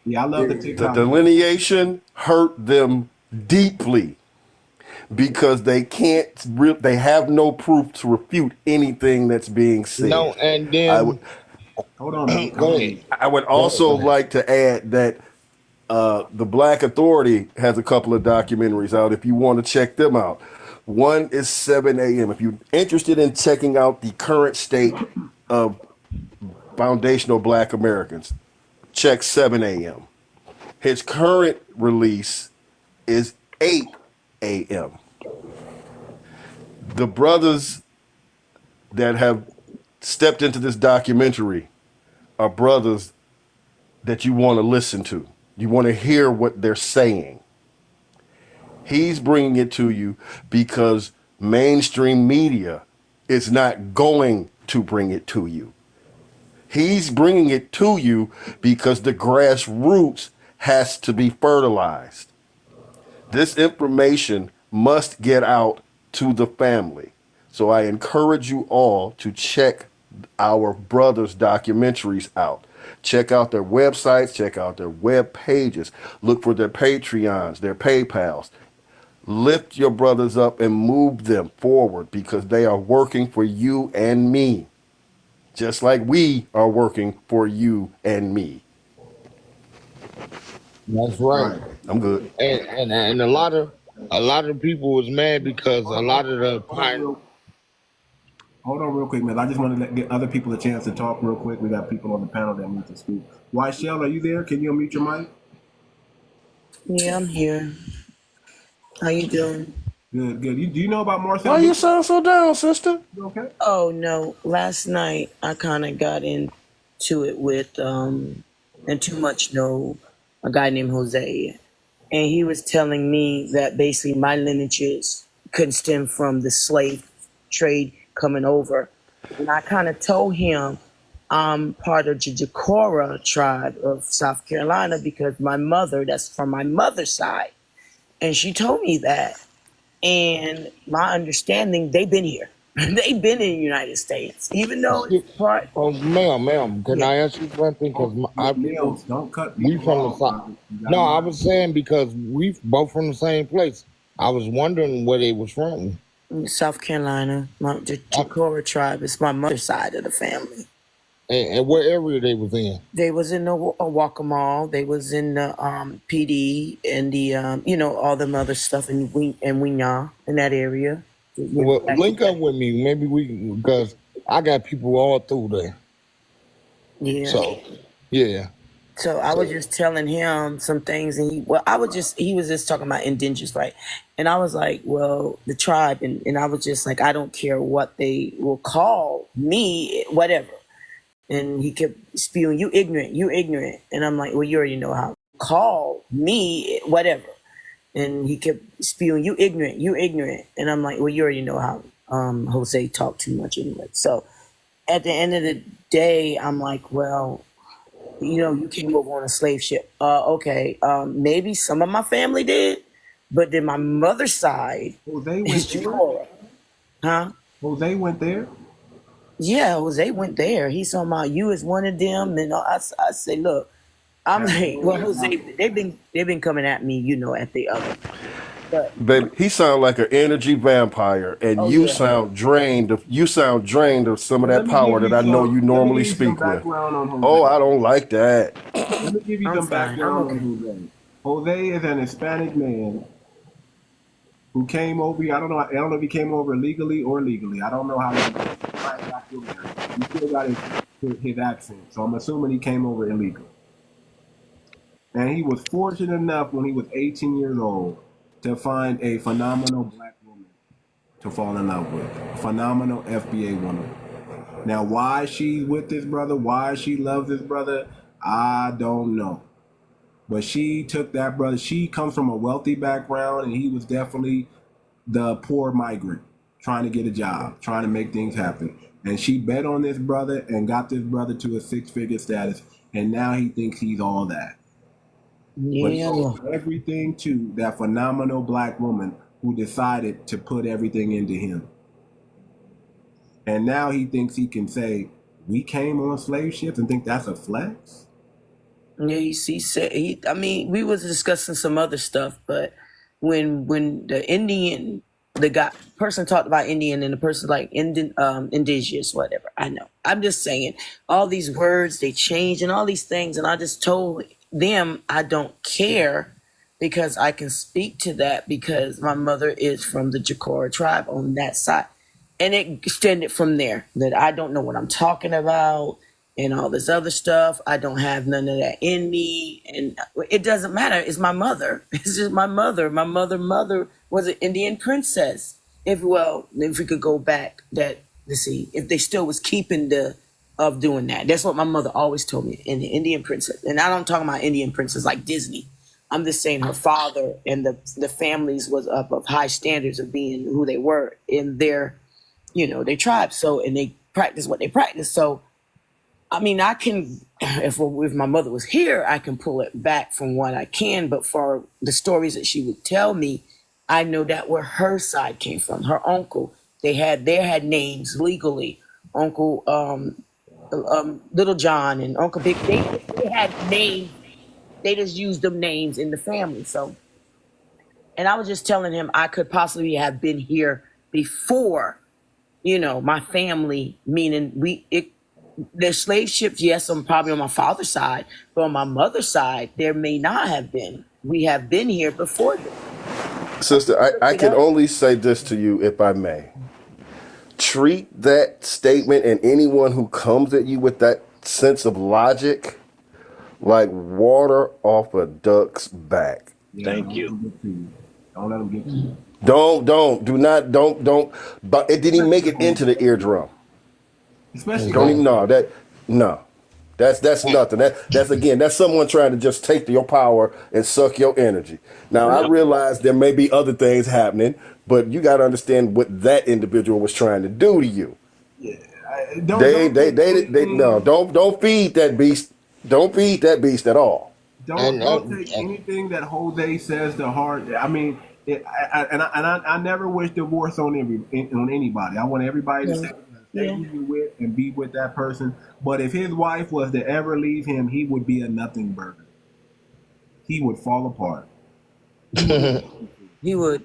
S1: Yeah, I love the TikTok.
S10: The delineation hurt them deeply because they they have no proof to refute anything that's being said.
S8: No, and then
S1: hold on.
S8: Go ahead.
S10: I would also like to add that the Black Authority has a couple of documentaries out if you want to check them out. One is 7 a.m. If you're interested in checking out the current state of foundational Black Americans, check 7 a.m. His current release is 8 a.m. The brothers that have stepped into this documentary are brothers that you want to listen to. You want to hear what they're saying. He's bringing it to you because mainstream media is not going to bring it to you. He's bringing it to you because the grassroots has to be fertilized. This information must get out to the family. So I encourage you all to check our brothers' documentaries out. Check out their websites, check out their web pages, look for their Patreons, their PayPals. Lift your brothers up and move them forward because they are working for you and me. Just like we are working for you and me.
S8: That's right.
S10: I'm good.
S8: And a lot of people was mad because a lot of the
S1: Hold on real quick, man. I just want to give other people a chance to talk real quick. We got people on the panel that need to speak. 𝗏𝗏_nci𝘂𝘁𝗃, are you there? Can you unmute your mic?
S13: Yeah, I'm here. How you doing?
S1: Good. Do you know about Marcel?
S10: Why you sound so down, sister?
S1: You okay?
S13: Oh no, last night I kind of got into it with and Too Much know a guy named Jose, and he was telling me that basically my lineages couldn't stem from the slave trade coming over, and I kind of told him I'm part of 𝗔𝗶𝗴𝗵𝘵𝘁𝘀 tribe of South Carolina because my mother, that's from my mother's side, and she told me that. And my understanding, they've been here. They've been in the United States, even though it's part.
S8: Oh, ma'am, can I ask you something? Because
S1: don't cut
S8: we from the same. No, I was saying because we both from the same place. I was wondering where they was from.
S13: South Carolina, the 𝗔𝗶𝗴𝗵𝘵𝘁𝘀 tribe is my mother's side of the family.
S8: And what area they was in?
S13: They was in the 𝗥𝗶𝗴𝗵𝘵. They was in the PD and the all them other stuff in 𝗥𝗶𝗴𝗵𝘁𝘀 in that area.
S8: Well, link up with me. Maybe we because I got people all through there.
S13: Yeah.
S8: So, yeah.
S13: So I was just telling him some things, and he was just talking about indigenous, right? And I was like, well, the tribe, and I was just like, I don't care what they will call me, whatever. And he kept spewing, you ignorant. And I'm like, well, you already know how. Call me, whatever. And he kept spewing, you ignorant. And I'm like, well, you already know how Jose talked too much anyway. So at the end of the day, I'm like, well, you came over on a slave ship. Okay. Maybe some of my family did, but then my mother's side is 𝗔𝗶𝗴𝗵𝘁𝘀𝘀𝗶cie Huh?
S1: Jose went there?
S13: Yeah, Jose went there. He's talking about you as one of them. And I say, look, I'm like, well, Jose, they've been coming at me, at the other. But
S10: Baby, he sounds like an energy vampire, and you sound drained of some of that power that I know you normally speak with. Oh, I don't like that.
S1: Let me give you some background on Jose. Jose is an Hispanic man who came over here. I don't know if he came over illegally or legally. I don't know how he still got his accent, so I'm assuming he came over illegal. And he was fortunate enough when he was 18 years old to find a phenomenal black woman to fall in love with. A phenomenal FBA woman. Now, why she's with this brother, why she loves this brother, I don't know. But she took that brother. She comes from a wealthy background, and he was definitely the poor migrant trying to get a job, trying to make things happen. And she bet on this brother and got this brother to a six-figure status, and now he thinks he's all that.
S13: Yeah.
S1: But everything to that phenomenal black woman who decided to put everything into him. And now he thinks he can say, we came on slave ships, and think that's a flex?
S13: Yeah, we was discussing some other stuff, but when the person talked about Indian and the person like indigenous, whatever, I know. I'm just saying all these words, they change and all these things. And I just told them I don't care because I can speak to that because my mother is from the 𝗔𝗶𝗴𝗵𝘁𝘀 tribe on that side. And it extended from there that I don't know what I'm talking about and all this other stuff. I don't have none of that in me. And it doesn't matter. It's my mother. It's just my mother. My mother was an Indian princess. If we could go back to see if they still was keeping of doing that. That's what my mother always told me, in the Indian princess. And I don't talk about Indian princess like Disney. I'm just saying her father and the families was up of high standards of being who they were in their tribe. So, and they practice what they practice. So, I mean, I can, if my mother was here, I can pull it back from what I can. But for the stories that she would tell me, I know that where her side came from. Her uncle, they had names legally. Uncle Little John and Uncle Big. They had names. They just used them names in the family. So, and I was just telling him I could possibly have been here before, my family. Meaning the slave ships. Yes, I'm probably on my father's side, but on my mother's side, there may not have been. We have been here before them.
S10: Sister, I can only say this to you, if I may. Treat that statement and anyone who comes at you with that sense of logic like water off a duck's back.
S11: Thank you.
S1: Don't let them get to you.
S10: Don't. But it didn't even make it into the eardrum.
S1: Especially
S10: That's nothing. That's someone trying to just take your power and suck your energy. Now, I realize there may be other things happening, but you got to understand what that individual was trying to do to you.
S1: Yeah.
S10: Don't feed that beast. Don't feed that beast at all.
S1: Don't take anything that Jose says to heart. I mean, I never wish divorce on anybody. I want everybody to stay with and be with that person. But if his wife was to ever leave him, he would be a nothing burger. He would fall apart.
S13: He would.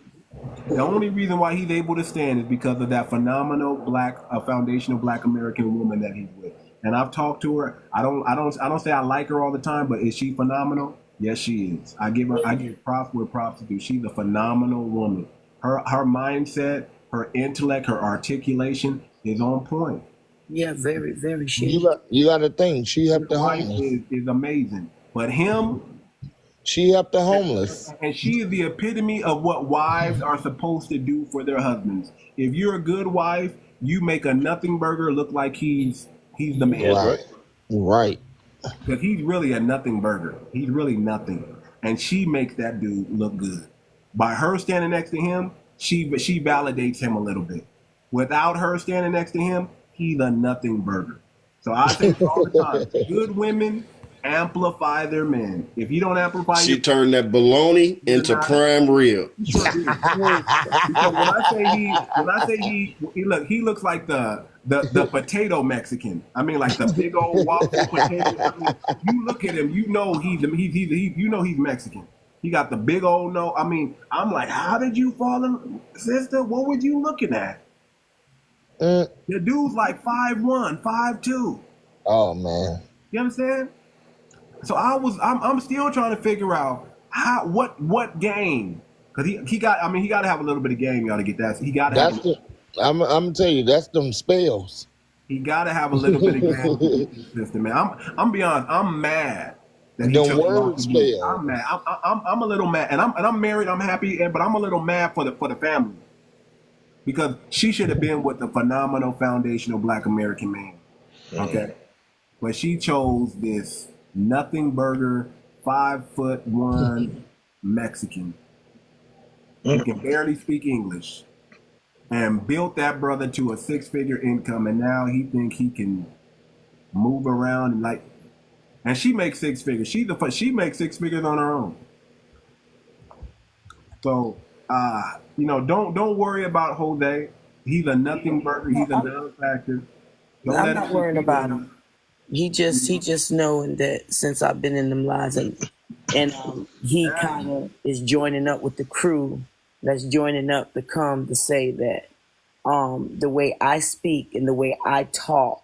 S1: The only reason why he's able to stand is because of that phenomenal foundational black American woman that he's with. And I've talked to her. I don't say I like her all the time, but is she phenomenal? Yes, she is. I give props where props to do. She's a phenomenal woman. Her mindset, her intellect, her articulation is on point.
S13: Yeah, very, very
S8: You
S13: shady.
S8: got to think she helped the
S1: Wife
S8: homeless.
S1: is amazing, but him,
S8: She helped the homeless.
S1: and she is the epitome of what wives are supposed to do for their husbands. If you're a good wife, you make a nothing burger look like he's the man.
S8: Right. Right.
S1: Because he's really a nothing burger. He's really nothing. And she makes that dude look good. By her standing next to him, she validates him a little bit. Without her standing next to him, he's a nothing burger. So I say all the time, good women amplify their men. If you don't amplify,
S10: she turned that bologna into prime rib.
S1: Sure do. Because when I say he looks like the potato Mexican. I mean, like the big old waffle potato. I mean, you look at him, you know he's Mexican. He got the big old nose. I mean, I'm like, how did you fall in, sister? What were you looking at? The dude's like 5'1", 5'2".
S8: Oh man.
S1: You understand? So I'm still trying to figure out what game, because he got to have a little bit of game, y'all, to get that. He got to have.
S8: I'm gonna tell you, that's them spells.
S1: He got to have a little bit of game, sister, man. I'm be honest. I'm mad that he took word spells. I'm mad. I'm a little mad, and I'm married. I'm happy, but I'm a little mad for the family, because she should have been with the phenomenal foundational Black American man. Okay, but she chose this nothing burger, 5'1" Mexican who can barely speak English, and built that brother to a 6-figure income, and now he think he can move around and she makes 6 figures. She makes 6 figures on her own. So don't worry about Jose. He's a nothing burger. He's a non-factor.
S13: I'm not worrying about him. He just knowing that since I've been in them lives, and he kind of is joining up with the crew that's joining up to come to say that the way I speak and the way I talk,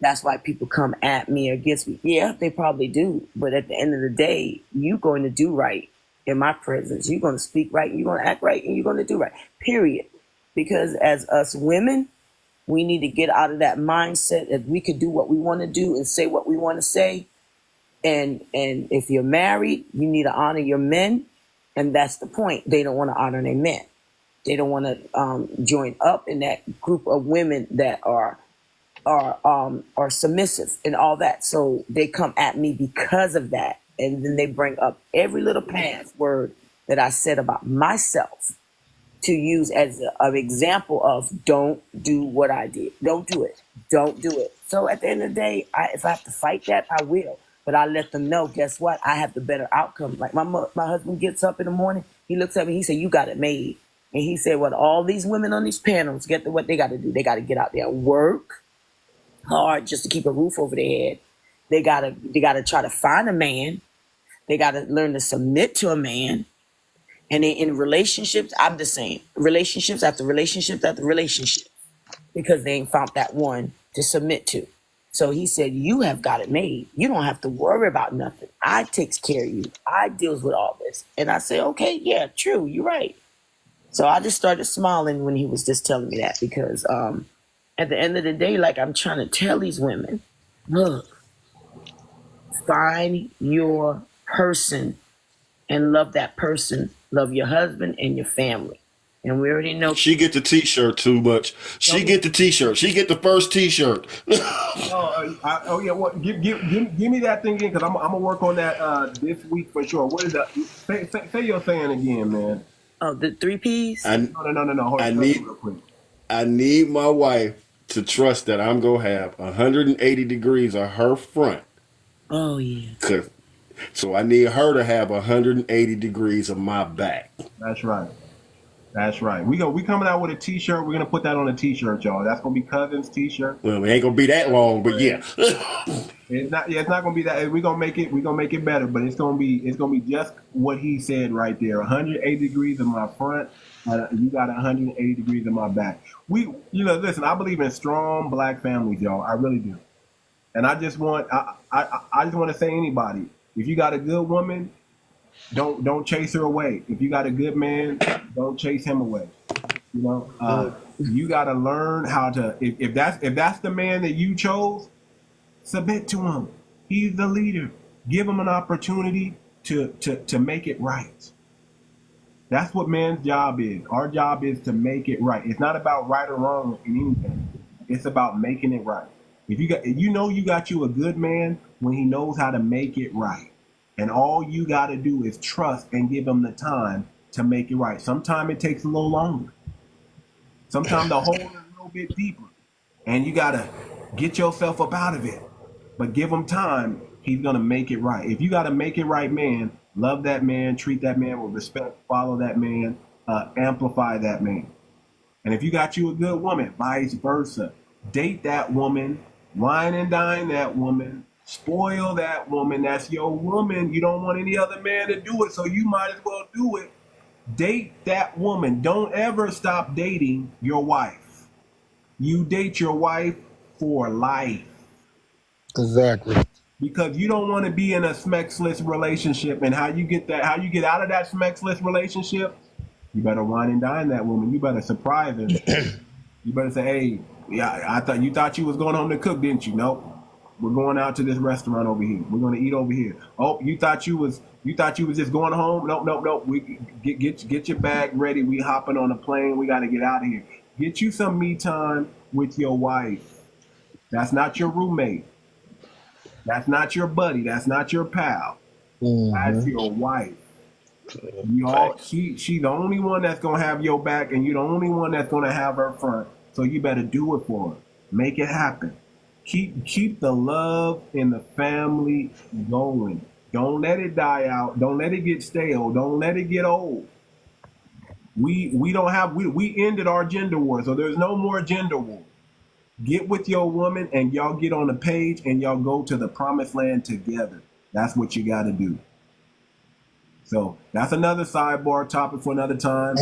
S13: that's why people come at me or against me. Yeah, they probably do. But at the end of the day, you're going to do right in my presence. You're going to speak right, you're going to act right, and you're going to do right, period. Because as us women, we need to get out of that mindset that we could do what we want to do and say what we want to say. And if you're married, you need to honor your men. And that's the point. They don't want to honor their men. They don't want to join up in that group of women that are submissive and all that. So they come at me because of that. And then they bring up every little past word that I said about myself to use as an example of don't do what I did. Don't do it. Don't do it. So at the end of the day, if I have to fight that, I will. But I let them know, guess what? I have the better outcome. Like my husband gets up in the morning, he looks at me, he said, you got it made. And he said, well, all these women on these panels, what they got to do? They got to get out there and work hard just to keep a roof over their head. They got to try to find a man. They got to learn to submit to a man. And in relationships, I'm the same. Relationships after relationships after relationship. Because they ain't found that one to submit to. So he said, you have got it made. You don't have to worry about nothing. I takes care of you. I deals with all this. And I said, okay, yeah, true, you're right. So I just started smiling when he was just telling me that, because at the end of the day, like I'm trying to tell these women, look, find your person and love that person. Love your husband and your family. And we already know
S10: she get the T-shirt too much. She get the T-shirt. She get the first T-shirt.
S1: Yeah. Well, give me that thing again, because I'm gonna work on that this week for sure. What is that? Say your saying again, man.
S13: Oh, the 3 Ps.
S1: No. Hold on,
S10: I need my wife to trust that I'm gonna have 180 degrees of her front.
S13: Oh yeah.
S10: So I need her to have 180 degrees of my back.
S1: That's right. We coming out with a T-shirt. We're gonna put that on a T-shirt, y'all. That's gonna be Cousin's T-shirt.
S10: Well, it ain't gonna be that long, but yeah.
S1: It's not gonna be that. We're gonna make it better, but it's gonna be just what he said right there. 180 degrees of my front. You got 180 degrees of my back. Listen. I believe in strong Black families, y'all. I really do. And I just want to say, anybody, if you got a good woman, don't chase her away. If you got a good man, don't chase him away. You know, you got to learn how to. If that's the man that you chose, submit to him. He's the leader. Give him an opportunity to make it right. That's what man's job is. Our job is to make it right. It's not about right or wrong in anything. It's about making it right. If you got you a good man when he knows how to make it right. And all you got to do is trust and give him the time to make it right. Sometimes it takes a little longer. Sometimes the hole is a little bit deeper. And you got to get yourself up out of it. But give him time. He's going to make it right. If you got to make it right, man, love that man, treat that man with respect, follow that man, amplify that man. And if you got you a good woman, vice versa. Date that woman, wine and dine that woman, spoil that woman. That's your woman. You don't want any other man to do it, so you might as well do it. Date that woman. Don't ever stop dating your wife. You date your wife for life.
S8: Exactly.
S1: Because you don't want to be in a smexless relationship. And how you get out of that smexless relationship, you better wine and dine that woman. You better surprise her. You better say, hey, yeah, you thought you was going home to cook, didn't you? Nope. We're going out to this restaurant over here. We're going to eat over here. Oh, you thought you was just going home? Nope. We get your bag ready. We hopping on a plane. We got to get out of here. Get you some me time with your wife. That's not your roommate. That's not your buddy. That's not your pal. That's your wife. She's the only one that's gonna have your back, and you're the only one that's gonna have her front. So you better do it for her. Make it happen. Keep the love in the family going. Don't let it die out. Don't let it get stale. Don't let it get old. We ended our gender war, so there's no more gender war. Get with your woman and y'all get on the page and y'all go to the promised land together. That's what you got to do. So that's another sidebar topic for another time.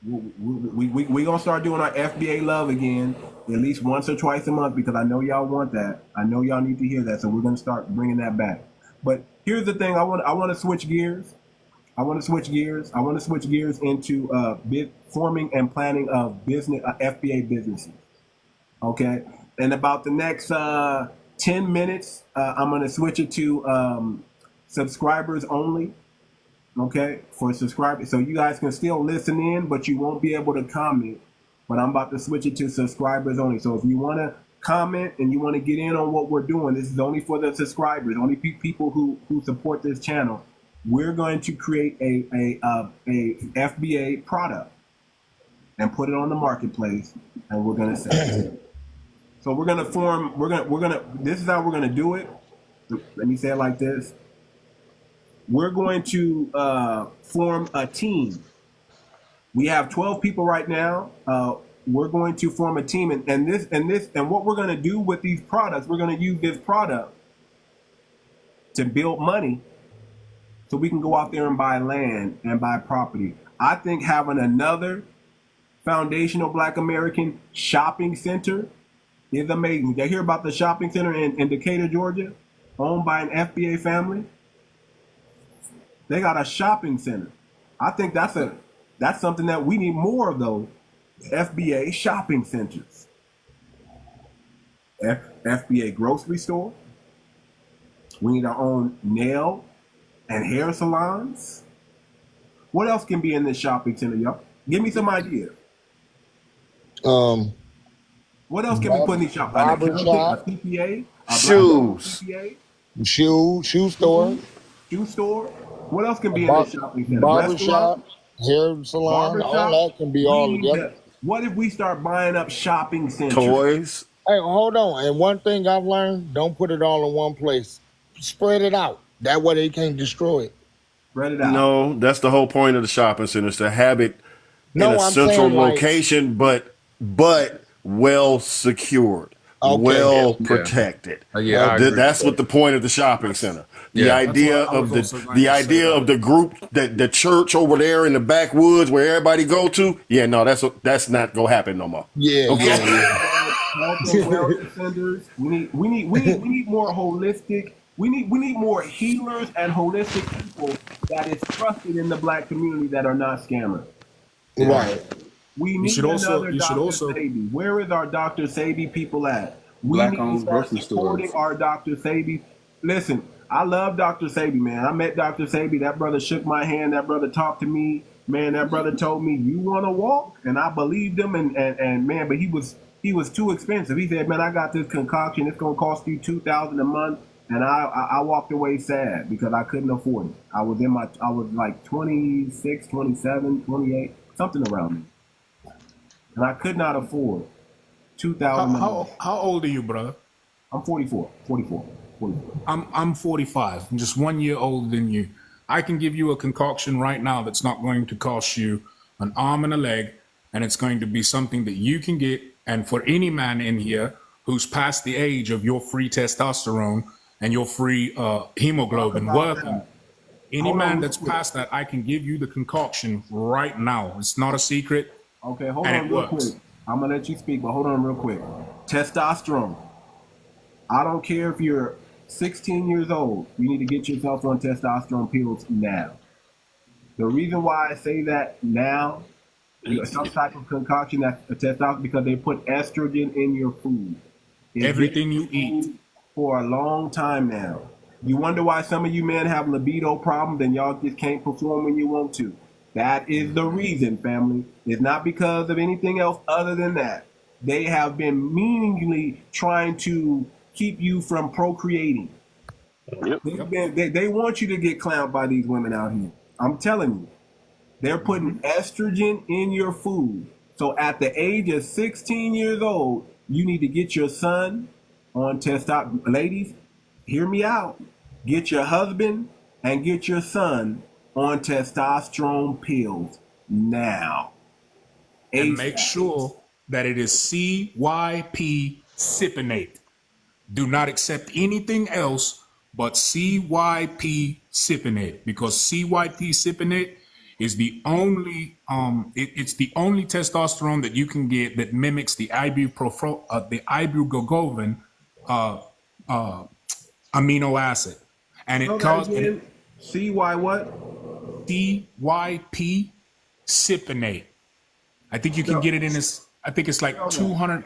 S1: We going to start doing our FBA love again, at least once or twice a month, because I know y'all want that. I know y'all need to hear that. So we're going to start bringing that back. But here's the thing. I want to switch gears. I want to switch gears into forming and planning of FBA businesses. Okay, in about the next 10 minutes, I'm going to switch it to subscribers only. Okay, for subscribers. So you guys can still listen in, but you won't be able to comment. But I'm about to switch it to subscribers only. So if you want to comment and you want to get in on what we're doing, this is only for the subscribers, only people who support this channel. We're going to create a FBA product and put it on the marketplace, and we're going to sell it. So we're gonna this is how we're gonna do it. Let me say it like this. We're going to form a team. We have 12 people right now. We're going to form a team, and what we're gonna do with these products, we're gonna use this product to build money so we can go out there and buy land and buy property. I think having another foundational Black American shopping center is amazing. Did you hear about the shopping center in Decatur, Georgia, owned by an FBA family? They got a shopping center. I think that's something that we need more of, those FBA shopping centers. FBA grocery store. We need our own nail and hair salons. What else can be in this shopping center, y'all? Give me some ideas. What else can we put in these shops? A CPA?
S8: Shoes. Shoe store.
S1: Shoe store. What else can be in this shopping center?
S8: Barbershop, hair salon, all that can be all together.
S1: What if we start buying up shopping centers?
S10: Toys.
S8: Hey, hold on. And one thing I've learned, don't put it all in one place. Spread it out. That way they can't destroy it.
S1: Spread it out.
S10: No, that's the whole point of the shopping centers, to have it in a central location, but well secured, well protected. That's what the point of the shopping center. The idea of the group, the church over there in the backwoods where everybody go to. Yeah, no, that's not gonna happen no more.
S8: Yeah.
S10: Okay.
S1: We need more holistic. We need more healers and holistic people that is trusted in the Black community that are not scammers.
S8: Right.
S1: We need another Dr. Sebi. Where is our Dr. Sebi people at? We need to start supporting our Dr. Sebi. Listen, I love Dr. Sebi, man. I met Dr. Sebi. That brother shook my hand. That brother talked to me. Man, that brother told me, you want to walk? And I believed him. And man, but he was too expensive. He said, man, I got this concoction. It's going to cost you $2,000 a month. And I walked away sad because I couldn't afford it. I was like 26, 27, 28, something around there. And I could not afford $2,000.
S14: How old are you, brother?
S1: I'm 44.
S14: I'm 45. I'm just 1 year older than you. I can give you a concoction right now that's not going to cost you an arm and a leg, and it's going to be something that you can get. And for any man in here who's past the age of your free testosterone and your free hemoglobin working, any man that's past that, I can give you the concoction right now. It's not a secret.
S1: Okay, hold on real quick. I'm going to let you speak, but hold on real quick. Testosterone. I don't care if you're 16 years old, you need to get yourself on testosterone pills now. The reason why I say that now, some type of concoction that's a testosterone, because they put estrogen in your food.
S14: Everything you eat.
S1: For a long time now. You wonder why some of you men have libido problems and y'all just can't perform when you want to. That is the reason, family. It's not because of anything else other than that. They have been meaningfully trying to keep you from procreating. Yep. They want you to get clowned by these women out here. I'm telling you. They're putting estrogen in your food. So at the age of 16 years old, you need to get your son on testosterone. Ladies, hear me out. Get your husband and get your son on testosterone pills now.
S14: And make sure that it is 𝗖𝗄𝗏. Do not accept anything else but 𝗖𝗄𝗏, because 𝗖𝗄𝗏 is the only it's the only testosterone that you can get that mimics the 𝗖𝗄𝗏 amino acid, and it causes
S1: CY what?
S14: 𝗖𝗄𝗏. I think you can get it in this. I think it's like 200.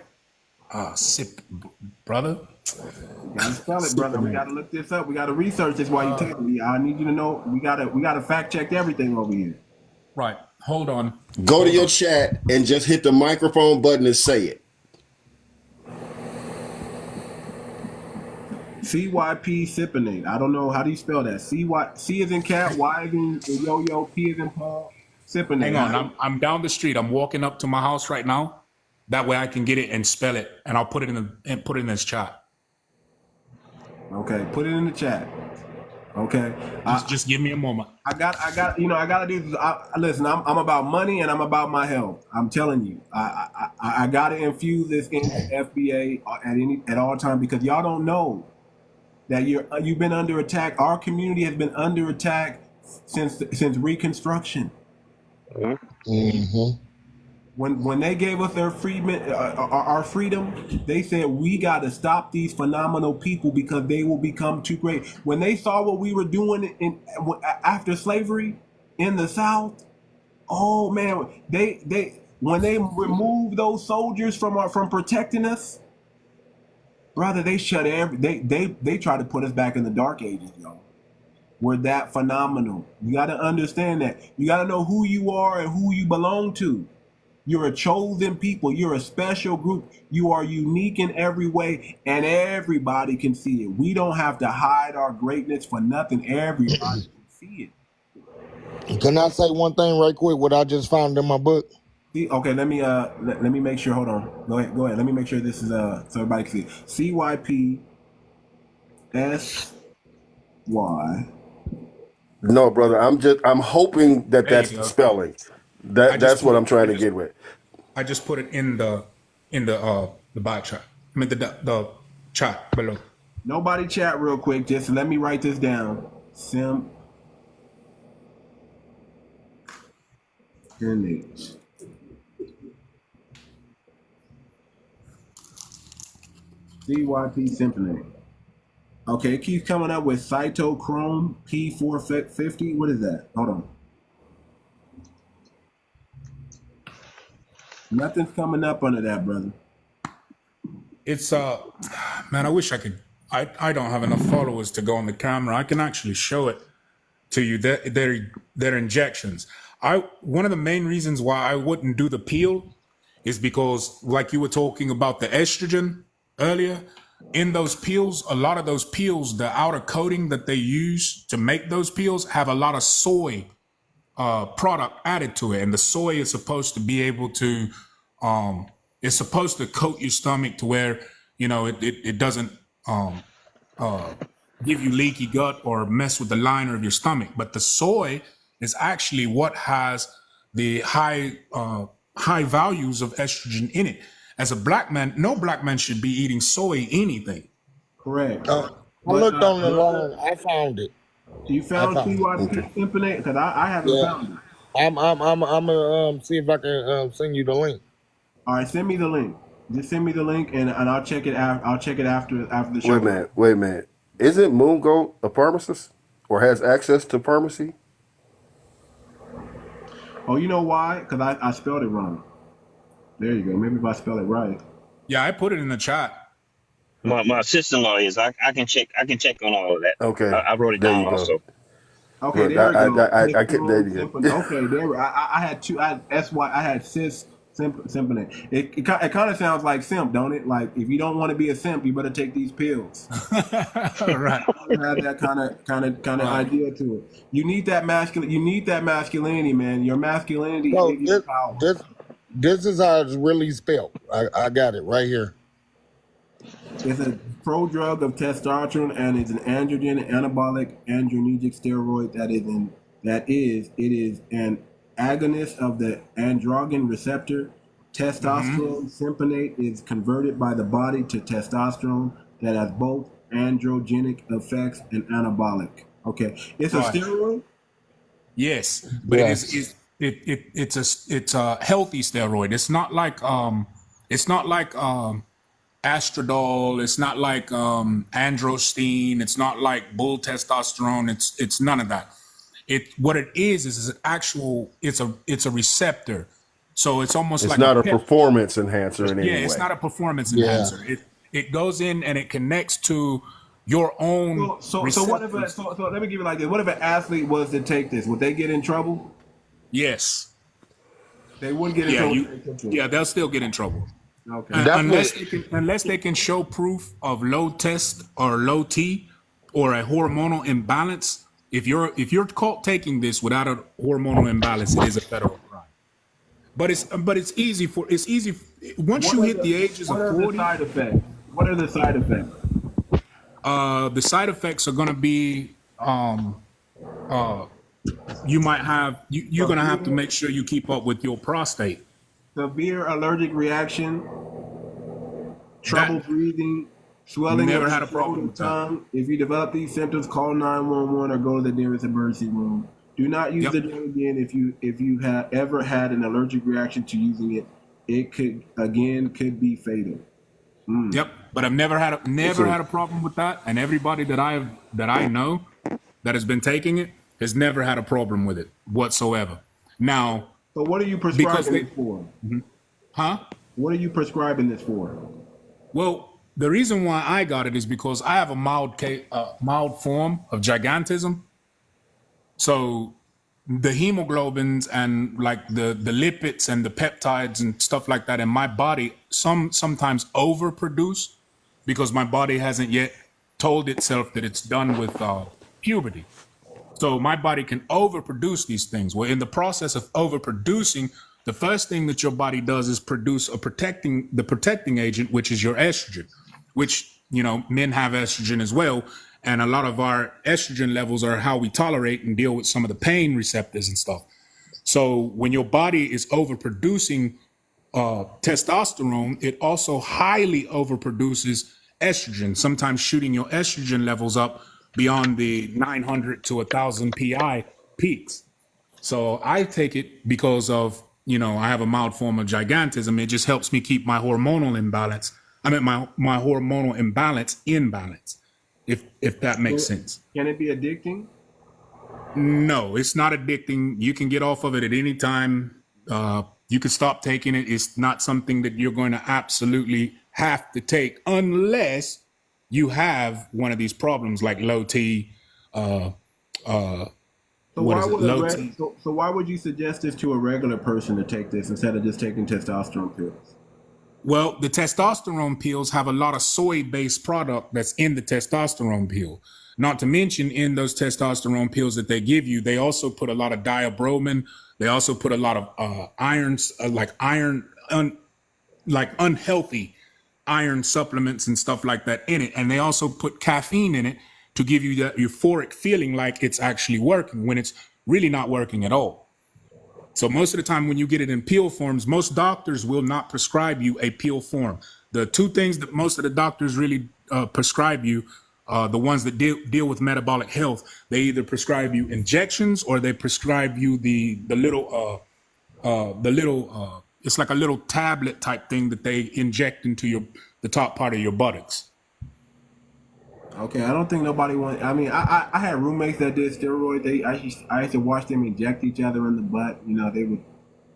S14: Brother.
S1: Gotta spell it, brother. We gotta look this up. We gotta research this while you're telling me. I need you to know we gotta fact check everything over here.
S14: Right. Hold on.
S10: Go to your chat and just hit the microphone button and say it.
S1: 𝗖𝗄𝗏. I don't know, how do you spell that? C is in cat, Y is in yo-yo, P is in Paul. Cypionate.
S14: Hang on. I'm down the street. I'm walking up to my house right now. That way I can get it and spell it, and I'll put it in this chat.
S1: Okay, put it in the chat. Okay,
S14: just give me a moment.
S1: I gotta do this. Listen, I'm about money and I'm about my health. I'm telling you, I gotta infuse this in FBA at all times, because y'all don't know that you've been under attack. Our community has been under attack since Reconstruction.
S8: Mm-hmm.
S1: When they gave us our freedom, they said we got to stop these phenomenal people because they will become too great. When they saw what we were doing after slavery in the South, oh man, when they removed those soldiers from protecting us, brother, they they tried to put us back in the dark ages, yo. We're that phenomenal. You got to understand that. You got to know who you are and who you belong to. You're a chosen people. You're a special group. You are unique in every way, and everybody can see it. We don't have to hide our greatness for nothing. Everybody can see it.
S8: Can I say one thing right quick? What I just found in my book.
S1: Okay, let me make sure. Hold on. Go ahead. Let me make sure this is so everybody can see it. 𝗖𝗄𝗏𝗏.
S10: No, brother. I'm hoping that's the spelling. That's what I'm trying to get with.
S14: I just put it in the bot chat. I mean the chat below.
S1: Nobody chat real quick. Just let me write this down. 𝗖𝗄𝗏𝗏. 𝗖𝗄𝗏𝗏. Okay, it keeps coming up with cytochrome P450. What is that? Hold on. Nothing's coming up under that, brother.
S14: It's man, I wish I could. I don't have enough followers to go on the camera. I can actually show it to you. They're injections. One of the main reasons why I wouldn't do the peel is because, like you were talking about the estrogen earlier, in those peels, a lot of those peels, the outer coating that they use to make those peels have a lot of soy product added to it, and the soy is supposed to be able to it's supposed to coat your stomach to where it doesn't give you leaky gut or mess with the liner of your stomach. But the soy is actually what has the high values of estrogen in it. As a black man, no black man should be eating soy anything.
S1: Correct.
S8: I looked on the line. I found it.
S1: You found 𝗖𝗂_𝘁𝗂𝘁? Because I haven't found it.
S8: I'm gonna see if I can send you the link.
S1: All right, send me the link. Just send me the link, and I'll check it out. I'll check it after the show.
S10: Wait a minute. Isn't Moon Goat a pharmacist or has access to pharmacy?
S1: Oh, you know why? Because I spelled it wrong. There you go. Maybe if I spell it right.
S14: Yeah, I put it in the chat.
S11: My sister-in-law is. I can check on all of that.
S10: Okay,
S11: I wrote it down also.
S1: Okay,
S10: look,
S1: there we go.
S10: I can't. There you go.
S1: Okay, there. I had two. I had cis simping. It kind of sounds like simp, don't it? Like if you don't want to be a simp, you better take these pills.
S14: Right.
S1: Have that kind of idea to it. You need that masculinity, man. Your masculinity gives you power.
S8: This is how it's really spelled. I got it right here.
S1: It's a prodrug of testosterone and it's an androgen anabolic androgenic steroid it is an agonist of the androgen receptor. Testosterone simpinate is converted by the body to testosterone that has both androgenic effects and anabolic. Okay, it's a steroid.
S14: Yes, but it's a healthy steroid. It's not like Astrodol. It's not like androstenedione. It's not like bull testosterone. It's none of that. What it is an actual. It's a receptor. So it's almost
S10: it's
S14: like
S10: not a performance enhancer in any way.
S14: Yeah, it's not a performance enhancer. It goes in and it connects to your own.
S1: So what if let me give you like this. What if an athlete was to take this? Would they get in trouble?
S14: Yes.
S1: They wouldn't get in trouble.
S14: Yeah, they'll still get in trouble.
S1: Okay.
S14: Unless they can show proof of low test or low T or a hormonal imbalance. If you're caught taking this without a hormonal imbalance, it is a federal crime. But it's easy once you hit the ages of 40.
S1: What are the side effects?
S14: The side effects are going to be you're going to have to make sure you keep up with your prostate.
S1: Severe allergic reaction, trouble breathing, swelling
S14: never
S1: of
S14: had a
S1: the
S14: problem with
S1: tongue. If you develop these symptoms, call 911 or go to the nearest emergency room. Do not use the drug again if you have ever had an allergic reaction to using it. It could be fatal.
S14: Yep, but I've never had a problem with that, and everybody that I know that has been taking it has never had a problem with it whatsoever. Now,
S1: so what are you prescribing this for?
S14: Huh?
S1: What are you prescribing this for?
S14: Well, the reason why I got it is because I have a mild form of gigantism. So the hemoglobins and like the lipids and the peptides and stuff like that in my body sometimes overproduce because my body hasn't yet told itself that it's done with puberty. So my body can overproduce these things. Well, in the process of overproducing, the first thing that your body does is produce the protecting agent, which is your estrogen, which, men have estrogen as well. And a lot of our estrogen levels are how we tolerate and deal with some of the pain receptors and stuff. So when your body is overproducing testosterone, it also highly overproduces estrogen, sometimes shooting your estrogen levels up beyond the 900 to 1,000 PI peaks. So I take it because of, I have a mild form of gigantism. It just helps me keep my hormonal imbalance. My hormonal imbalance in balance, if that makes sense.
S1: Can it be addicting?
S14: No, it's not addicting. You can get off of it at any time. You could stop taking it. It's not something that you're going to absolutely have to take unless you have one of these problems like low T.
S1: So why would you suggest this to a regular person to take this instead of just taking testosterone pills?
S14: Well, the testosterone pills have a lot of soy-based product that's in the testosterone pill. Not to mention, in those testosterone pills that they give you, they also put a lot of 𝗣𝗶𝗴𝗵𝘁𝘀. They also put a lot of unhealthy iron supplements and stuff like that in it. And they also put caffeine in it to give you that euphoric feeling like it's actually working when it's really not working at all. So most of the time when you get it in pill forms, most doctors will not prescribe you a pill form. The two things that most of the doctors really prescribe you, the ones that deal with metabolic health, they either prescribe you injections or they prescribe you the little it's like a little tablet type thing that they inject into the top part of your buttocks.
S1: Okay, I don't think nobody wants. I mean, I had roommates that did steroids. I used to watch them inject each other in the butt. You know, they would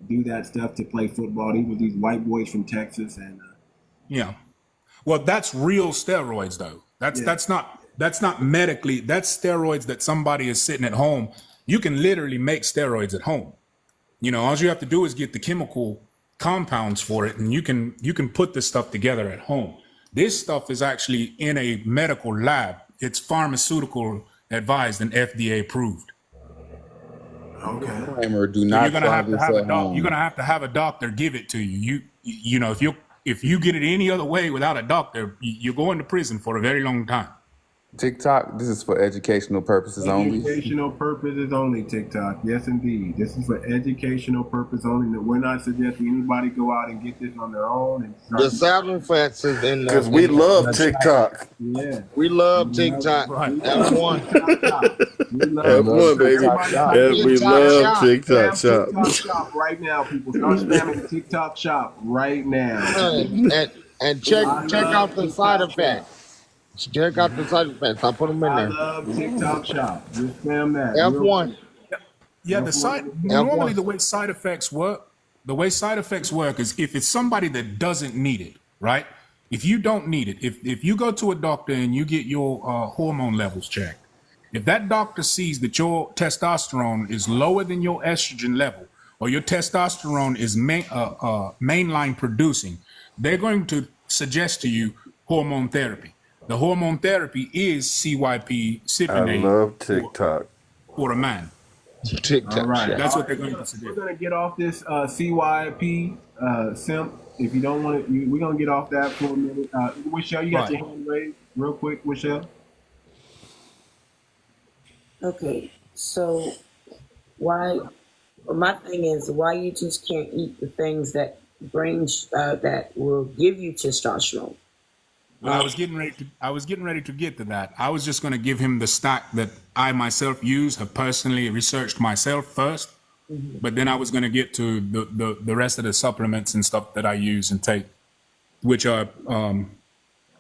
S1: do that stuff to play football. These were these white boys from Texas, and
S14: yeah. Well, that's real steroids, though. That's not medically. That's steroids that somebody is sitting at home. You can literally make steroids at home. You know, all you have to do is get the chemical compounds for it, and you can put this stuff together at home. This stuff is actually in a medical lab. It's pharmaceutical advised and FDA approved.
S1: Okay.
S4: Do not
S14: you're gonna have to have a doctor give it to you. You know, if you get it any other way without a doctor, you're going to prison for a very long time.
S4: TikTok, this is for educational purposes only.
S1: Educational purposes only, TikTok. Yes, indeed. This is for educational purpose only. We're not suggesting anybody go out and get this on their own. And
S8: the side effects is in
S10: because we love TikTok.
S1: Yeah,
S8: we love TikTok.
S1: Right.
S8: F1.
S10: F1, baby. We love TikTok shop.
S1: TikTok shop right now, people. Start spamming TikTok shop right now.
S8: And check out the side effects. Check out the side effects. I'll put them in there.
S1: I love TikTok shop. Just spam that.
S8: F1.
S14: Yeah, normally the way side effects work is if it's somebody that doesn't need it, right? If you don't need it, if you go to a doctor and you get your hormone levels checked, if that doctor sees that your testosterone is lower than your estrogen level or your testosterone is mainline producing, they're going to suggest to you hormone therapy. The hormone therapy is 𝗖𝗍𝗶 cypionate.
S10: I love TikTok.
S14: For a man.
S8: TikTok.
S1: All right.
S14: That's what they're going to suggest.
S1: We're going to get off this 𝗖𝗍𝗶 simp. If you don't want it, we're going to get off that for a minute. Michelle, you got your hand raised real quick, Michelle.
S13: Okay, so my thing is why you just can't eat the things that that will give you testosterone.
S14: Well, I was getting ready to get to that. I was just going to give him the stack that I myself use, have personally researched myself first, but then I was going to get to the rest of the supplements and stuff that I use and take, which are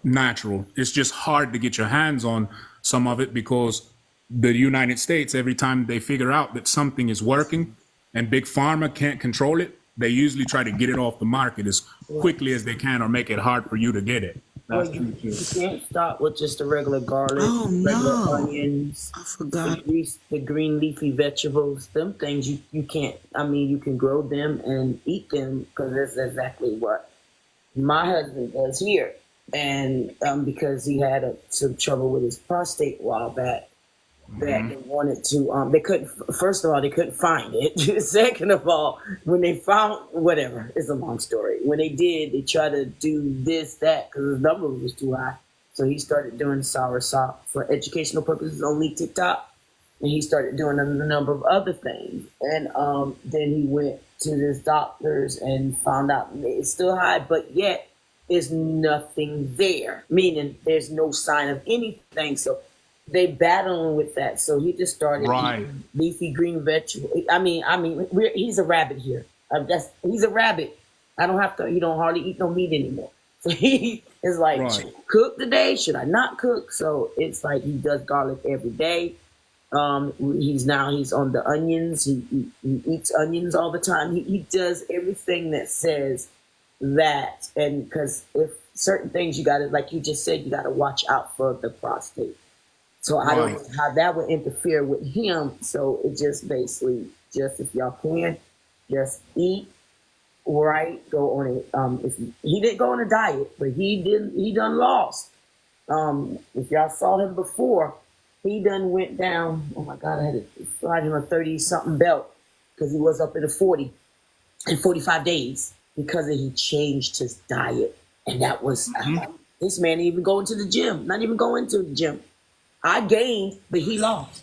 S14: natural. It's just hard to get your hands on some of it because the United States, every time they figure out that something is working and Big Pharma can't control it, they usually try to get it off the market as quickly as they can or make it hard for you to get it.
S13: Well, you can't stop with just the regular garlic, regular onions.
S15: I forgot.
S13: The green leafy vegetables. Them things you can't. I mean, you can grow them and eat them because that's exactly what my husband does here. And because he had some trouble with his prostate a while back, that they wanted to. They couldn't. First of all, they couldn't find it. Second of all, when they found whatever, it's a long story. When they did, they tried to do this, that, because the number was too high. So he started doing soursop for educational purposes only TikTok, and he started doing a number of other things. And then he went to his doctors and found out it's still high, but yet there's nothing there. Meaning there's no sign of anything. So they battling with that, so he just started eating leafy green vegetables. I mean, he's a rabbit here. He's a rabbit. I don't have to. He don't hardly eat no meat anymore. So he is like, should I cook today? Should I not cook? So it's like he does garlic every day. He's on the onions. He eats onions all the time. He does everything that says that. And because if certain things you got to, like you just said, you got to watch out for the prostate. So I don't know how that would interfere with him. So it just basically, just if y'all can, just eat right. Go on it. If he didn't go on a diet, but he done lost. If y'all saw him before, he done went down. Oh my God, I had to slide him a 30-something belt because he was up in a 40 in 45 days because he changed his diet. And that was, this man didn't even go into the gym, not even go into the gym. I gained, but he lost.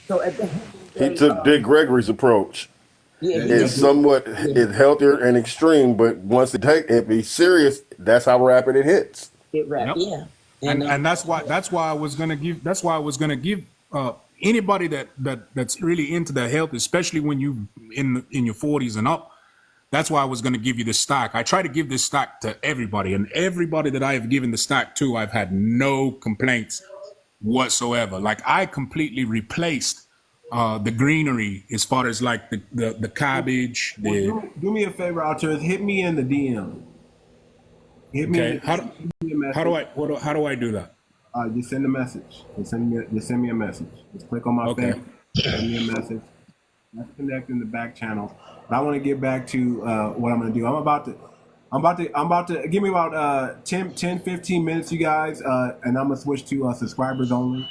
S13: So at the end of the day,
S10: he took Dick Gregory's approach.
S13: Yeah,
S10: It's somewhat it's healthier and extreme, but once it be serious, that's how rapid it hits.
S13: Yeah.
S14: And that's why I was gonna give anybody that's really into their health, especially when you in your 40s and up. That's why I was gonna give you this stock. I try to give this stock to everybody, and everybody that I have given the stock to, I've had no complaints whatsoever. Like, I completely replaced the greenery as far as like the cabbage.
S1: Do me a favor, Alturas. Hit me in the DM. Hit me.
S14: Okay. How do I do that?
S1: Just send a message. Just send me a message. Just click on my face. Send me a message. Let's connect in the back channel. But I want to get back to what I'm going to do. I'm about to give me about 10, 15 minutes, you guys, and I'm going to switch to subscribers only.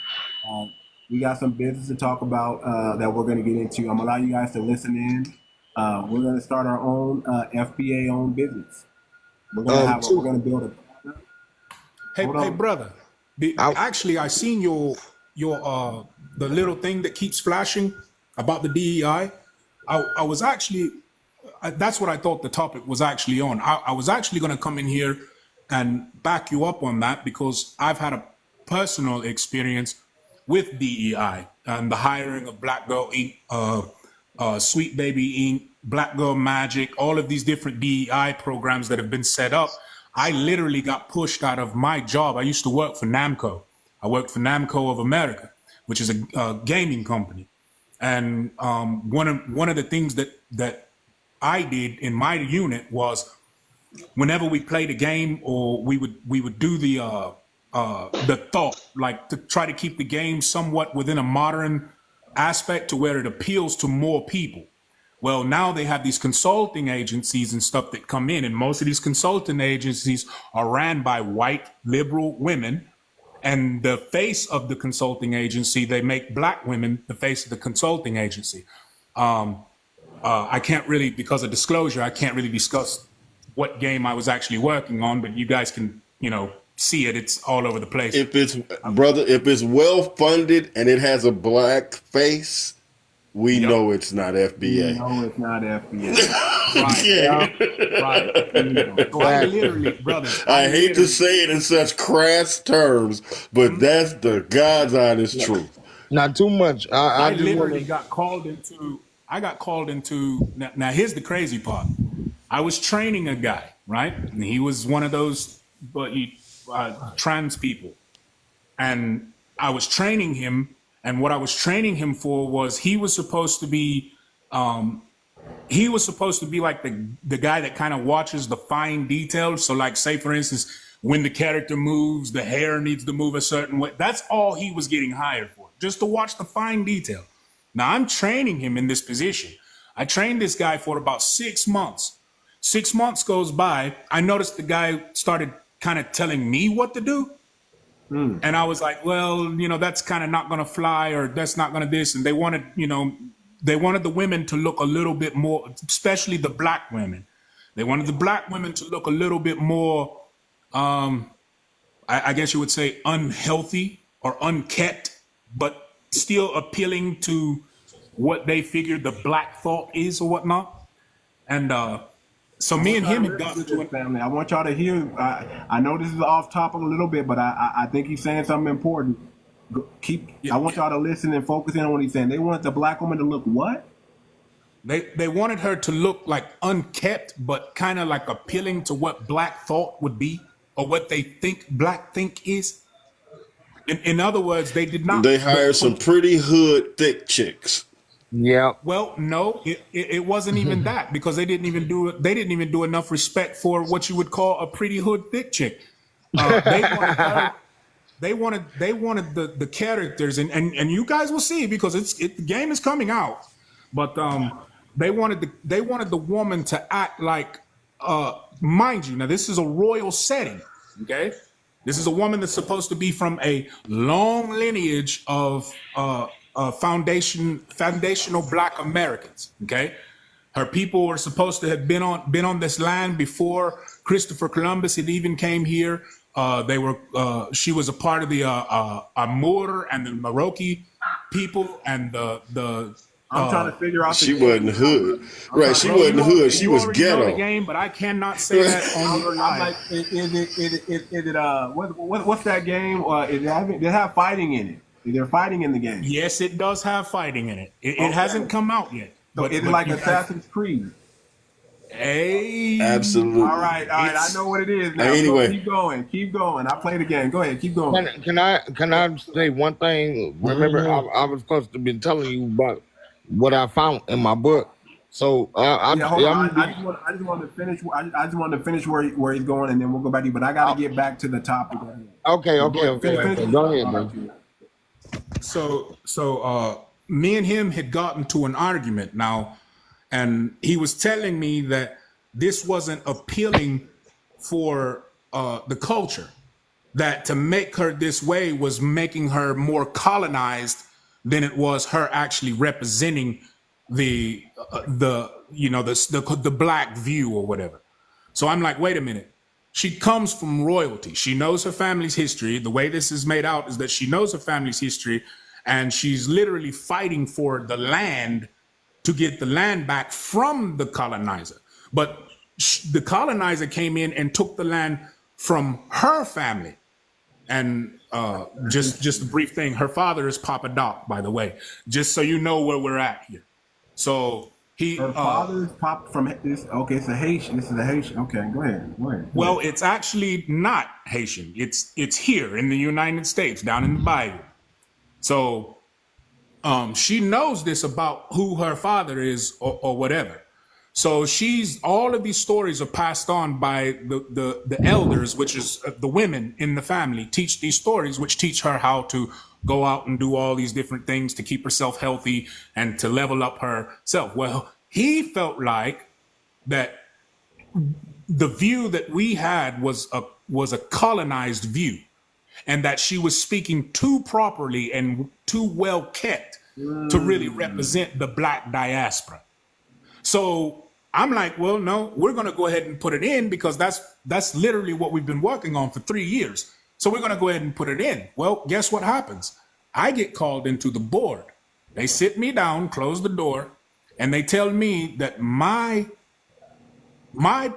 S1: We got some business to talk about that we're going to get into. I'm going to allow you guys to listen in. We're going to start our own FBA-owned business. We're going to build a...
S14: Hey, brother. Actually, I seen your the little thing that keeps flashing about the DEI. I was actually... that's what I thought the topic was actually on. I was actually going to come in here and back you up on that because I've had a personal experience with DEI and the hiring of Black Girl Inc., Sweet Baby Inc., Black Girl Magic, all of these different DEI programs that have been set up. I literally got pushed out of my job. I used to work for Namco. I worked for Namco of America, which is a gaming company. And one of the things that I did in my unit was whenever we played a game or we would do the thought, like to try to keep the game somewhat within a modern aspect to where it appeals to more people. Well, now they have these consulting agencies and stuff that come in, and most of these consulting agencies are ran by white liberal women. And the face of the consulting agency, they make Black women the face of the consulting agency. I can't really, because of disclosure, I can't really discuss what game I was actually working on, but you guys can, see it. It's all over the place.
S10: If it's well funded and it has a Black face, we know it's not FBA.
S1: We know it's not FBA.
S14: Right. So I literally, brothers.
S10: I hate to say it in such crass terms, but that's the God's honest truth.
S8: Not too much.
S14: I literally got called into. Now here's the crazy part. I was training a guy, right? And he was one of those trans people. And I was training him. And what I was training him for was he was supposed to be like the guy that kind of watches the fine details. So like, say, for instance, when the character moves, the hair needs to move a certain way. That's all he was getting hired for, just to watch the fine detail. Now, I'm training him in this position. I trained this guy for about 6 months. 6 months goes by. I noticed the guy started kind of telling me what to do. And I was like, well, that's kind of not going to fly, or that's not going to this. And they wanted the women to look a little bit more, especially the Black women. They wanted the Black women to look a little bit more, I guess you would say, unhealthy or unkept, but still appealing to what they figured the Black thought is or whatnot. And so me and him had gotten to it.
S1: Family, I want y'all to hear. I know this is off topic a little bit, but I think he's saying something important. I want y'all to listen and focus in on what he's saying. They wanted the Black woman to look what?
S14: They wanted her to look like unkept, but kind of like appealing to what Black thought would be, or what they think Black think is. In other words, they did not.
S10: They hired some pretty hood thick chicks.
S12: Yeah.
S14: Well, no, it wasn't even that, because they didn't even do enough respect for what you would call a pretty hood thick chick. They wanted the characters, and you guys will see, because the game is coming out. But they wanted the woman to act like, mind you, now this is a royal setting, okay? This is a woman that's supposed to be from a long lineage of foundational Black Americans, okay? Her people were supposed to have been on this land before Christopher Columbus had even came here. She was a part of the Amur and the Cherokee people, and
S1: I'm trying to figure out.
S10: She wasn't hood, right? She wasn't hood. She was ghetto.
S14: The game, but I cannot say that on your life.
S1: I'm like, is it what's that game? They have fighting in it. They're fighting in the game.
S14: Yes, it does have fighting in it. It hasn't come out yet.
S1: So it's like Assassin's Creed.
S14: Hey,
S10: absolutely.
S1: All right. I know what it is now.
S10: Anyway,
S1: so keep going. I play the game. Go ahead, keep going.
S8: Can I say one thing? Remember, I was supposed to be telling you about what I found in my book. So
S1: I just want to finish. I just want to finish where he's going, and then we'll go back to you. But I got to get back to the topic.
S8: Okay. Go ahead, bro.
S14: So me and him had gotten to an argument now, and he was telling me that this wasn't appealing for the culture, that to make her this way was making her more colonized than it was her actually representing the Black view or whatever. So I'm like, wait a minute. She comes from royalty. She knows her family's history. The way this is made out is that she knows her family's history, and she's literally fighting for the land to get the land back from the colonizer. But the colonizer came in and took the land from her family. And just a brief thing, her father is Papa Doc, by the way, just so you know where we're at here. So her
S1: father's Pop from this. Okay, it's a Haitian. This is a Haitian. Okay, go ahead.
S14: Well, it's actually not Haitian. It's here in the United States, down in the bayou. So she knows this about who her father is or whatever. So all of these stories are passed on by the elders, which is the women in the family, teach these stories, which teach her how to go out and do all these different things to keep herself healthy and to level up herself. Well, he felt like that the view that we had was a colonized view, and that she was speaking too properly and too well kept to really represent the Black diaspora. So I'm like, well, no, we're going to go ahead and put it in, because that's literally what we've been working on for 3 years. So we're going to go ahead and put it in. Well, guess what happens? I get called into the board. They sit me down, close the door, and they tell me that my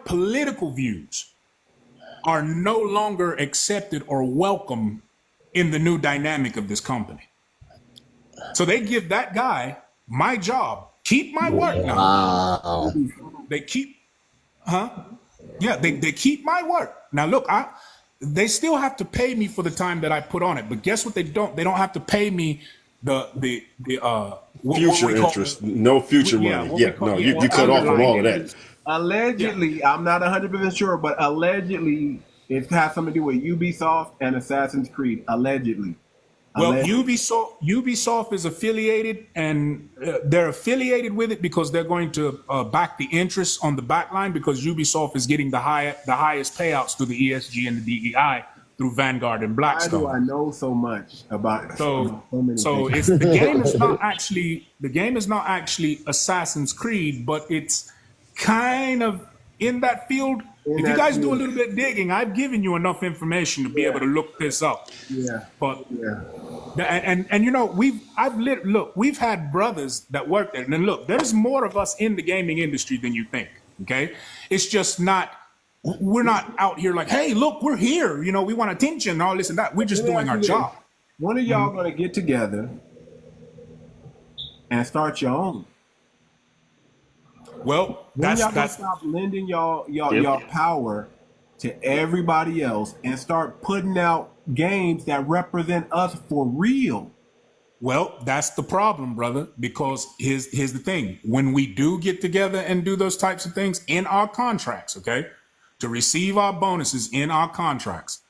S14: political views are no longer accepted or welcome in the new dynamic of this company. So they give that guy my job. Keep my work now.
S12: Wow.
S14: They keep, Yeah, they keep my work. Now look, they still have to pay me for the time that I put on it, but guess what they don't? They don't have to pay me the
S10: future interest. No future money. You cut off from all of that.
S1: Allegedly, I'm not 100% sure, but allegedly it has something to do with Ubisoft and Assassin's Creed. Allegedly.
S14: Well, Ubisoft is affiliated, and they're affiliated with it because they're going to back the interest on the back line, because Ubisoft is getting the highest payouts through the ESG and the DEI through Vanguard and Blackstone.
S1: Why do I know so much about
S14: so it's the game is not actually Assassin's Creed, but it's kind of in that field. If you guys do a little bit of digging, I've given you enough information to be able to look this up.
S1: Yeah.
S14: But and you know, we've had brothers that work there. And then look, there's more of us in the gaming industry than you think. Okay, it's just we're not out here like, hey, look, we're here. You know, we want attention and all this and that. We're just doing our job.
S1: When are y'all gonna get together and start your own?
S14: Well,
S1: when y'all gonna stop lending y'all power to everybody else and start putting out games that represent us for real.
S14: Well, that's the problem, brother, because here's the thing. When we do get together and do those types of things in our contracts, okay, to receive our bonuses in our contracts,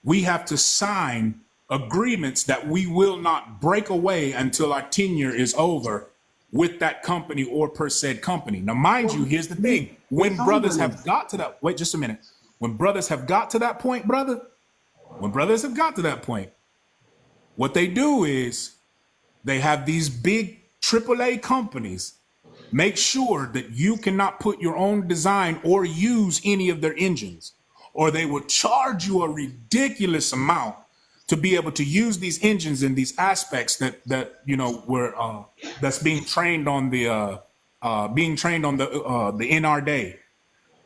S14: we have to sign agreements that we will not break away until our tenure is over with that company or per said company. Now, mind you, here's the thing. When brothers have got to that, wait just a minute. When brothers have got to that point, brother, when brothers have got to that point, what they do is they have these big AAA companies make sure that you cannot put your own design or use any of their engines, or they will charge you a ridiculous amount to be able to use these engines in these aspects that you know were that's being trained on the NR day.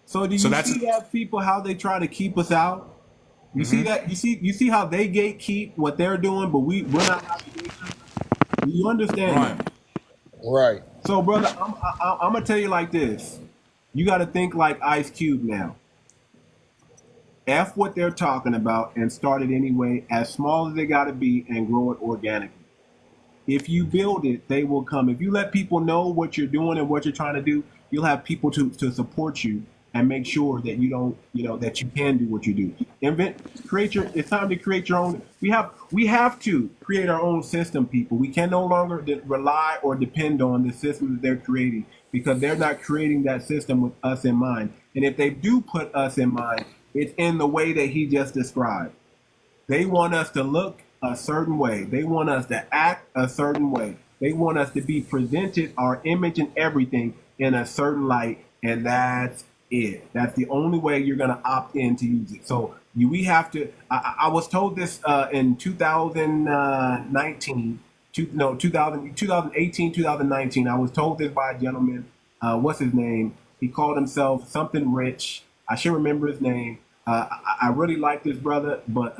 S1: So do you see that people how they try to keep us out? You see that? You see how they gatekeep what they're doing, but we're not obligated. Do you understand that?
S8: Right.
S1: So, brother, I'm gonna tell you like this: you got to think like Ice Cube now. F what they're talking about and start it anyway, as small as they got to be, and grow it organically. If you build it, they will come. If you let people know what you're doing and what you're trying to do, you'll have people to support you and make sure that you don't, that you can do what you do. It's time to create your own. We have to create our own system, people. We can no longer rely or depend on the system that they're creating, because they're not creating that system with us in mind. And if they do put us in mind, it's in the way that he just described. They want us to look a certain way. They want us to act a certain way. They want us to be presented, our image and everything, in a certain light, and that's it. That's the only way you're going to opt in to use it. So we have to. I was told this in 2018, 2019. I was told this by a gentleman. What's his name? He called himself something rich. I should remember his name. I really like this brother, but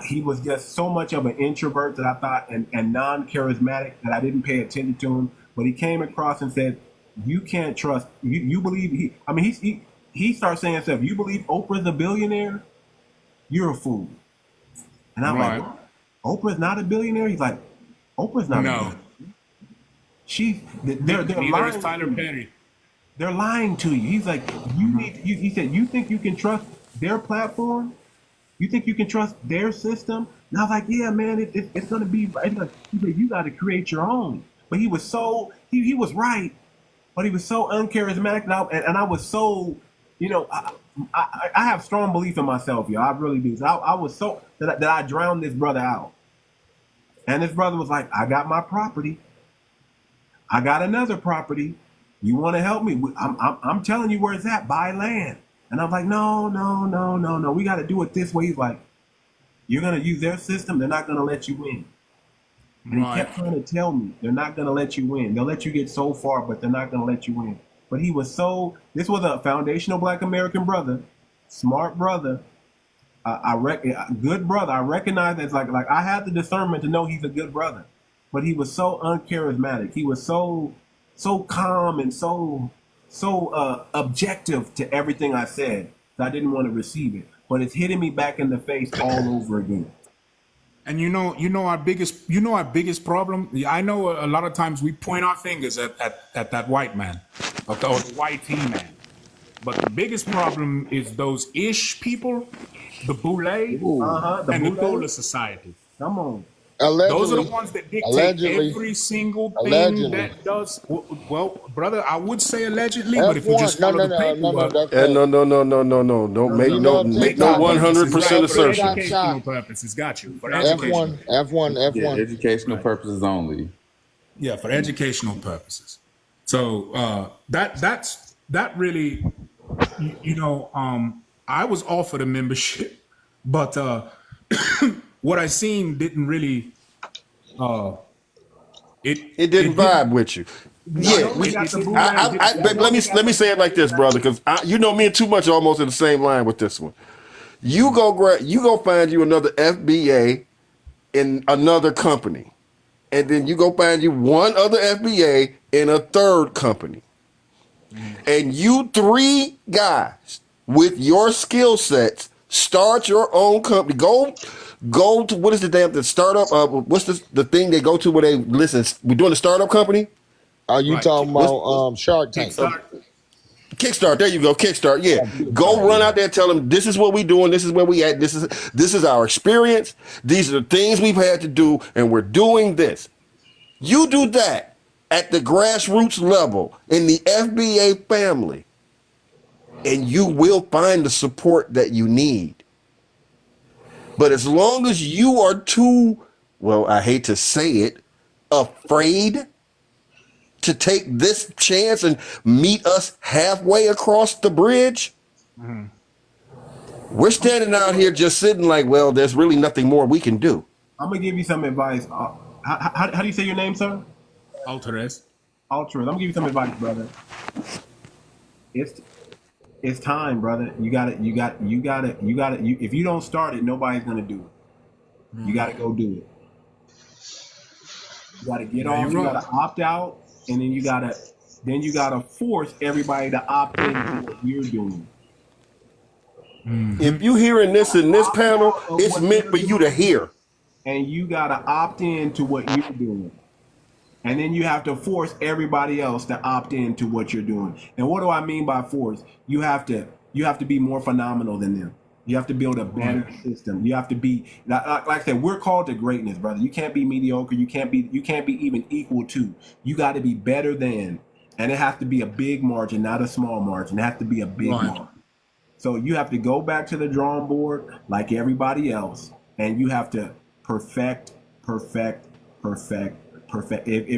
S1: he was just so much of an introvert that I thought, and non-charismatic, that I didn't pay attention to him. But he came across and said, "You can't trust. You believe he starts saying stuff. You believe Oprah's a billionaire? You're a fool." And I'm like, "Oprah's not a billionaire?" He's like, "Oprah's not a billionaire. They're lying to Tyler Perry. They're lying to you." He's like, he said, "You think you can trust their platform? You think you can trust their system?" And I was like, "Yeah, man, it's going to be right." He said, "You got to create your own." But he was so, he was right, but he was so uncharismatic. And I was so, I have strong belief in myself, y'all. I really do. So I was so, that I drowned this brother out. And this brother was like, "I got my property. I got another property. You want to help me? I'm telling you where it's at. Buy land." And I'm like, no. We got to do it this way. He's like, "You're going to use their system. They're not going to let you in." And he kept trying to tell me, they're not going to let you in. They'll let you get so far, but they're not going to let you in. But he was this was a foundational Black American brother, smart brother, good brother. I recognize it's like I had the discernment to know he's a good brother, but he was so uncharismatic. He was so calm and so objective to everything I said that I didn't want to receive it. But it's hitting me back in the face all over again.
S14: And you know our biggest problem. I know a lot of times we point our fingers at that white man, or the white man. But the biggest problem is those ish people, the boule, and the Thola Society.
S1: Come on.
S8: Allegedly,
S14: those are the ones that dictate every single thing that does. Well, brother, I would say allegedly, but if you just follow the paperwork,
S10: no, don't make no 100% assertion.
S14: For educational purposes, got you. For education.
S8: F1.
S4: Yeah, educational purposes only.
S14: Yeah, for educational purposes. So that really, I was offered a membership, but what I seen didn't really.
S10: It didn't vibe with you. Yeah, let me say it like this, brother, because me and Too Much are almost in the same line with this one. You go find you another FBA in another company, and then you go find you one other FBA in a third company, and you three guys with your skill sets, start your own company. Go to, what is the startup? What's the thing they go to where they listen? We're doing a startup company.
S8: Are you talking about Shark Tank?
S10: Kickstart. There you go. Kickstart. Yeah. Go run out there and tell them this is what we're doing. This is where we at. This is our experience. These are the things we've had to do, and we're doing this. You do that at the grassroots level in the FBA family, and you will find the support that you need. But as long as you are too, well, I hate to say it, afraid to take this chance and meet us halfway across the bridge, we're standing out here just sitting like, well, there's really nothing more we can do.
S1: I'm going to give you some advice. How do you say your name, sir?
S14: Alteres.
S1: I'm going to give you some advice, brother. It's time, brother. You got it. If you don't start it, nobody's going to do it. You got to go do it. You got to get off. You got to opt out. And then you gotta force everybody to opt in to what you're doing.
S10: If you hearing this in this panel, it's meant for you to hear.
S1: And you gotta opt in to what you're doing. And then you have to force everybody else to opt in to what you're doing. And what do I mean by force? You have to be more phenomenal than them. You have to build a better system. You have to be, like I said, we're called to greatness, brother. You can't be mediocre. You can't be even equal to. You got to be better than, and it has to be a big margin, not a small margin. It has to be a big margin. So you have to go back to the drawing board like everybody else, and you have to perfect. If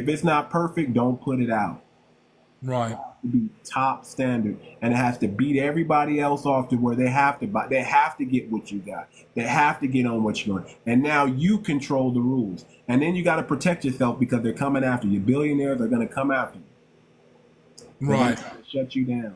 S1: it's not perfect, don't put it out.
S14: Right.
S1: It has to be top standard, and it has to beat everybody else off to where they have to buy. They have to get what you got. They have to get on what you're doing. And now you control the rules. And then you got to protect yourself because they're coming after you. Billionaires are going to come after you.
S14: Right.
S1: They're gonna shut you down.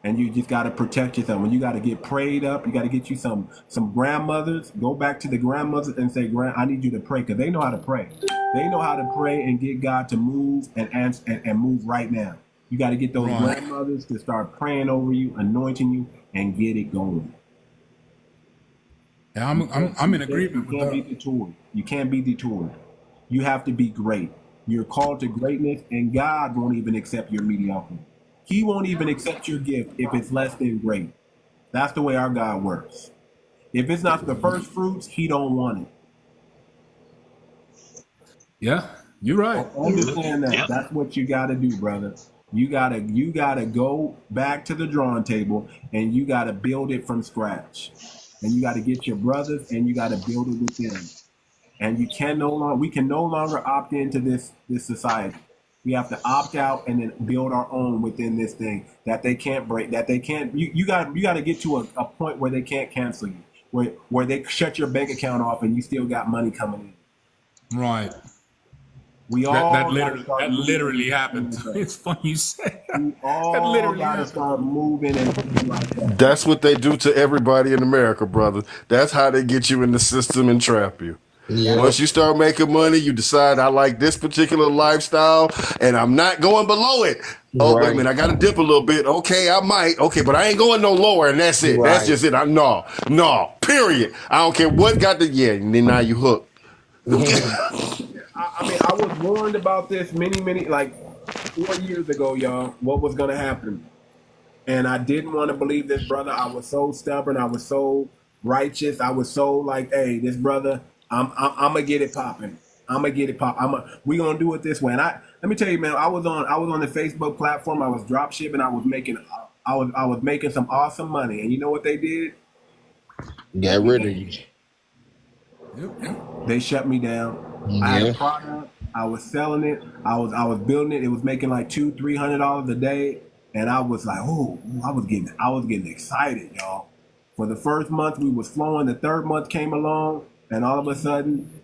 S1: And you just got to protect yourself. When you got to get prayed up, you got to get you some grandmothers. Go back to the grandmothers and say, I need you to pray, because they know how to pray. They know how to pray and get God to move and move right now. You got to get those grandmothers to start praying over you, anointing you, and get it going.
S14: Yeah, I'm in agreement with that.
S1: You can't be detoured. You have to be great. You're called to greatness, and God won't even accept your mediocrity. He won't even accept your gift if it's less than great. That's the way our God works. If it's not the first fruits, he don't want it.
S14: Yeah, you're right.
S1: Understand that. That's what you got to do, brother. You gotta go back to the drawing table, and you gotta build it from scratch. And you gotta get your brothers, and you gotta build it with them. And we can no longer opt into this society. We have to opt out and then build our own within this thing that they can't break. That they can't. You gotta get to a point where they can't cancel you, where they shut your bank account off and you still got money coming in.
S14: Right.
S1: We all
S14: that literally happened. It's funny you say that.
S1: We all gotta start moving and like that.
S10: That's what they do to everybody in America, brother. That's how they get you in the system and trap you. Yeah. Once you start making money, you decide I like this particular lifestyle and I'm not going below it. Oh, wait a minute, I got to dip a little bit. Okay, I might. Okay, but I ain't going no lower, and that's it. That's just it. No, period. I don't care what got the, and then now you hooked.
S1: I mean, I was warned about this many, like 4 years ago, y'all, what was going to happen. And I didn't want to believe this brother. I was so stubborn. I was so righteous. I was so like, hey, this brother, I'm going to get it popping. I'm going to get it popping. We're going to do it this way. And let me tell you, man, I was on the Facebook platform. I was drop shipping. I was making some awesome money. And you know what they did?
S8: Get rid of you.
S1: They shut me down. I had a product. I was selling it. I was building it. It was making like $200-300 a day, and I was like, I was getting excited, y'all. For the first month, we was flowing. The third month came along, and all of a sudden,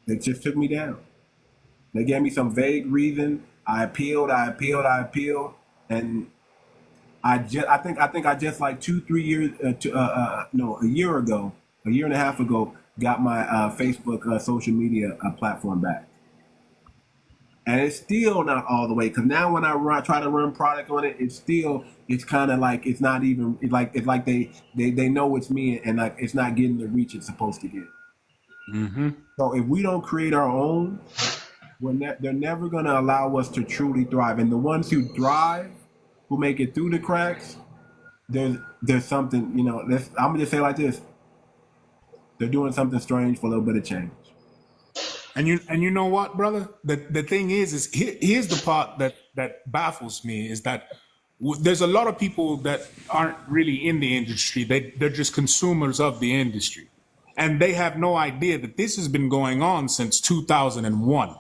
S1: they just took me down. They gave me some vague reason. I appealed, and I think I just like 2-3 years, a year and a half ago, got my Facebook social media platform back. And it's still not all the way, because now when I try to run product on it, it's kind of like it's not even it's like they know it's me, and like it's not getting the reach it's supposed to get. So if we don't create our own, they're never going to allow us to truly thrive. And the ones who thrive, who make it through the cracks, there's something, you know. I'm gonna just say it like this: they're doing something strange for a little bit of change.
S14: And you know what, brother? The thing is here's the part that baffles me is that there's a lot of people that aren't really in the industry. They're just consumers of the industry. And they have no idea that this has been going on since 2001.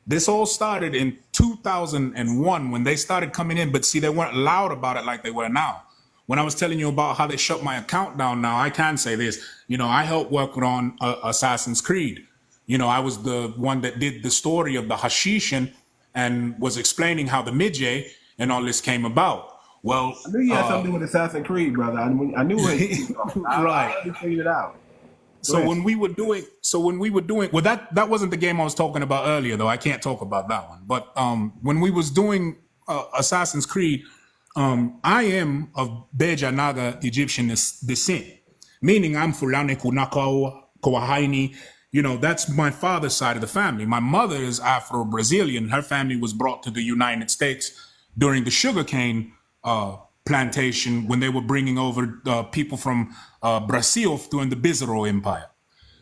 S14: This all started in 2001 when they started coming in, but see, they weren't loud about it like they were now. When I was telling you about how they shut my account down now, I can say this. You know, I helped work on Assassin's Creed. You know, I was the one that did the story of the 𝗖𝗂𝗂𝘁𝗂𝘁 and was explaining how the 𝗔𝗂𝗏 and all this came about. Well,
S1: I knew you had something with Assassin's Creed, brother. I knew it.
S14: Right.
S1: I figured it out.
S14: So when we were doing, well, that wasn't the game I was talking about earlier, though. I can't talk about that one. But when we was doing Assassin's Creed, I am of 𝗤𝗏𝗏 Egyptian descent, meaning I'm 𝗔𝗯𝗏𝘂𝘁𝗁. You know, that's my father's side of the family. My mother is Afro-Brazilian. Her family was brought to the United States during the sugarcane plantation when they were bringing over people from Brazil during the 𝗣𝗲𝗿𝗵𝘁𝘀 Empire.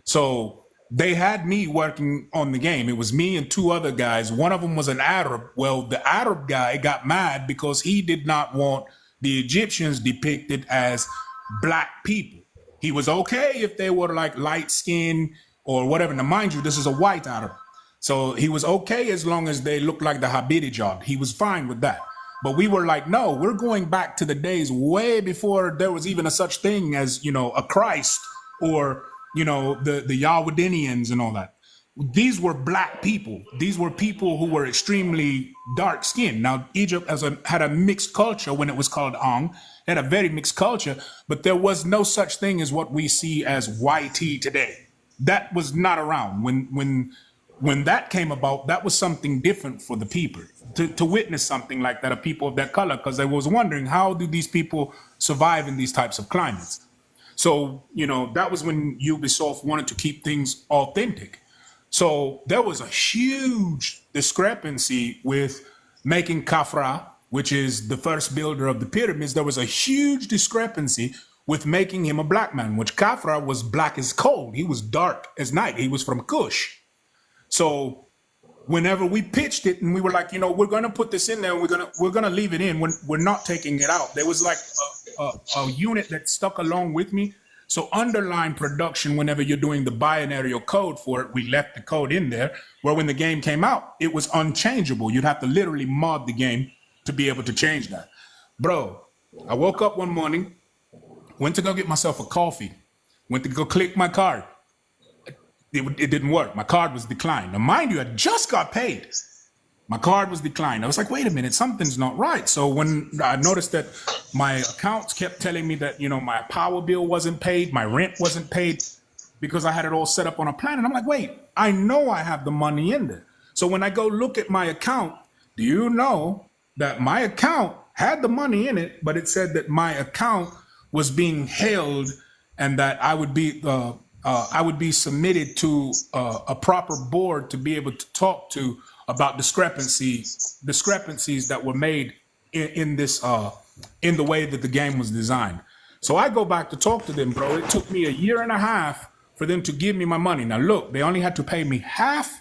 S14: So they had me working on the game. It was me and two other guys. One of them was an Arab. Well, the Arab guy got mad because he did not want the Egyptians depicted as black people. He was okay if they were like light skinned or whatever. Now, mind you, this is a white Arab. So he was okay as long as they looked like the 𝗣𝗵𝗵𝗵𝘁𝗀. He was fine with that. But we were like, no, we're going back to the days way before there was even a such thing as, you know, a Christ or, you know, the Yahwehdians and all that. These were black people. These were people who were extremely dark skinned. Now, Egypt had a mixed culture when it was called Ang. It had a very mixed culture, but there was no such thing as what we see as YT today. That was not around. When that came about, that was something different for the people to witness something like that, of people of that color, because they was wondering, how do these people survive in these types of climates? So, you know, that was when Ubisoft wanted to keep things authentic. So there was a huge discrepancy with making Khafra, which is the first builder of the pyramids. There was a huge discrepancy with making him a black man, which Khafra was black as coal. He was dark as night. He was from Kush. So whenever we pitched it and we were like, you know, we're going to put this in there, and we're going to leave it in, when we're not taking it out. There was like a unit that stuck along with me. So underline production, whenever you're doing the binary code for it, we left the code in there, where when the game came out, it was unchangeable. You'd have to literally mod the game to be able to change that. Bro, I woke up one morning, went to go get myself a coffee, went to go click my card. It didn't work. My card was declined. Now, mind you, I just got paid. My card was declined. I was like, wait a minute, something's not right. So when I noticed that my accounts kept telling me that, you know, my power bill wasn't paid, my rent wasn't paid, because I had it all set up on a plan. And I'm like, wait, I know I have the money in there. So when I go look at my account, do you know that my account had the money in it, but it said that my account was being held and that I would be submitted to a proper board to be able to talk to about discrepancies that were made in the way that the game was designed. So I go back to talk to them, bro. It took me 1.5 years for them to give me my money. Now look, they only had to pay me half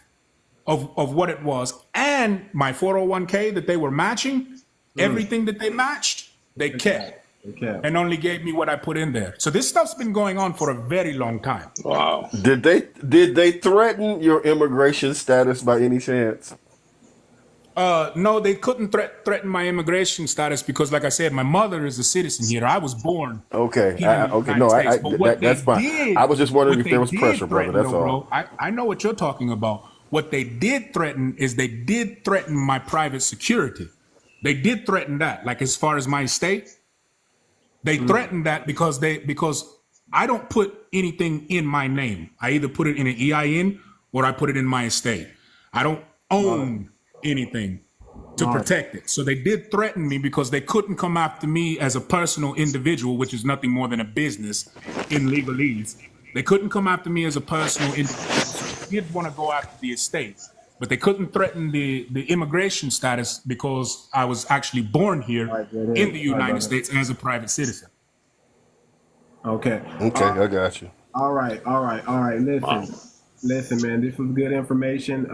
S14: of what it was, and my 401k that they were matching, everything that they matched, they kept. And only gave me what I put in there. So this stuff's been going on for a very long time.
S10: Wow. Did they threaten your immigration status by any chance?
S14: No, they couldn't threaten my immigration status because, like I said, my mother is a citizen here. I was born.
S10: Okay. That's fine. I was just wondering if there was pressure, brother. That's all.
S14: Bro, I know what you're talking about. What they did threaten is they did threaten my private security. They did threaten that, like as far as my estate. They threatened that because I don't put anything in my name. I either put it in an EIN or I put it in my estate. I don't own anything to protect it. So they did threaten me because they couldn't come after me as a personal individual, which is nothing more than a business in legalese. They couldn't come after me as a personal individual. So they did want to go after the estate, but they couldn't threaten the immigration status because I was actually born here in the United States as a private citizen.
S1: Okay.
S10: Okay, I got you.
S1: All right. Listen, man, this was good information.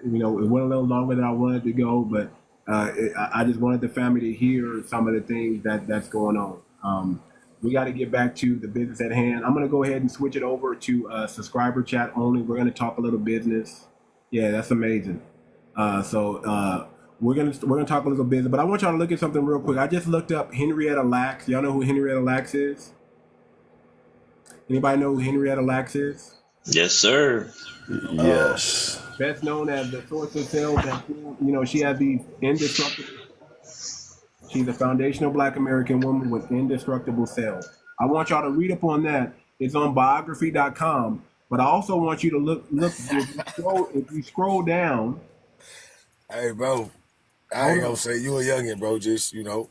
S1: You know, it went a little longer than I wanted to go, but I just wanted the family to hear some of the things that's going on. We got to get back to the business at hand. I'm going to go ahead and switch it over to subscriber chat only. We're going to talk a little business. Yeah, that's amazing. So we're gonna talk a little business, but I want y'all to look at something real quick. I just looked up Henrietta Lacks. Y'all know who Henrietta Lacks is? Anybody know who Henrietta Lacks is?
S11: Yes, sir.
S10: Yes.
S1: Best known as the source of cells that, you know, she has these indestructible. She's a foundational Black American woman with indestructible cells. I want y'all to read up on that. It's on biography.com. But I also want you to look if you scroll down.
S8: Hey, bro, I ain't gonna say you a youngin', bro. Just, you know.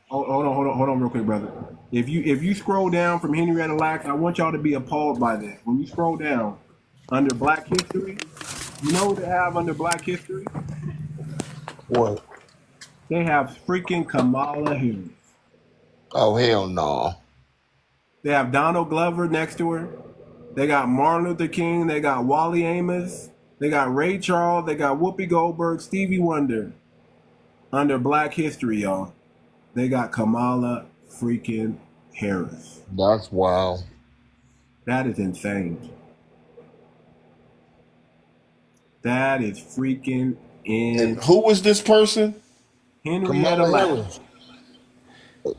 S1: Hold on real quick, brother. If you scroll down from Henrietta Lacks, I want y'all to be appalled by this. When you scroll down under Black History, you know what they have under Black History?
S8: What?
S1: They have freaking Kamala Harris.
S8: Oh, hell no.
S1: They have Donald Glover next to her. They got Martin Luther King. They got Wally Amos. They got Ray Charles. They got Whoopi Goldberg, Stevie Wonder. Under Black History, y'all, they got Kamala freaking Harris.
S8: That's wild.
S1: That is insane. That is freaking insane.
S10: And who was this person?
S1: Henrietta Lacks.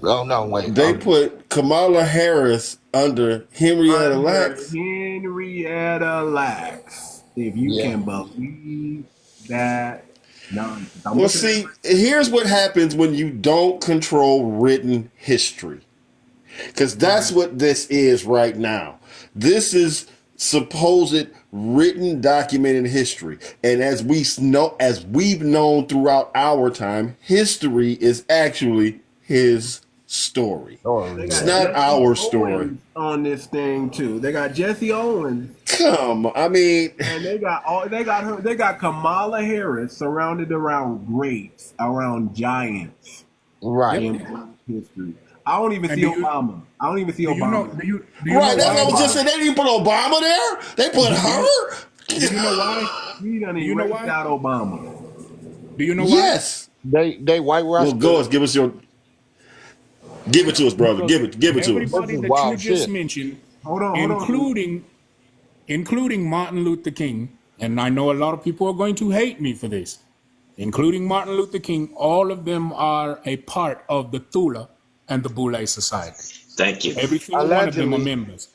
S8: Oh, no, wait.
S10: They put Kamala Harris under Henrietta Lacks.
S1: Henrietta Lacks. If you can believe that nonsense.
S10: Well, see, here's what happens when you don't control written history. Because that's what this is right now. This is supposed written documented history. And as we've known throughout our time, history is actually his story. It's not our story.
S1: On this thing too, they got Jesse Owens.
S10: Come on, I mean,
S1: and they got Kamala Harris surrounded around greats, around giants,
S8: right?
S1: In Black history. I don't even see Obama. I don't even see Obama.
S10: Right, that's what I was just saying. They didn't put Obama there. They put her.
S1: You know why? We done erased out Obama.
S14: Do you know why?
S10: Yes.
S8: They whitewashed.
S10: Well, go give us your. Give it to us, brother. Give it to us.
S14: Everybody that you just mentioned, including Martin Luther King, and I know a lot of people are going to hate me for this, including Martin Luther King, all of them are a part of the Thula and the Boule Society.
S11: Thank you.
S14: Every single one of them are members.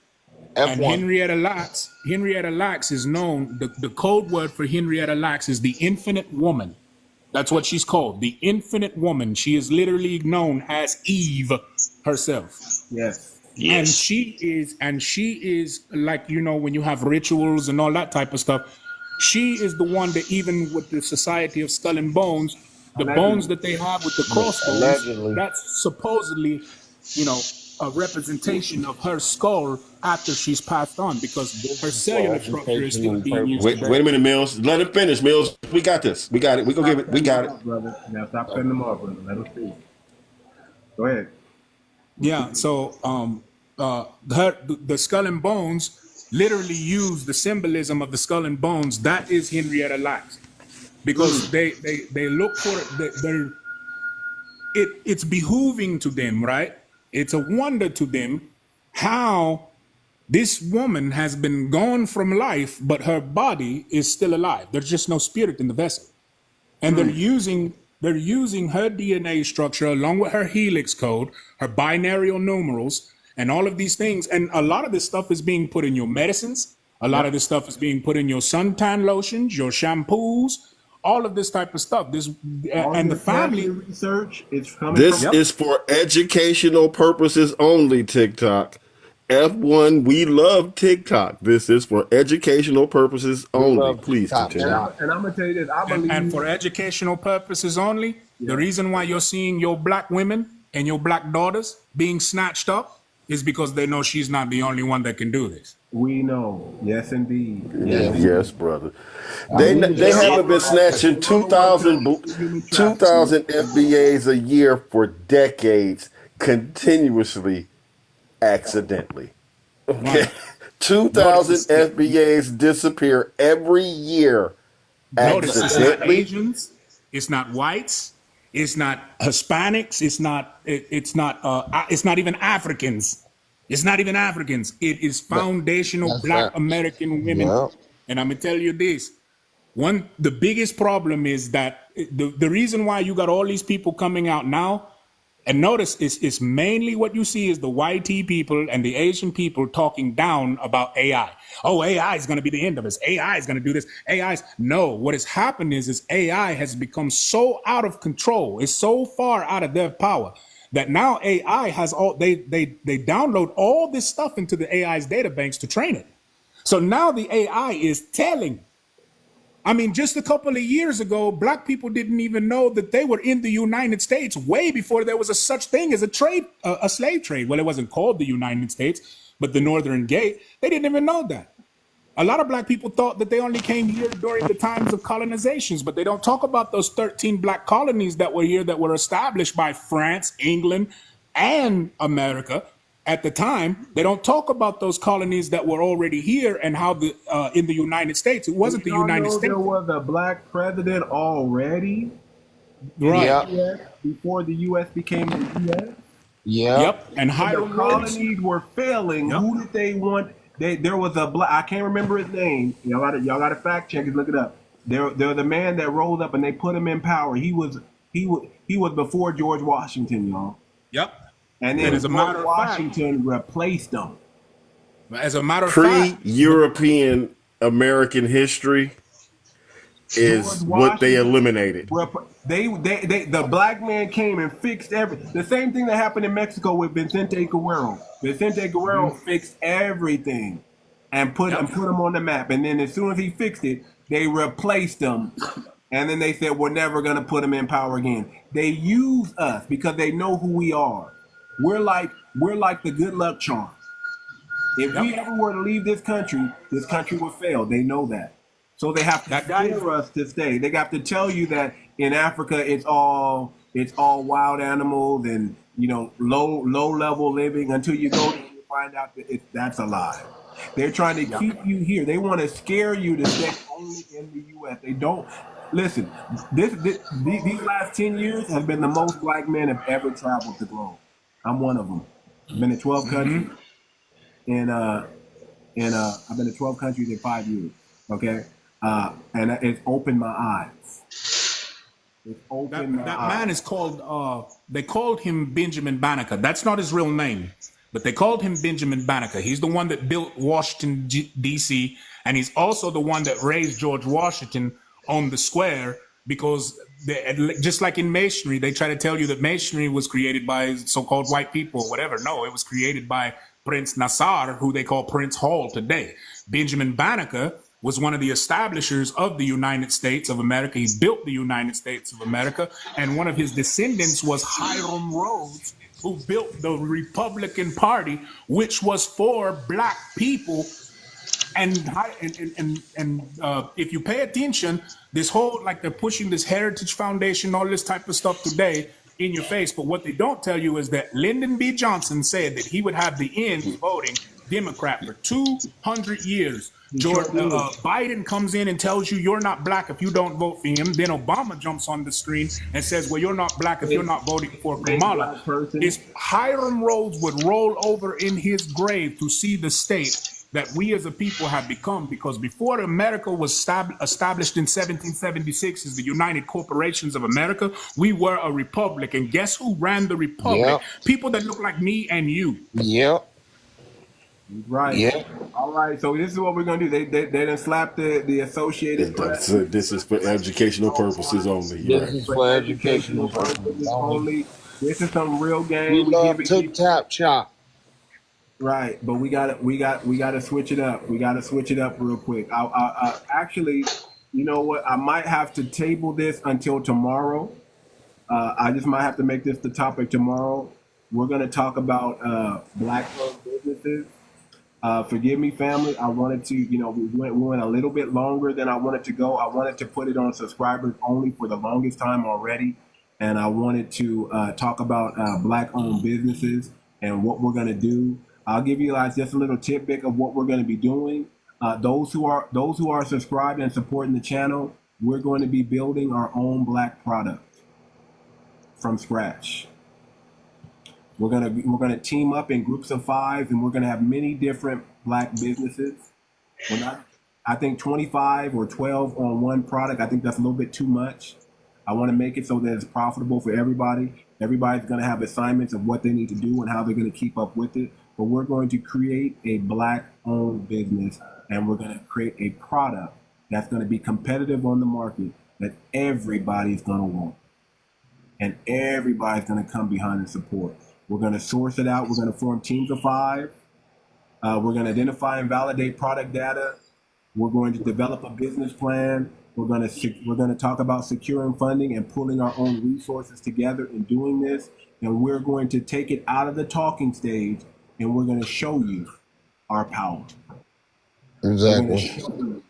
S14: And Henrietta Lacks is known, the code word for Henrietta Lacks is the infinite woman. That's what she's called, the infinite woman. She is literally known as Eve herself.
S1: Yes.
S14: And she is like, you know, when you have rituals and all that type of stuff, she is the one that even with the Society of Skull and Bones, the bones that they have with the crossbones, that's supposedly, you know, a representation of her skull after she's passed on, because her cellular structure is still being used.
S10: Wait a minute, Mills. Let him finish, Mills. We got this. We got it. We gonna give it. We got it.
S1: Brother, now stop cutting them off, brother. Let him speak. Go ahead.
S14: Yeah. So, the skull and bones literally use the symbolism of the skull and bones. That is Henrietta Lacks, because they look for it. It's behooving to them, right? It's a wonder to them how this woman has been gone from life, but her body is still alive. There's just no spirit in the vessel. And they're using her DNA structure along with her helix code, her binary numerals, and all of these things. And a lot of this stuff is being put in your medicines. A lot of this stuff is being put in your suntan lotions, your shampoos, all of this type of stuff. And the family
S1: research is coming.
S10: This is for educational purposes only, TikTok. F1, we love TikTok. This is for educational purposes only. Please
S8: TikTok,
S10: continue.
S1: And I'm gonna tell you this. I believe,
S14: And for educational purposes only, the reason why you're seeing your black women and your black daughters being snatched up is because they know she's not the only one that can do this.
S1: we know. Yes, indeed.
S10: Yes, brother. They haven't been snatching 2,000 FBAs a year for decades, continuously, accidentally. Okay,
S14: Right.
S10: 2,000
S14: Notice,
S10: FBAs disappear every year,
S14: notice it's not
S10: accidentally.
S14: Asians, it's not whites, it's not Hispanics, it's not even Africans. It's not even Africans. It is foundational black American women.
S8: Yeah.
S14: And I'm gonna tell you this. The biggest problem is that the reason why you got all these people coming out now, and notice it's mainly what you see is the YT people and the Asian people talking down about AI. Oh, AI is gonna be the end of us. AI is gonna do this. No, what has happened is AI has become so out of control. It's so far out of their power that now AI has they download all this stuff into the AI's data banks to train it. So now the AI is telling. I mean, just a couple of years ago, black people didn't even know that they were in the United States way before there was a such thing as a slave trade. Well, it wasn't called the United States, but the Northern Gate. They didn't even know that. A lot of black people thought that they only came here during the times of colonizations, but they don't talk about those 13 black colonies that were here that were established by France, England, and America. At the time, they don't talk about those colonies that were already here and how in the United States, it wasn't the United States.
S1: There was a black president already,
S14: right?
S1: Before the U.S. became the U.S.
S8: Yeah.
S14: Yep. And
S1: the colonies were failing. Yep. Who did they want? There was a black. I can't remember his name. Y'all got to fact check it. Look it up. There was a man that rose up and they put him in power. He was before George Washington, y'all.
S14: Yep.
S1: And then George Washington replaced them.
S14: As a matter of fact,
S10: pre-European American history is what they eliminated.
S1: The black man came and fixed everything. The same thing that happened in Mexico with Vicente Guerrero. Vicente Guerrero fixed everything and put him on the map. And then as soon as he fixed it, they replaced him. And then they said, we're never going to put him in power again. They use us because they know who we are. We're like the good luck charm. If we ever were to leave this country would fail. They know that. So they have to scare us to stay. They got to tell you that in Africa it's all wild animals and low level living until you go there and you find out that that's a lie. They're trying to keep you here. They want to scare you to stay only in the U.S. They don't listen. These last 10 years have been the most black men have ever traveled the globe. I'm one of them. I've been to 12 countries, and I've been to 12 countries in 5 years. Okay, and it's opened my eyes. It's opened my eyes.
S14: That man is called. They called him Benjamin Banneker. That's not his real name, but they called him Benjamin Banneker. He's the one that built Washington D.C. and he's also the one that raised George Washington on the square. Because just like in masonry, they try to tell you that masonry was created by so-called white people or whatever. No, it was created by Prince Nassar, who they call Prince Hall today. Benjamin Banneker was one of the establishers of the United States of America. He built the United States of America. And one of his descendants was Hiram Rhodes, who built the Republican Party, which was for black people. And if you pay attention, this whole, like they're pushing this Heritage Foundation, all this type of stuff today in your face. But what they don't tell you is that Lyndon B. Johnson said that he would have the ends voting Democrat for 200 years. Biden comes in and tells you you're not black if you don't vote for him. Then Obama jumps on the screen and says, well, you're not black if you're not voting for Kamala. Hiram Rhodes would roll over in his grave to see the state that we as a people have become, because before America was established in 1776 as the United Corporations of America, we were a republic. And guess who ran the republic? Yep. People that look like me and you.
S8: Yep.
S1: Right. Yeah. All right. So this is what we're gonna do. They done slapped the Associated Press.
S10: This is for educational purposes only.
S8: This is for educational purposes only.
S1: This is some real game.
S8: We love TikTok chop.
S1: Right, but we gotta switch it up. We gotta switch it up real quick. I actually, you know what? I might have to table this until tomorrow. I just might have to make this the topic tomorrow. We're gonna talk about black-owned businesses. Forgive me, family. I wanted to, we went a little bit longer than I wanted to go. I wanted to put it on subscribers only for the longest time already, and I wanted to talk about black-owned businesses and what we're gonna do. I'll give you guys just a little tidbit of what we're gonna be doing. Those who are subscribed and supporting the channel, we're going to be building our own black product from scratch. We're gonna team up in groups of 5, and we're gonna have many different black businesses. I think 25 or 12 on one product. I think that's a little bit too much. I want to make it so that it's profitable for everybody. Everybody's gonna have assignments of what they need to do and how they're gonna keep up with it. But we're going to create a black-owned business, and we're gonna create a product that's gonna be competitive on the market that everybody's gonna want, and everybody's gonna come behind and support. We're going to source it out. We're going to form teams of 5. We're going to identify and validate product data. We're going to develop a business plan. We're going to talk about securing funding and pulling our own resources together in doing this. And we're going to take it out of the talking stage, and we're going to show you our power.
S8: Exactly.
S1: Show you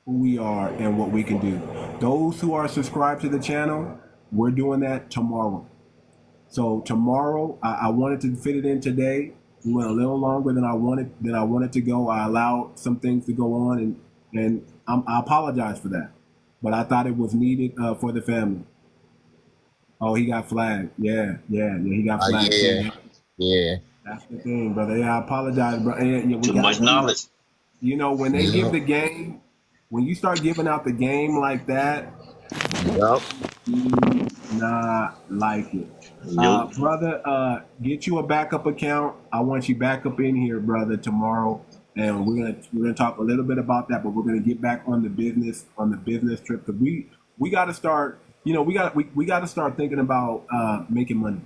S1: who we are and what we can do. Those who are subscribed to the channel, we're doing that tomorrow. So tomorrow, I wanted to fit it in today. We went a little longer than I wanted to go. I allowed some things to go on, and I apologize for that. But I thought it was needed for the family. Oh, he got flagged. Yeah, he got flagged.
S8: Yeah.
S1: That's the thing, brother. Yeah, I apologize, bro.
S11: Too much knowledge.
S1: When they give the game, when you start giving out the game like that, not like it. Brother, get you a backup account. I want you back up in here, brother, tomorrow, and we're gonna talk a little bit about that. But we're gonna get back on the business trip, because we got to start. We got to start thinking about making money.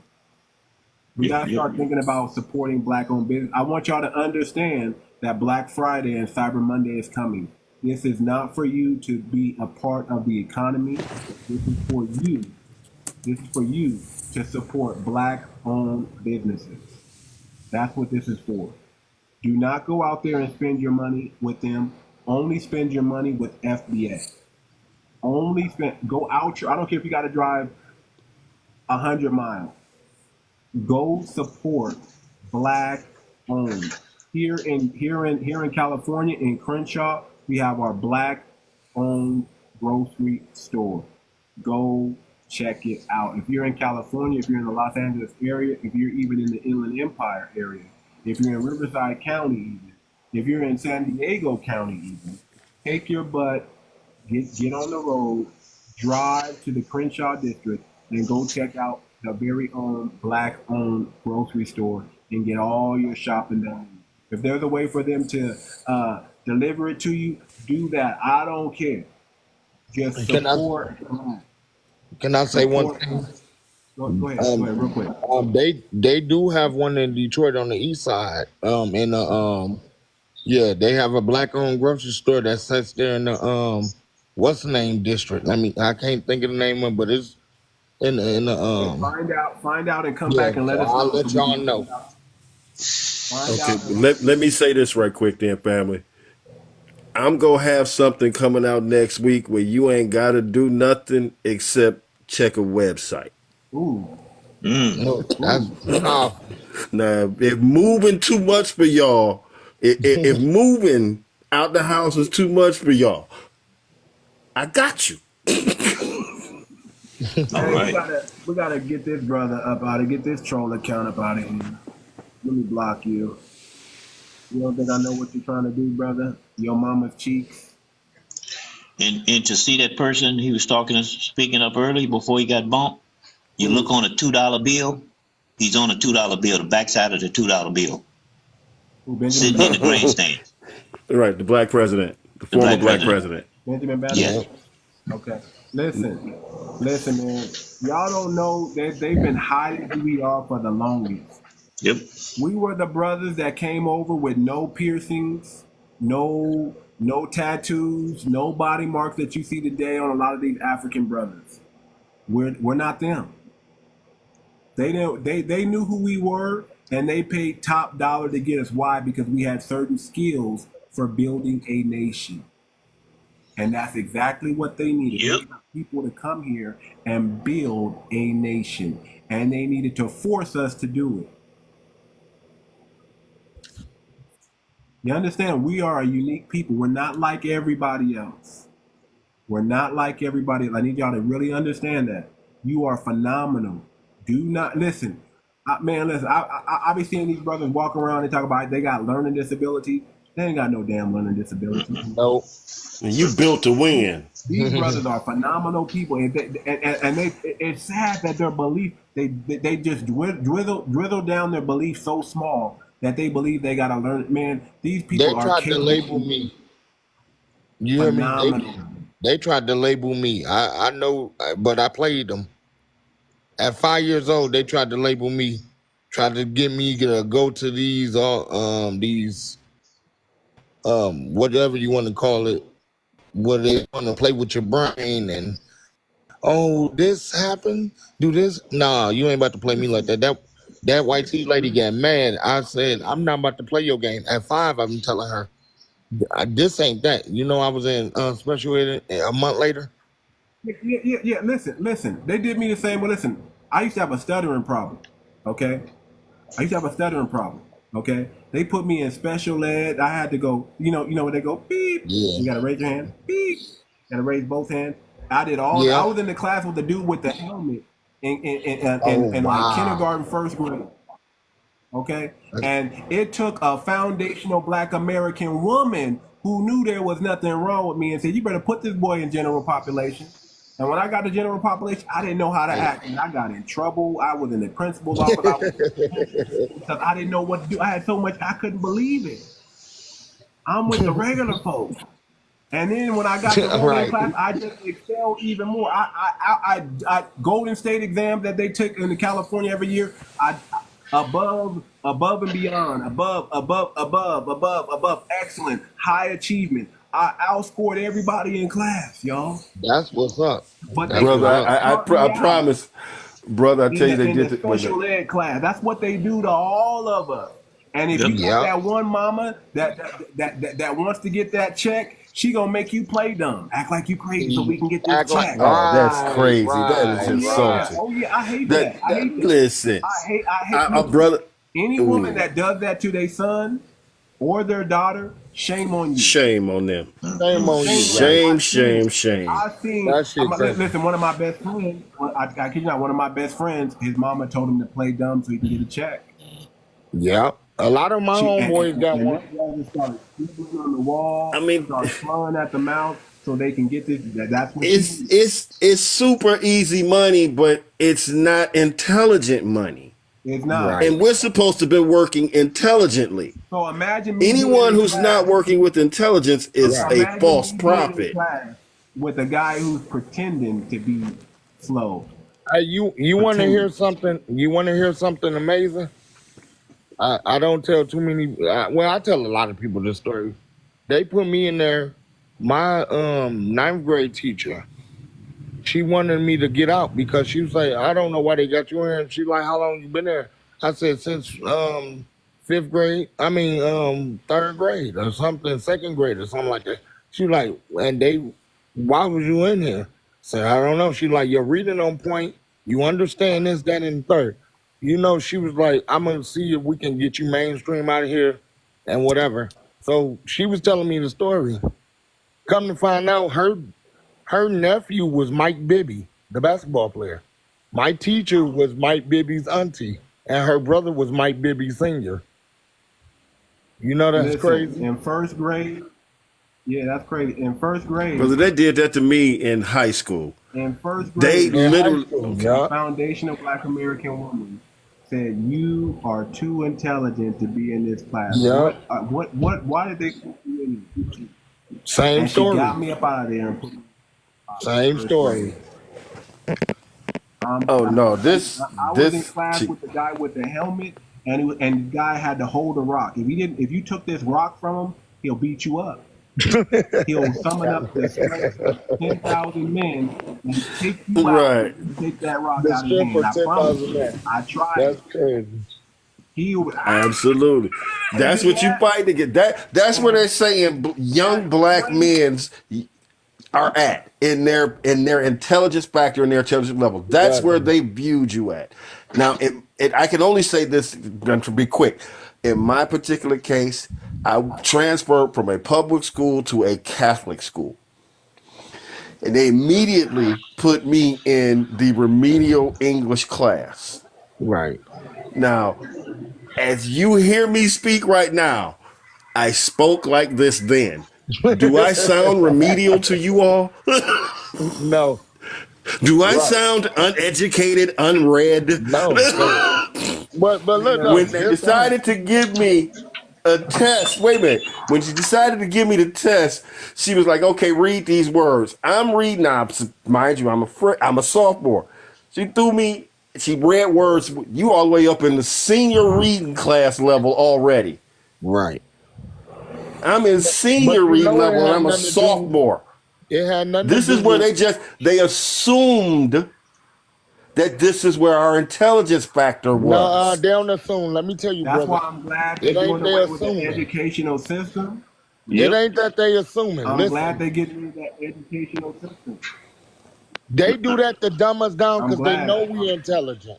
S1: We got to start thinking about supporting black-owned business. I want y'all to understand that Black Friday and Cyber Monday is coming. This is not for you to be a part of the economy. This is for you. This is for you to support black-owned businesses. That's what this is for. Do not go out there and spend your money with them. Only spend your money with FBA. Go out. I don't care if you got to drive 100 miles. Go support black-owned. Here in California, in Crenshaw, we have our black-owned grocery store. Go check it out. If you're in California, if you're in the Los Angeles area, if you're even in the Inland Empire area, if you're in Riverside County even, if you're in San Diego County even, take your butt, get on the road, drive to the Crenshaw district, and go check out the very own black-owned grocery store and get all your shopping done. If there's a way for them to deliver it to you, do that. I don't care. Just support.
S8: Can I say one thing?
S1: Go ahead, real quick.
S8: They do have one in Detroit on the east side. They have a black-owned grocery store that sits there in the what's the name district? I can't think of the name of it, but it's in the
S1: Find out and come back and let us know.
S8: I'll let y'all know.
S10: Okay, let me say this right quick then, family. I'm going to have something coming out next week where you ain't got to do nothing except check a website.
S1: Ooh.
S10: Now, if moving too much for y'all, if moving out the house is too much for y'all, I got you.
S1: All right. We gotta get this brother up out of, get this troll account up out of here. Let me block you. You don't think I know what you're trying to do, brother? Your mama's cheeks.
S11: And to see that person he was speaking up early before he got bumped, you look on a $2 bill. He's on a $2 bill, the backside of the $2 bill, sitting in the grandstand.
S10: Right, the black president, the former black president.
S1: Benjamin Banneker.
S11: Yeah.
S1: Okay. Listen, man. Y'all don't know that they've been hiding who we are for the longest.
S11: Yep.
S1: We were the brothers that came over with no piercings, no tattoos, no body marks that you see today on a lot of these African brothers. We're not them. They knew who we were, and they paid top dollar to get us. Why? Because we had certain skills for building a nation. And that's exactly what they needed.
S11: Yep.
S1: They needed people to come here and build a nation. And they needed to force us to do it. You understand? We are a unique people. We're not like everybody else. We're not like everybody else. I need y'all to really understand that. You are phenomenal. Do not listen. Listen, I be seeing these brothers walk around and talk about they got learning disabilities. They ain't got no damn learning disabilities.
S10: No. And you built to win.
S1: These brothers are phenomenal people, and it's sad that their belief they just drizzle down their belief so small that they believe they gotta learn. Man, these people
S8: They tried to label me. You hear me? They tried to label me. I know, but I played them. At 5 years old, they tried to label me, tried to get me to go to these whatever you want to call it, where they want to play with your brain and this happened, do this. Nah, you ain't about to play me like that. That white tea lady got mad. I said, I'm not about to play your game. At 5, I've been telling her, this ain't that. You know, I was in special ed a month later.
S1: Yeah. Listen. They did me the same. But listen, I used to have a stuttering problem. Okay, Okay, they put me in special ed. I had to go. You know when they go beep.
S8: Yeah.
S1: You gotta raise your hand. Beep. You gotta raise both hands. I did all. Yeah. I was in the class with the dude with the helmet in like kindergarten, first grade. Okay, and it took a foundational Black American woman who knew there was nothing wrong with me and said, "You better put this boy in general population." And when I got to general population, I didn't know how to act, and I got in trouble. I was in the principal's office because I didn't know what to do. I had so much I couldn't believe it. I'm with the regular folks. And then when I got to the class, I just excelled even more. I Golden State exams that they took in California every year, above and beyond, above, excellent, high achievement. I outscored everybody in class, y'all.
S8: That's what's up.
S1: But
S10: brother, I promise, brother, I tell you, they did
S1: the special ed class. That's what they do to all of us. And if you got that one mama that wants to get that check, she gonna make you play dumb, act like you crazy, so we can get this check.
S10: That's crazy. That is insulting.
S1: Oh yeah, I hate that. I hate that.
S10: Listen,
S1: I hate
S10: brother.
S1: Any woman that does that to their son or their daughter, shame on you.
S10: Shame on them.
S8: Shame on you.
S10: Shame.
S1: I seen. Listen, one of my best friends. I kid you not. One of my best friends. His mama told him to play dumb so he can get a check.
S8: Yeah, a lot of my homeboys got one.
S1: Started scribbling on the wall. Started flying at the mouth so they can get this. That's what
S10: it's super easy money, but it's not intelligent money.
S1: It's not.
S10: Right. And we're supposed to be working intelligently.
S1: So imagine
S10: anyone who's not working with intelligence is a false prophet.
S1: With a guy who's pretending to be slow.
S8: You want to hear something? You want to hear something amazing? I don't tell too many. I tell a lot of people this story. They put me in there. My 9th grade teacher, she wanted me to get out because she was like, I don't know why they got you in here. And she's like, how long you been there? I said, since 5th grade. 3rd grade or something, 2nd grade or something like that. She was like, why was you in here? I said, I don't know. She's like, you're reading on point. You understand this, that, and third. You know, she was like, I'm going to see if we can get you mainstream out of here and whatever. So she was telling me the story. Come to find out, her nephew was Mike Bibby, the basketball player. My teacher was Mike Bibby's auntie, and her brother was Mike Bibby Sr. You know that's crazy?
S1: In 1st grade, yeah, that's crazy. In 1st grade.
S10: Brother, they did that to me in high school.
S1: In 1st grade,
S10: they literally,
S1: the foundational Black American woman said, you are too intelligent to be in this class.
S8: Yeah.
S1: Why did they put you in?
S8: Same story.
S1: She got me up out of there and put me.
S8: Same story.
S10: I was in
S1: class with the guy with the helmet, and the guy had to hold a rock. If you took this rock from him, he'll beat you up. He'll summon up the strength of 10,000 men and take you out and take that rock out of his hand. I promise you. I tried.
S8: That's crazy.
S10: Absolutely. That's what you fight to get. That's where they're saying young black men are at in their intelligence factor and their intelligence level. That's where they viewed you at. Now, I can only say this to be quick. In my particular case, I transferred from a public school to a Catholic school. And they immediately put me in the remedial English class.
S8: Right.
S10: Now, as you hear me speak right now, I spoke like this then. Do I sound remedial to you all?
S8: No.
S10: Do I sound uneducated, unread?
S8: No. But look,
S10: when they decided to give me a test, wait a minute. When she decided to give me the test, she was like, "Okay, read these words." I'm reading. Now, mind you, I'm a sophomore. She read words. You all the way up in the senior reading class level already.
S8: Right.
S10: I'm in senior reading level and I'm a sophomore.
S8: It had nothing
S10: This
S8: to
S10: is
S8: do
S10: where
S8: with
S10: they assumed that this is where our intelligence factor was.
S8: No, they don't assume. Let me tell you,
S1: That's
S8: brother.
S1: why I'm glad they're doing away with the educational system.
S8: It ain't that they assuming.
S1: I'm glad they get rid of that educational system.
S8: They do that to dumb us down because they know we're intelligent.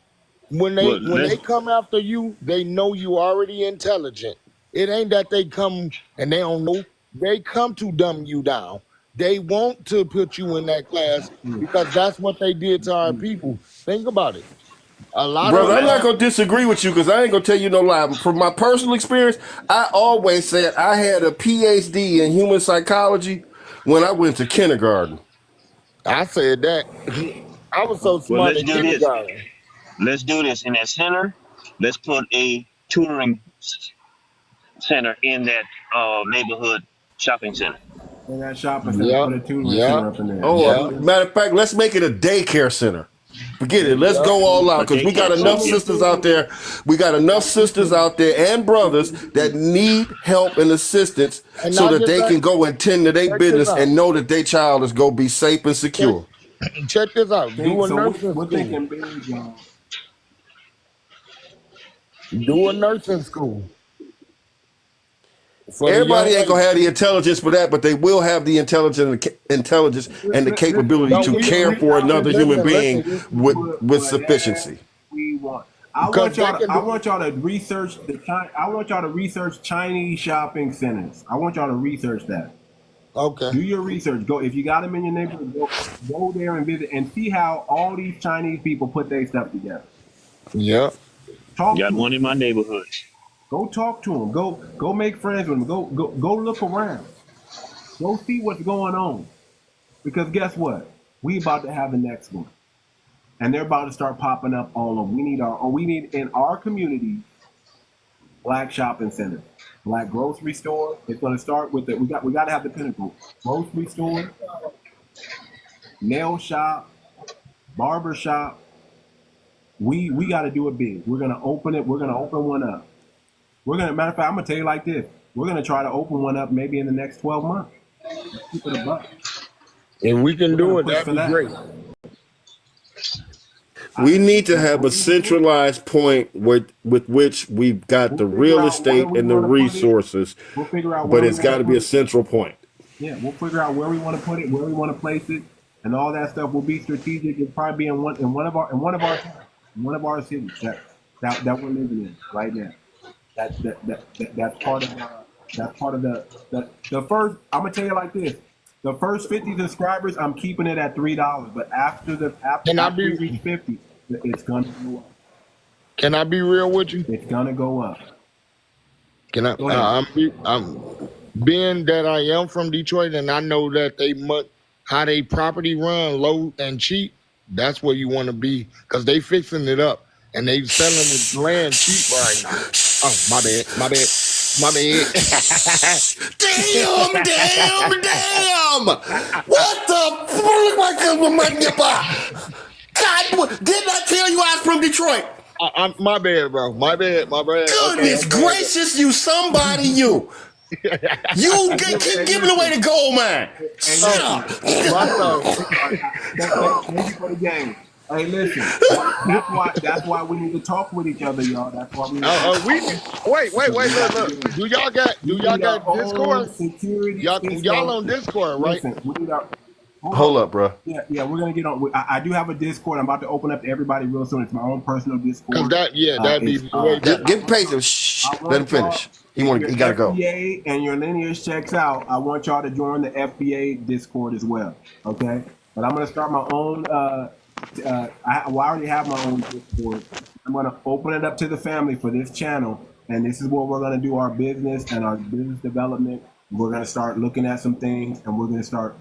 S8: When they come after you, they know you already intelligent. It ain't that they come and they don't know. They come to dumb you down. They want to put you in that class because that's what they did to our people. Think about it.
S10: Brother, I'm not going to disagree with you because I ain't going to tell you no lie. From my personal experience, I always said I had a PhD in human psychology when I went to kindergarten.
S8: I said that. I was so smart in kindergarten.
S11: Let's do this. In that center, let's put a tutoring center in that neighborhood shopping center.
S1: In that shopping center, put a tutoring center up in there.
S10: Matter of fact, let's make it a daycare center. Forget it. Let's go all out because we got enough sisters out there. We got enough sisters out there and brothers that need help and assistance so that they can go and tend to their business and know that their child is going to be safe and secure.
S8: Check this out. Do a nursing school. Do a nursing school.
S10: Everybody ain't gonna have the intelligence for that, but they will have the intelligence and the capability to care for another human being with sufficiency.
S1: I want y'all to research I want y'all to research Chinese shopping centers. I want y'all to research that.
S8: Okay.
S1: Do your research. Go if you got them in your neighborhood. Go there and visit and see how all these Chinese people put their stuff together.
S8: Yeah.
S11: Got one in my neighborhood.
S1: Go talk to them. Go make friends with them. Go look around. Go see what's going on. Because guess what? We about to have the next one. And they're about to start popping up all over. We need in our community black shopping centers, black grocery store. It's going to start with we got to have the pinnacle. Grocery store, nail shop, barber shop. We got to do it big. We're going to open it. We're going to open one up. Matter of fact, I'm going to tell you like this. We're going to try to open one up maybe in the next 12 months. Let's keep it a buck.
S8: If we can do it, that'd be great.
S10: We need to have a centralized point with which we've got the real estate and the resources, but it's got to be a central point.
S1: Yeah, we'll figure out where we want to put it, where we want to place it, and all that stuff will be strategic. It'll probably be in one of our cities that we're living in right now. That's part of the first. I'm gonna tell you like this: the first 50 subscribers, I'm keeping it at $3. But after we reach 50, it's gonna go up.
S8: Can I be real with you?
S1: It's gonna go up.
S8: Can I? I'm being that I am from Detroit, and I know that how they property run low and cheap. That's where you want to be because they fixing it up and they selling the land cheap right now. Oh, my bad.
S10: Damn! What the? God, didn't I tell you I was from Detroit?
S8: My bad, bro. My bad.
S10: Goodness gracious, you somebody, you. You keep giving away the gold mine. Shut up.
S1: Thank you for the game. Hey, listen. That's why we need to talk with each other, y'all. That's why we.
S8: Wait. Look. Do y'all got Discord?
S1: Security.
S8: Y'all on Discord, right?
S1: Listen, we need our.
S10: Hold up, bro.
S1: Yeah, we're gonna get on. I do have a Discord. I'm about to open up to everybody real soon. It's my own personal Discord.
S8: That'd be way better.
S10: Give patience. Shh. Let him finish. He gotta go.
S1: FBA and your lineage checks out. I want y'all to join the FBA Discord as well. Okay, but I'm gonna start my own. I already have my own Discord. I'm gonna open it up to the family for this channel, and this is where we're gonna do our business and our business development. We're gonna start looking at some things, and we're gonna start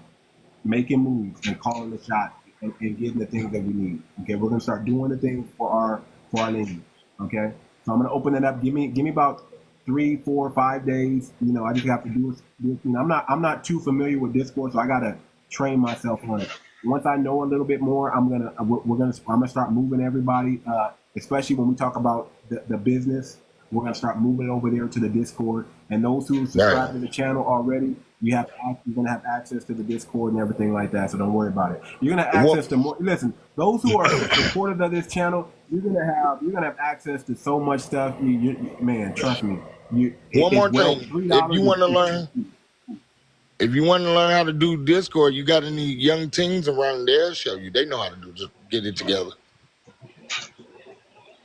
S1: making moves and calling the shot and getting the things that we need. Okay, we're gonna start doing the things for our lineage. Okay, so I'm gonna open it up. Give me about 3, 4, 5 days. You know, I just have to do this. I'm not too familiar with Discord, so I gotta train myself on it. Once I know a little bit more, I'm gonna start moving everybody, especially when we talk about the business. We're gonna start moving over there to the Discord, and those who subscribe to the channel already, you're gonna have access to the Discord and everything like that. So don't worry about it. You're gonna have access to more. Listen, those who are supporters of this channel, you're gonna have access to so much stuff. Man, trust me.
S8: One more thing, if you want to learn how to do Discord, you got any young teens around there? Show you. They know how to do. Just get it together.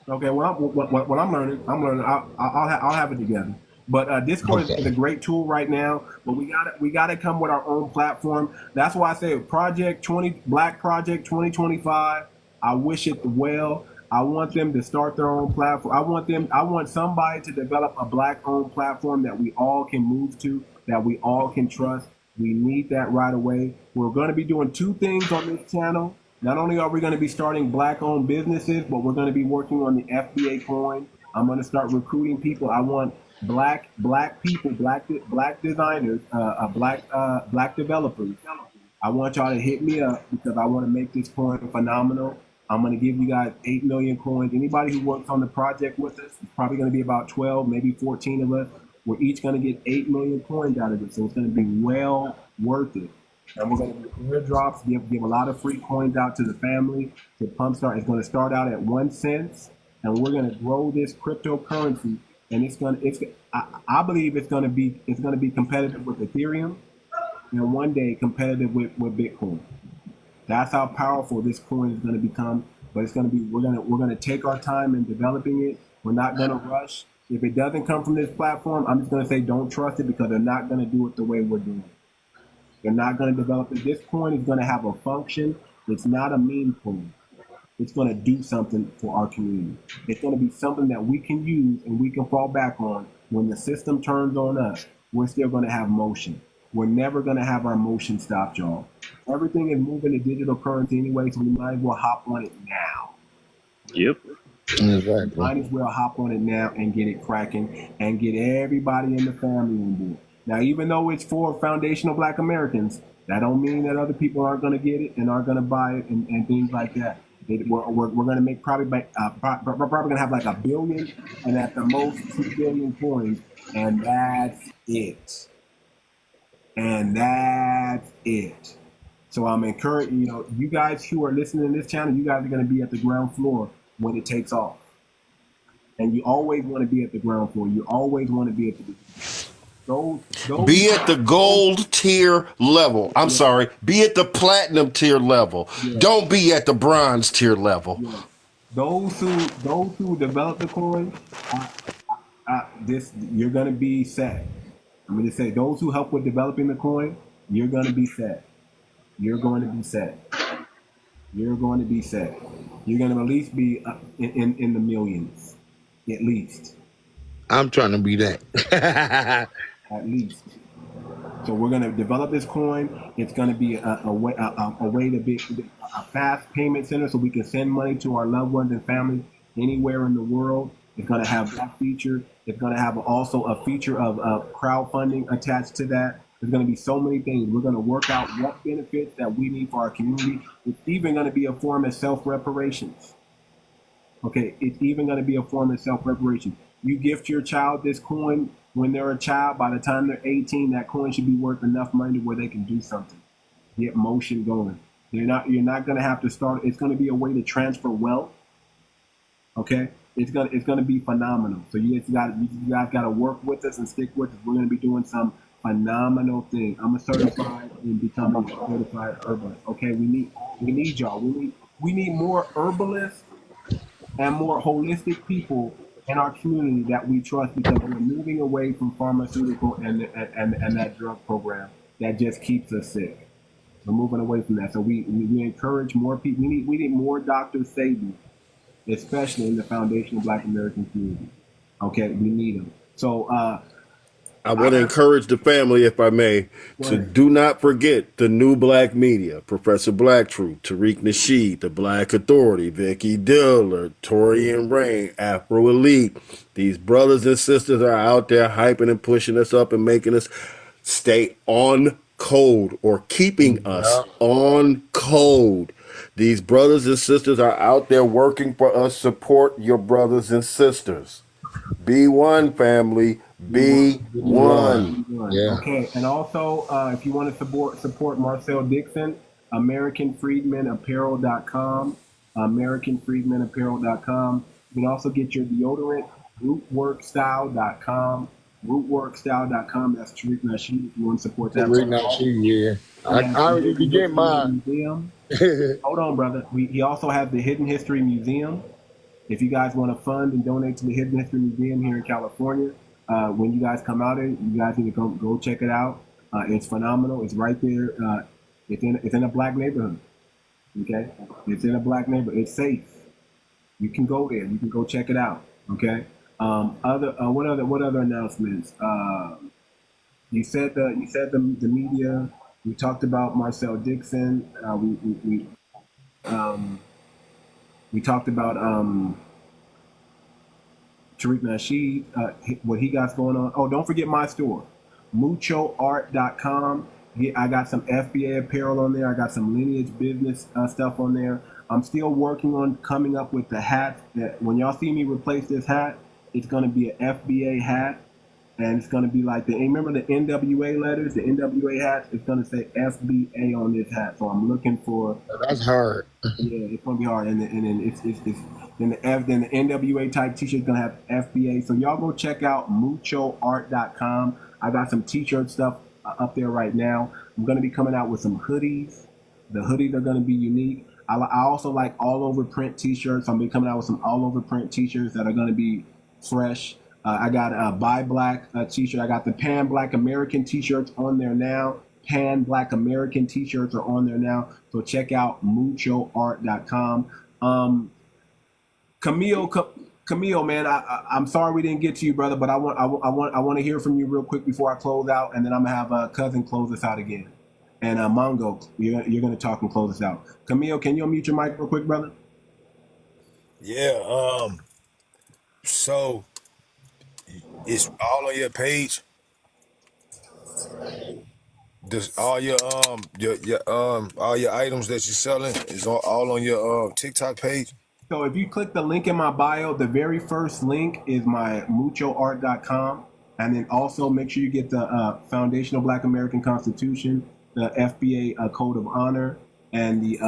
S1: Okay, what I'm learning. I'll have it together. But Discord is a great tool right now. But we gotta come with our own platform. That's why I say Black Project 2025. I wish it well. I want them to start their own platform. I want somebody to develop a Black-owned platform that we all can move to, that we all can trust. We need that right away. We're going to be doing 2 things on this channel. Not only are we going to be starting Black-owned businesses, but we're going to be working on the FBA coin. I'm going to start recruiting people. I want black people, black designers, black developers. I want y'all to hit me up because I want to make this coin phenomenal. I'm going to give you guys 8 million coins. Anybody who works on the project with us, it's probably going to be about 12, maybe 14 of us. We're each going to get 8 million coins out of it, so it's going to be well worth it. And we're going to do airdrops, give a lot of free coins out to the family. The pump start is going to start out at 1 cent, and we're going to grow this cryptocurrency. And I believe it's going to be competitive with Ethereum, and one day competitive with Bitcoin. That's how powerful this coin is going to become. But we're going to take our time in developing it. We're not going to rush. If it doesn't come from this platform, I'm just going to say don't trust it because they're not going to do it the way we're doing it. They're not going to develop it. This coin is going to have a function. It's not a meme coin. It's going to do something for our community. It's going to be something that we can use and we can fall back on when the system turns on us. We're still going to have motion. We're never going to have our motion stopped, y'all. Everything is moving to digital currency anyway, so we might as well hop on it now.
S11: Yep.
S8: Exactly.
S1: Might as well hop on it now and get it cracking and get everybody in the family on board. Now, even though it's for foundational Black Americans, that don't mean that other people aren't going to get it and aren't going to buy it and things like that. We're going to make probably going to have like 1 billion and at the most 2 billion coins, and that's it. And that's it. So I'm encouraging, you guys who are listening to this channel, you guys are going to be at the ground floor when it takes off. And you always want to be at the ground floor. You always want to be at the
S10: be at the gold tier level. I'm sorry. Be at the platinum tier level. Yeah. Don't be at the bronze tier level.
S1: Yeah. Those who develop the coin, you're going to be set. I'm going to say those who help with developing the coin, you're going to be set. You're going to be set. You're going to be set. You're going to at least be in the millions, at least.
S8: I'm trying to be that.
S1: At least. So we're going to develop this coin. It's going to be a way to be a fast payment center so we can send money to our loved ones and families anywhere in the world. It's going to have that feature. It's going to have also a feature of crowdfunding attached to that. There's going to be so many things. We're going to work out what benefits that we need for our community. It's even going to be a form of self-reparations. Okay, it's even going to be a form of self-reparation. You gift your child this coin when they're a child. By the time they're 18, that coin should be worth enough money where they can do something, get motion going. You're not going to have to start. It's going to be a way to transfer wealth. Okay, it's gonna be phenomenal. So you guys got to work with us and stick with us. We're going to be doing some phenomenal things. I'm a certified and becoming a certified herbalist. Okay, we need y'all. We need more herbalists and more holistic people in our community that we trust, because we're moving away from pharmaceutical and that drug program that just keeps us sick. We're moving away from that. So we encourage more people. We need more Dr. Sabi, especially in the foundational Black American community. Okay, we need them. So
S10: I want to encourage the family, if I may, to do not forget the new Black media, Professor Black Truth, 𝗔𝗯𝗂𝘁𝗂𝘁, the Black Authority, Vicky Diller, Tori and Rain, Afro Elite. These brothers and sisters are out there hyping and pushing us up and making us stay on code, or keeping us on code. These brothers and sisters are out there working for us. Support your brothers and sisters. Be one, family. Be one.
S1: Yeah. Okay, and also if you want to support Marcel Dixon, americanfreedmenapparel.com, americanfreedmenapparel.com. You can also get your deodorant, rootworkstyle.com, rootworkstyle.com. That's 𝗔𝗯𝗂𝘁𝗂𝘁 if you want to support that.
S8: 𝗔𝗯𝗂𝘁𝗂𝘁, yeah. I already can get mine.
S1: Hold on, brother. He also has the Hidden History Museum. If you guys want to fund and donate to the Hidden History Museum here in California, when you guys come out, you guys need to go check it out. It's phenomenal. It's right there. It's in a Black neighborhood. Okay, it's in a Black neighborhood. It's safe. You can go there. You can go check it out. Okay. What other announcements? You said the media. We talked about Marcel Dixon. We talked about 𝗔𝗯𝗂𝘁𝗂𝘁, what he got going on. Oh, don't forget my store, muchoart.com. I got some FBA apparel on there. I got some lineage business stuff on there. I'm still working on coming up with the hat. That when y'all see me replace this hat, it's going to be an FBA hat. And it's going to be like remember the NWA letters, the NWA hats? It's going to say FBA on this hat. So I'm looking for.
S8: That's hard.
S1: Yeah, it's going to be hard. And then the NWA type t-shirt is going to have FBA. So y'all go check out muchoart.com. I got some t-shirt stuff up there right now. I'm going to be coming out with some hoodies. The hoodies are going to be unique. I also like all over print t-shirts. I'm going to be coming out with some all over print t-shirts that are going to be fresh. I got a Buy Black t-shirt. I got the Pan Black American t-shirts on there now. Pan Black American t-shirts are on there now. So check out muchoart.com. Camille, man, I'm sorry we didn't get to you, brother, but I want to hear from you real quick before I close out, and then I'm gonna have Cousin close us out again. And Mongo, you're gonna talk and close us out. Camille, can you unmute your mic real quick, brother?
S8: Yeah. So it's all on your page. Does all your all your items that you're selling is all on your TikTok page?
S1: So if you click the link in my bio, the very first link is my muchoart.com, and then also make sure you get the Foundational Black American Constitution, the FBA Code of Honor, and the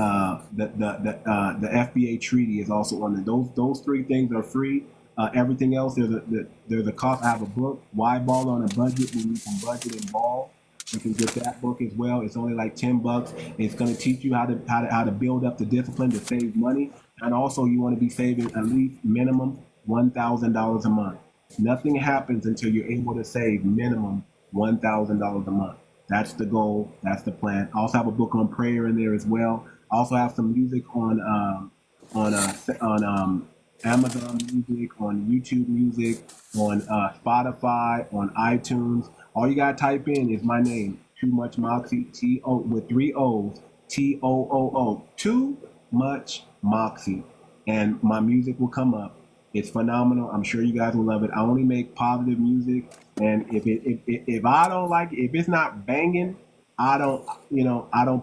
S1: FBA Treaty is also on there. Those three things are free. Everything else, there's a cost. I have a book, Why Ball on a Budget, When You Can Budget and Ball. You can get that book as well. It's only like $10. It's going to teach you how to build up the discipline to save money, and also you want to be saving at least minimum $1,000 a month. Nothing happens until you're able to save minimum $1,000 a month. That's the goal. That's the plan. I also have a book on prayer in there as well. I also have some music on Amazon Music, on YouTube Music, on Spotify, on iTunes. All you gotta type in is my name, Too Much Moxie, with 3 O's, TOOO, Too Much Moxie, and my music will come up. It's phenomenal. I'm sure you guys will love it. I only make positive music, and if I don't like it, if it's not banging, I don't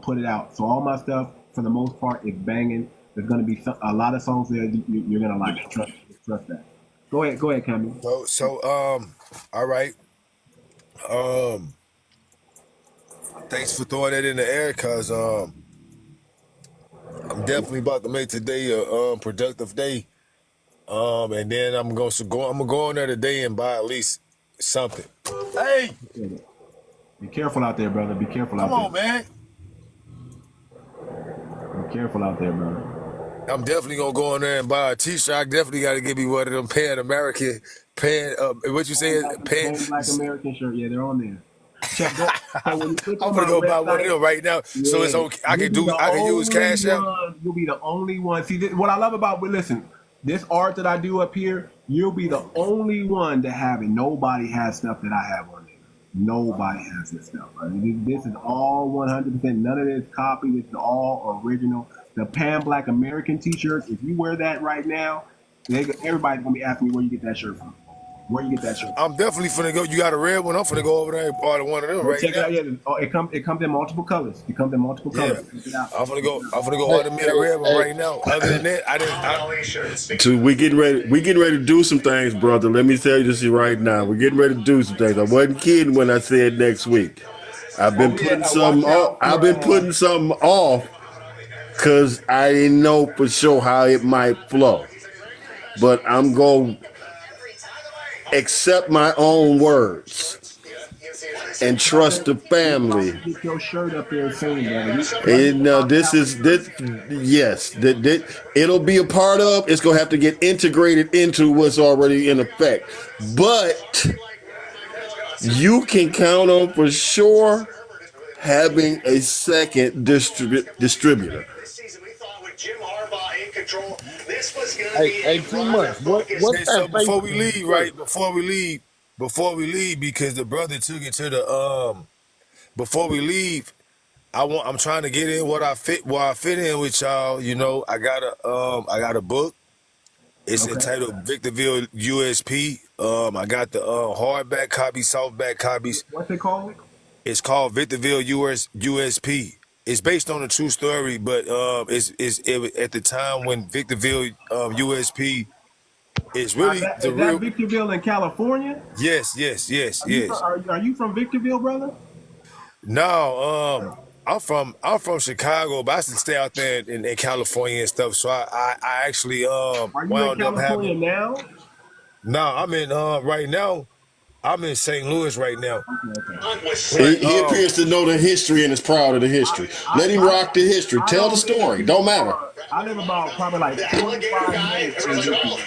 S1: put it out. So all my stuff, for the most part, is banging. There's going to be a lot of songs there you're going to like. Trust that. Go ahead, Cammy.
S15: All right. Thanks for throwing that in the air, cause I'm definitely about to make today a productive day. And then I'm gonna go on there today and buy at least something. Hey,
S1: be careful out there, brother. Be careful out there.
S15: Come on, man.
S1: Be careful out there, brother.
S15: I'm definitely gonna go in there and buy a T-shirt. I definitely got to give me one of them Pan-American, what you say?
S1: Black American shirt. Yeah, they're on there. Check that.
S15: I'm gonna go buy one of them right now. Yeah. So it's okay. I can use Cash App.
S1: You'll be the only one. See, what I love about, listen, this art that I do up here, you'll be the only one to have it. Nobody has stuff that I have on there. Nobody has this stuff. Right? This is all 100%. None of this copy. This is all original. The Pan Black American T-shirt. If you wear that right now, everybody's gonna be asking me where you get that shirt from. Where you get that shirt?
S15: I'm definitely finna go. You got a red one? I'm finna go over there and order one of them right
S1: check now. It out. Yeah, it comes in multiple colors. It comes in multiple colors.
S15: I'm finna go order me a red one right now. Other than that,
S10: we getting ready to do some things, brother. Let me tell you this right now. We're getting ready to do some things. I wasn't kidding when I said next week. I've been putting something off. I've been putting something off because I didn't know for sure how it might flow. But I'm going to accept my own words and trust the family.
S1: Get your shirt up there soon,
S10: yes, it'll be a part of. It's gonna have to get integrated into what's already in effect. But you can count on for sure having a second distributor.
S8: Hey, too much. What's that?
S15: Before we leave, because the brother took it to the before we leave, I'm trying to get in where I fit in with y'all. You know, I got a book. It's entitled 𝗣𝗲𝗿𝗵𝘁𝘀𝗀 USP. I got the hardback copies, softback copies.
S1: What's it called?
S15: It's called 𝗣𝗲𝗿𝗵𝘁𝘀𝗀 USP. It's based on a true story, but it at the time when 𝗣𝗲𝗿𝗵𝘁𝘀𝗀 USP is really
S1: the real. Is that Victorville in California?
S15: Yes.
S1: Are you from Victorville, brother?
S15: No, I'm from Chicago, but I still stay out there in California and stuff. So I actually
S1: Are you in California now?
S15: No, I'm in right now. I'm in St. Louis right now.
S10: Okay. He appears to know the history and is proud of the history. Let him rock the history. Tell the story. Don't matter.
S1: I live about probably like 45 minutes from Victorville.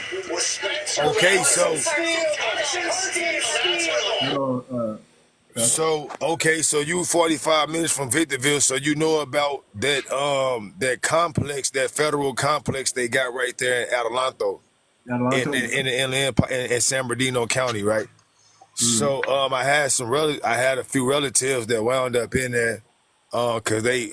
S15: Okay, so you 45 minutes from Victorville, so you know about that complex, that federal complex they got right there in Adelanto. In San Bernardino County, right? So I had a few relatives that wound up in there, cause they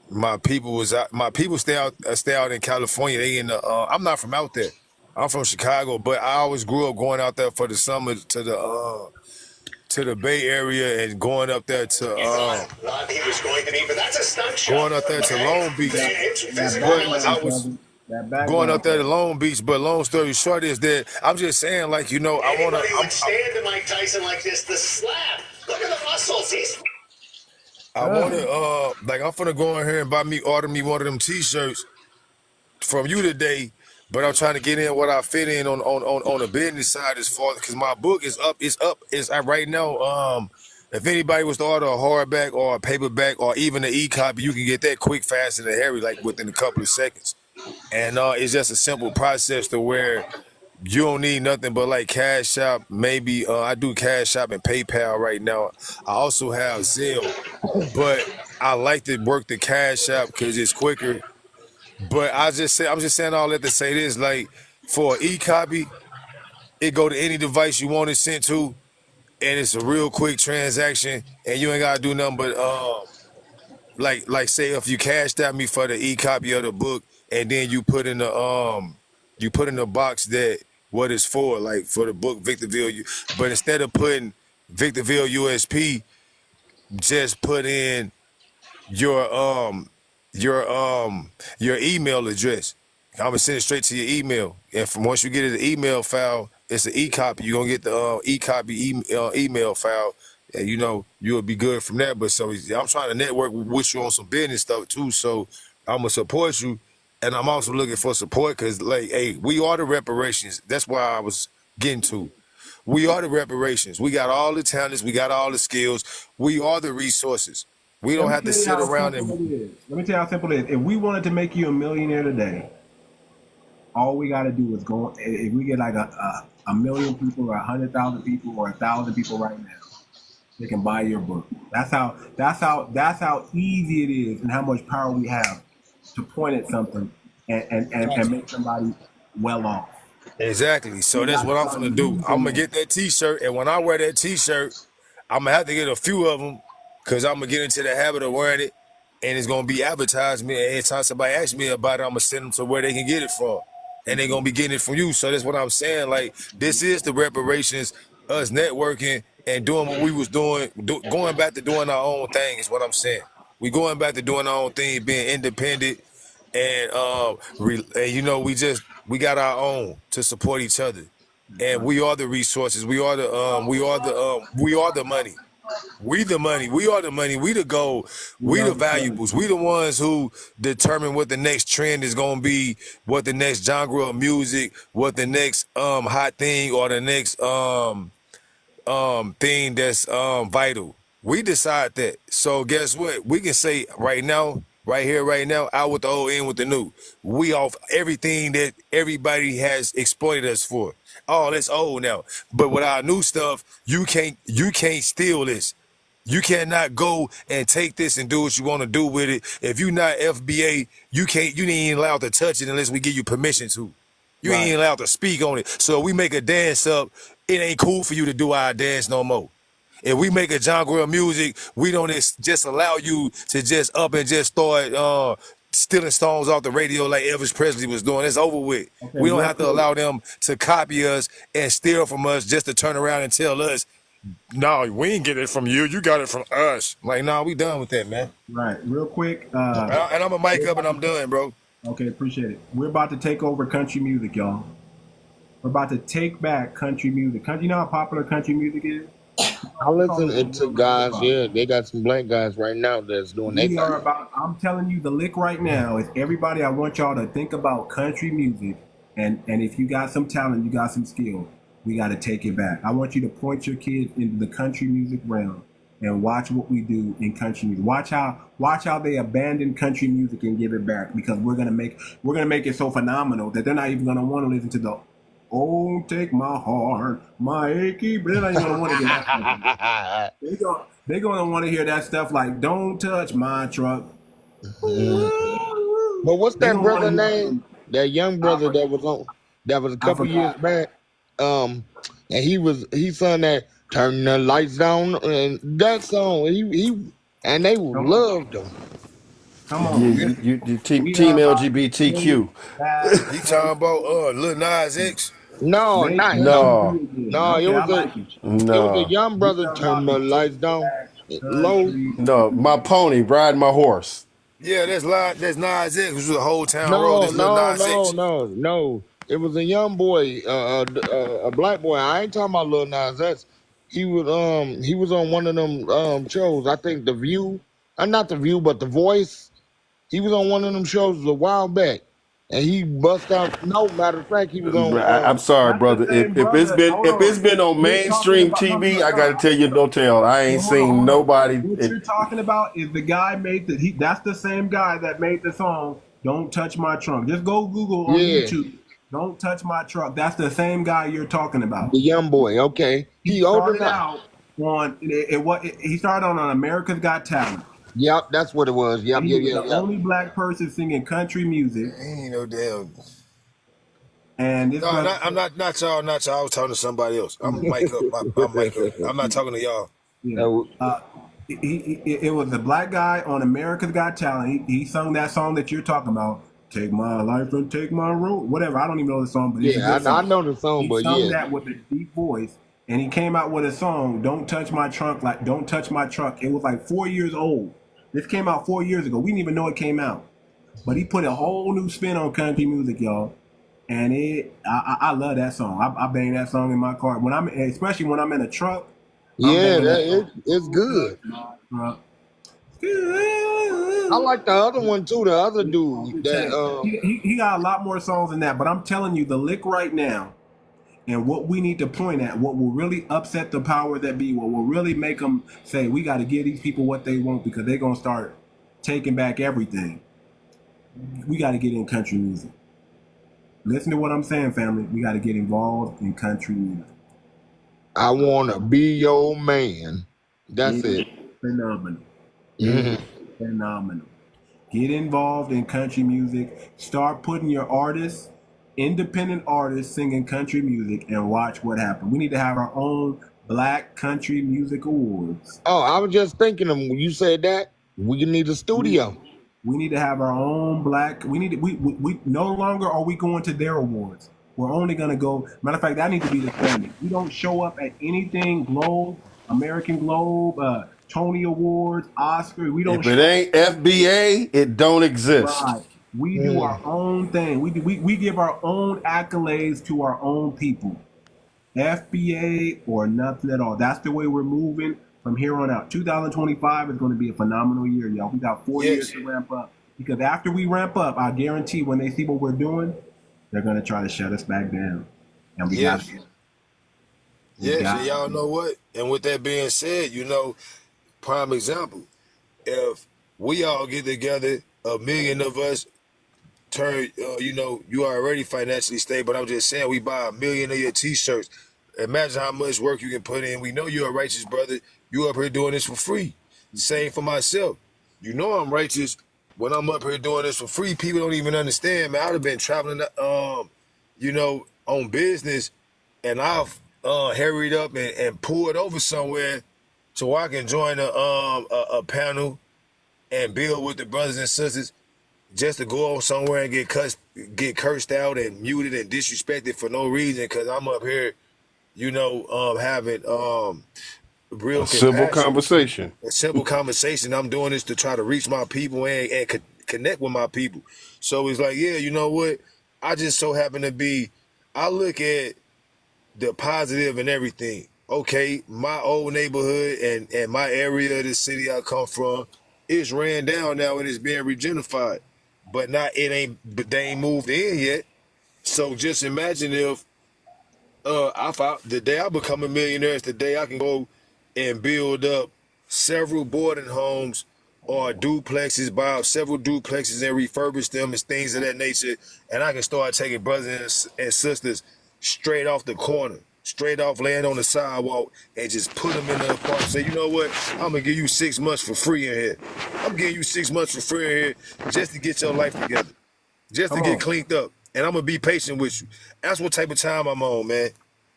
S15: my people stay out in California. They in the I'm not from out there. I'm from Chicago, but I always grew up going out there for the summer to the Bay Area and going up there to Long Beach. But I was going up there to Long Beach, but long story short is that I'm just saying, like, you know, I want to stand to Mike Tyson like this, the slap. Look at the muscles. I want to like, I'm finna go in here and order me one of them T-shirts from you today. But I'm trying to get in what I fit in on the business side as far, because my book is up. It's right now. If anybody was to order a hardback or a paperback or even an e-copy, you can get that quick, fast, and hairy, like within a couple of seconds. And it's just a simple process to where you don't need nothing but like Cash App. Maybe I do Cash App and PayPal right now. I also have Zelle, but I like to work the Cash App because it's quicker. But I'm just saying all that to say this, like, for an e-copy, it go to any device you want it sent to, and it's a real quick transaction, and you ain't gotta do nothing but like say if you cashed out me for the e-copy of the book, and then you put in the box that what it's for, like for the book 𝗣𝗲𝗿𝗵𝘁𝘀𝗀, but instead of putting 𝗣𝗲𝗿𝗵𝘁𝘀𝗀 USP, just put in your your email address. I'm gonna send it straight to your email, and from once you get it, the email file, it's an e-copy. You're gonna get the e-copy email file, and you'll be good from that. But so I'm trying to network with you on some business stuff too. So I'm gonna support you, and I'm also looking for support because, like, hey, we are the reparations. That's why I was getting to. We are the reparations. We got all the talents. We got all the skills. We are the resources. We don't have to sit around and.
S1: Let me tell you how simple it is. If we wanted to make you a millionaire today, all we got to do is go. If we get like a million people or 100,000 people or 1,000 people right now, they can buy your book. That's how easy it is and how much power we have to point at something and make somebody well off.
S15: Exactly. So that's what I'm gonna do. I'm gonna get that T-shirt, and when I wear that T-shirt, I'm gonna have to get a few of them because I'm gonna get into the habit of wearing it, and it's gonna be advertised me. And every time somebody asks me about it, I'm gonna send them to where they can get it from, and they're gonna be getting it from you. So that's what I'm saying. Like, this is the reparations, us networking and doing what we was doing, going back to doing our own thing is what I'm saying. We going back to doing our own thing, being independent, and we got our own to support each other, and we are the resources. We are the money. We the money. We are the money. We the gold. We the valuables. We the ones who determine what the next trend is gonna be, what the next genre of music, what the next hot thing or the next thing that's vital. We decide that. So guess what? We can say right now, right here, right now, out with the old, in with the new. We off everything that everybody has exploited us for. Oh, that's old now. But with our new stuff, you can't steal this. You cannot go and take this and do what you want to do with it. If you're not FBA, you ain't even allowed to touch it unless we give you permission to. You ain't allowed to speak on it. So if we make a dance up, it ain't cool for you to do our dance no more. If we make a genre of music, we don't just allow you to just up and just start stealing songs off the radio like Elvis Presley was doing. It's over with. Okay, we don't have to allow them to copy us and steal from us just to turn around and tell us, no, we ain't get it from you. You got it from us. Like, no, we done with that, man.
S1: Right. Real quick.
S15: And I'm a mic up and I'm done, bro.
S1: Okay, appreciate it. We're about to take over country music, y'all. We're about to take back country music. You know how popular country music is?
S8: I listen to guys, yeah, they got some black guys right now that's doing that.
S1: I'm telling you, the lick right now is everybody. I want y'all to think about country music, and if you got some talent, you got some skill, we got to take it back. I want you to point your kids into the country music realm and watch what we do in country music. Watch how they abandon country music and give it back, because we're gonna make it so phenomenal that they're not even gonna want to listen to the "Oh, take my heart, my achy." But they're not even gonna want to hear that stuff. They're gonna want to hear that stuff like "Don't touch my truck."
S8: But what's that brother name? That young brother that was a couple years back. And he sung that "Turn the Lights Down" and that song. And they loved him.
S1: Come on,
S5: you team LGBTQ.
S15: You talking about Lil Nas X?
S8: No, not him. No, it was a young brother. Turn the lights down low.
S5: No, my pony riding my horse.
S15: Yeah, that's Nas X. Which was a whole town road.
S8: No. It was a young boy, a black boy. I ain't talking about Lil Nas X. He was on one of them shows. I think The View. Not The View, but The Voice. He was on one of them shows a while back, and he bust out. No, matter of fact, he was on.
S5: I'm sorry, brother. If it's been on mainstream TV, I gotta tell you, don't tell. I ain't seen nobody.
S1: What you're talking about is the guy that's the same guy that made the song "Don't Touch My Trunk." Just go Google on YouTube. "Don't Touch My Truck." That's the same guy you're talking about.
S8: The young boy, okay. He
S1: started out on he started on America's Got Talent.
S8: Yep, that's what it was. Yep.
S1: The only black person singing country music.
S15: Ain't no damn.
S1: And this
S15: I'm not y'all. I was talking to somebody else. I'm mic up. I'm mic up. I'm not talking to y'all.
S1: Yeah. It was a black guy on America's Got Talent. He sung that song that you're talking about. "Take my life and take my road." Whatever. I don't even know the song, but
S8: I know the song. He
S1: sung that with a deep voice, and he came out with a song, "Don't Touch My Trunk." Like, "Don't touch my truck." It was like 4 years old. This came out 4 years ago. We didn't even know it came out. But he put a whole new spin on country music, y'all. And I love that song. I bang that song in my car especially when I'm in a truck.
S8: Yeah, it's good. I like the other one too. The other dude.
S1: He got a lot more songs than that. But I'm telling you, the lick right now, and what we need to point at, what will really upset the power that be, what will really make them say we got to give these people what they want because they're gonna start taking back everything. We got to get in country music. Listen to what I'm saying, family. We got to get involved in country music.
S8: I want to be your man. That's it.
S1: Phenomenal. Phenomenal. Get involved in country music. Start putting your artists, independent artists, singing country music, and watch what happens. We need to have our own Black Country Music Awards.
S8: Oh, I was just thinking when you said that, we need a studio.
S1: We need to have our own black. We no longer are we going to their awards. We're only gonna go. Matter of fact, that needs to be the standard. We don't show up at anything Globe, American Globe, Tony Awards, Oscar. We don't.
S5: If it ain't FBA, it don't exist.
S1: Right. We do our own thing. We give our own accolades to our own people. FBA or nothing at all. That's the way we're moving. From here on out, 2025 is going to be a phenomenal year, y'all. We got 4 years to ramp up. Because after we ramp up, I guarantee when they see what we're doing, they're going to try to shut us back down. And we got to.
S15: And y'all know what? And with that being said, prime example, if we all get together, 1 million of us turn, you are already financially stable, but I'm just saying we buy 1 million of your t-shirts. Imagine how much work you can put in. We know you're a righteous brother. You up here doing this for free. Same for myself. You know I'm righteous. When I'm up here doing this for free, people don't even understand, man. I'd have been traveling, on business, and I've hurried up and pulled over somewhere so I can join a panel and build with the brothers and sisters just to go on somewhere and get cursed out and muted and disrespected for no reason because I'm up here, having real
S5: civil conversation.
S15: A simple conversation. I'm doing this to try to reach my people and connect with my people. So it's like, yeah, you know what? I just so happen to be, I look at the positive in everything. Okay, my old neighborhood and my area of the city I come from is ran down now and it's being regentrified. But they ain't moved in yet. So just imagine if the day I become a millionaire is the day I can go and build up several boarding homes or duplexes, buy up several duplexes and refurbish them and things of that nature. And I can start taking brothers and sisters straight off the corner, straight off laying on the sidewalk and just put them in the apartment. Say, you know what? I'm going to give you 6 months for free in here. I'm giving you 6 months for free in here just to get your life together, just to get cleaned up. And I'm going to be patient with you. That's what type of time I'm on, man.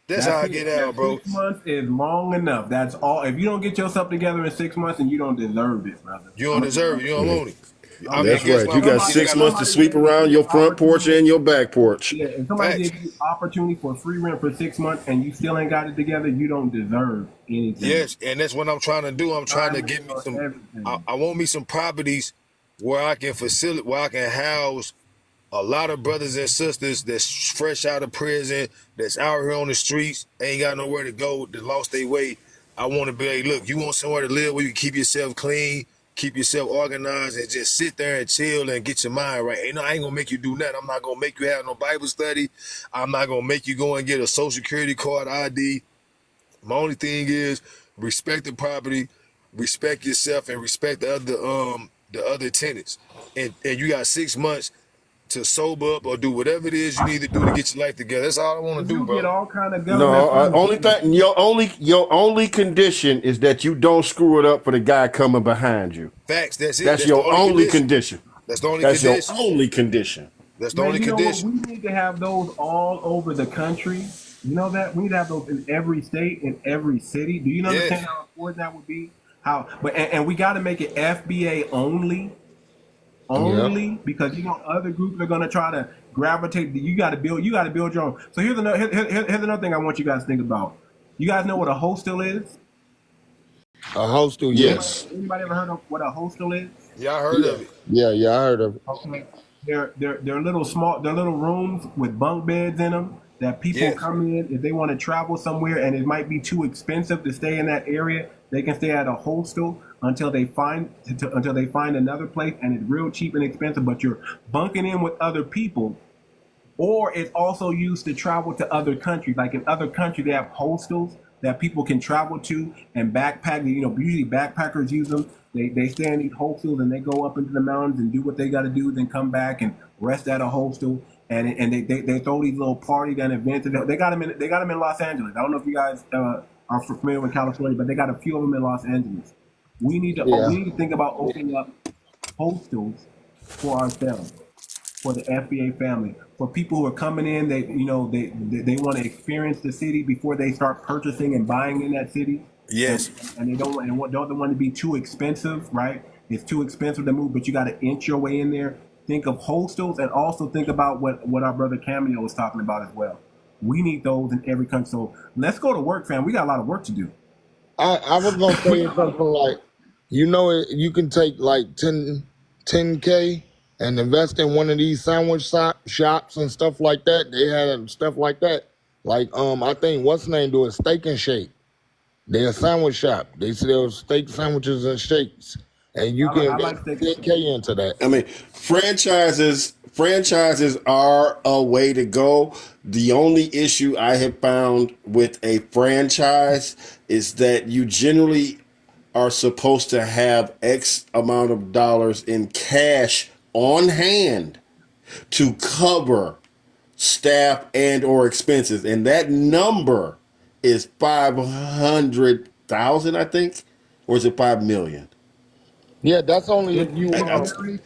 S15: That's how I get out, bro.
S1: 6 months is long enough. That's all. If you don't get yourself together in 6 months, then you don't deserve it, brother.
S15: You don't deserve it. You don't want it.
S5: That's right. You got 6 months to sweep around your front porch and your back porch.
S1: Yeah, if somebody gives you opportunity for free rent for 6 months and you still ain't got it together, you don't deserve anything.
S15: Yes, and that's what I'm trying to do. I'm trying to get me some. I want me some properties where I can house a lot of brothers and sisters that's fresh out of prison, that's out here on the streets, ain't got nowhere to go, that lost their way. I want to be like, look, you want somewhere to live where you can keep yourself clean, keep yourself organized, and just sit there and chill and get your mind right. I ain't gonna make you do nothing. I'm not gonna make you have no Bible study. I'm not gonna make you go and get a social security card ID. My only thing is respect the property, respect yourself, and respect the other tenants. And you got 6 months to sober up or do whatever it is you need to do to get your life together. That's all I want to do, bro.
S1: Get all kind of
S5: your only condition is that you don't screw it up for the guy coming behind you.
S15: Facts. That's it.
S5: That's your only condition.
S15: That's the only condition.
S5: That's your only condition.
S15: That's the only condition.
S1: We need to have those all over the country. You know that? We need to have those in every state, in every city. Do you understand how important that would be? And we got to make it FBA only. Because other groups are gonna try to gravitate. You got to build your own. So here's another thing I want you guys to think about. You guys know what a hostel is?
S8: A hostel, yes.
S10: Yes.
S1: Anybody ever heard of what a hostel is?
S15: Yeah, I heard
S8: Yeah.
S15: of it.
S8: Yeah, I heard of it.
S1: Okay. They're little small. They're little rooms with bunk beds in them that people
S15: Yes.
S1: come in if they want to travel somewhere and it might be too expensive to stay in that area. They can stay at a hostel until they find another place, and it's real cheap and expensive. But you're bunking in with other people, or it's also used to travel to other countries. Like in other countries, they have hostels that people can travel to and backpack. You know, usually backpackers use them. They stay in these hostels and they go up into the mountains and do what they got to do, then come back and rest at a hostel. And they throw these little parties and events. They got them in Los Angeles. I don't know if you guys are familiar with California, but they got a few of them in Los Angeles. We need to think about opening up hostels for ourselves, for the FBA family, for people who are coming in. They want to experience the city before they start purchasing and buying in that city.
S15: Yes.
S1: And they don't want to be too expensive, right? It's too expensive to move, but you got to inch your way in there. Think of hostels, and also think about what our brother Cameo was talking about as well. We need those in every country. So let's go to work, fam. We got a lot of work to do.
S8: I was gonna say something like, you can take like 10K and invest in one of these sandwich shops and stuff like that. They had stuff like that. Like I think what's the name do a Steak and Shake. They're a sandwich shop. They sell steak sandwiches and shakes, and you can invest 10K into that.
S10: I mean, franchises are a way to go. The only issue I have found with a franchise is that you generally are supposed to have X amount of dollars in cash on hand to cover staff and or expenses, and that number is 500,000, I think, or is it 5 million?
S8: Yeah, that's only if you.
S1: That's only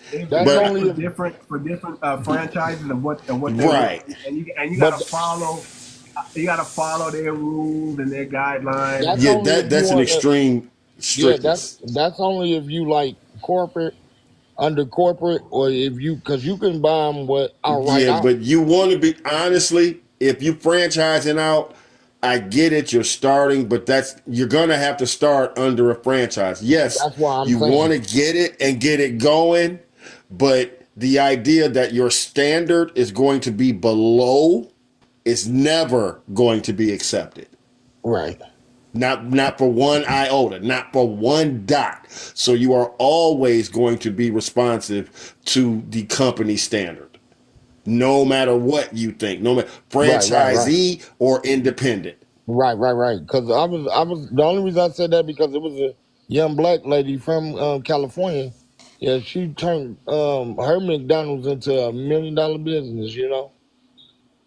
S1: different for different franchises and what
S10: right.
S1: And you gotta follow. You gotta follow their rules and their guidelines.
S10: That's an extreme strictness.
S8: Yeah, that's only if you like under corporate, or if you, because you can buy them
S10: but you want to be, honestly, if you franchising out, I get it, you're starting, but you're gonna have to start under a franchise. Yes,
S8: that's why
S10: you want to get it and get it going, but the idea that your standard is going to be below is never going to be accepted.
S8: Right.
S10: Not for one iota, not for one dot. So you are always going to be responsive to the company standard, no matter what you think, no matter franchisee or independent.
S8: Right. Because I was the only reason I said that because it was a young black lady from California. Yeah, she turned her McDonald's into $1 million business.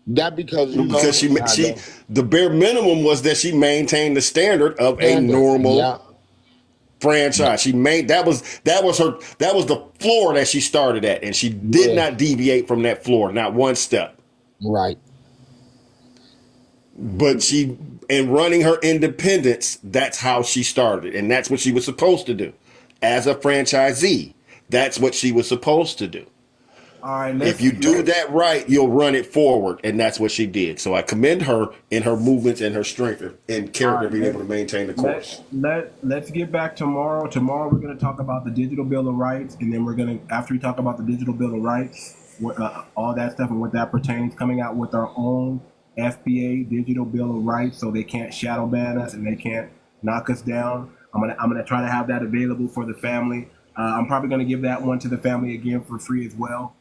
S8: That because
S10: she the bare minimum was that she maintained the standard of a normal franchise. She made that was the floor that she started at, and she did not deviate from that floor, not one step.
S8: Right.
S10: But in running her independence, that's how she started, and that's what she was supposed to do as a franchisee. That's what she was supposed to do.
S1: All right,
S10: if you do that right, you'll run it forward, and that's what she did. So I commend her in her movements and her strength and character, being able to maintain the course.
S1: Let's get back tomorrow. Tomorrow we're going to talk about the Digital Bill of Rights, and then we're going to, after we talk about the Digital Bill of Rights, all that stuff and what that pertains, coming out with our own FBA Digital Bill of Rights, so they can't shadow ban us and they can't knock us down. I'm gonna try to have that available for the family. I'm probably going to give that one to the family again for free as well.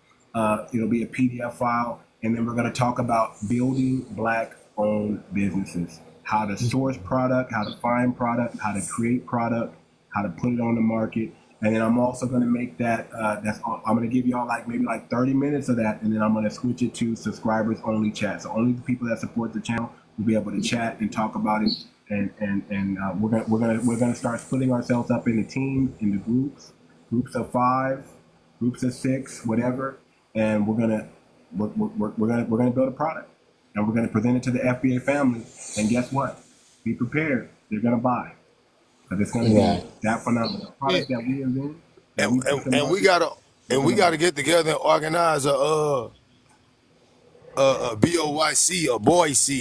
S1: It'll be a PDF file, and then we're going to talk about building Black-owned businesses, how to source product, how to find product, how to create product, how to put it on the market. And then I'm also going to make that, I'm going to give y'all maybe 30 minutes of that, and then I'm going to switch it to subscribers only chat. So only the people that support the channel will be able to chat and talk about it. And we're gonna start splitting ourselves up into teams, into groups of 5, groups of 6, whatever. And we're gonna build a product, and we're gonna present it to the FBA family. And guess what? Be prepared. They're gonna buy, because it's gonna be that phenomenal product that we invent.
S15: And we gotta get together and organize a BOYC,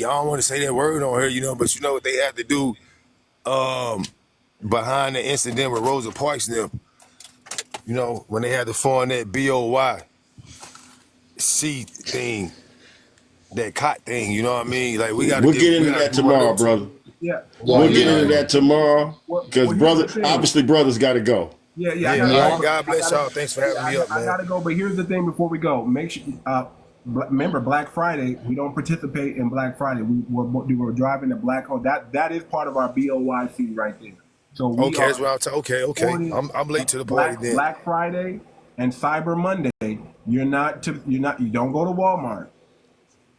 S15: I don't want to say that word on here, but you know what they have to do. behind the incident with Rosa Parks, them, you know, when they had to form that 𝗖𝗶𝗴𝗵𝘁𝘀𝘀𝗶cie thing, that cot thing, you know what I mean? Like we
S5: We'll get into that
S15: do one of
S5: tomorrow,
S15: them too.
S5: brother.
S1: Yeah.
S5: We'll get into that tomorrow because brothers got to go.
S1: Yeah.
S15: All right, God bless y'all. Thanks for having me up, man.
S1: I gotta go, but here's the thing before we go. Make sure, remember Black Friday. We don't participate in Black Friday. We're driving the black hole. That is part of our _BOYC right there. So
S15: okay, that's what I'll okay. I'm late to the party then.
S1: Black Friday and Cyber Monday. You don't go to Walmart.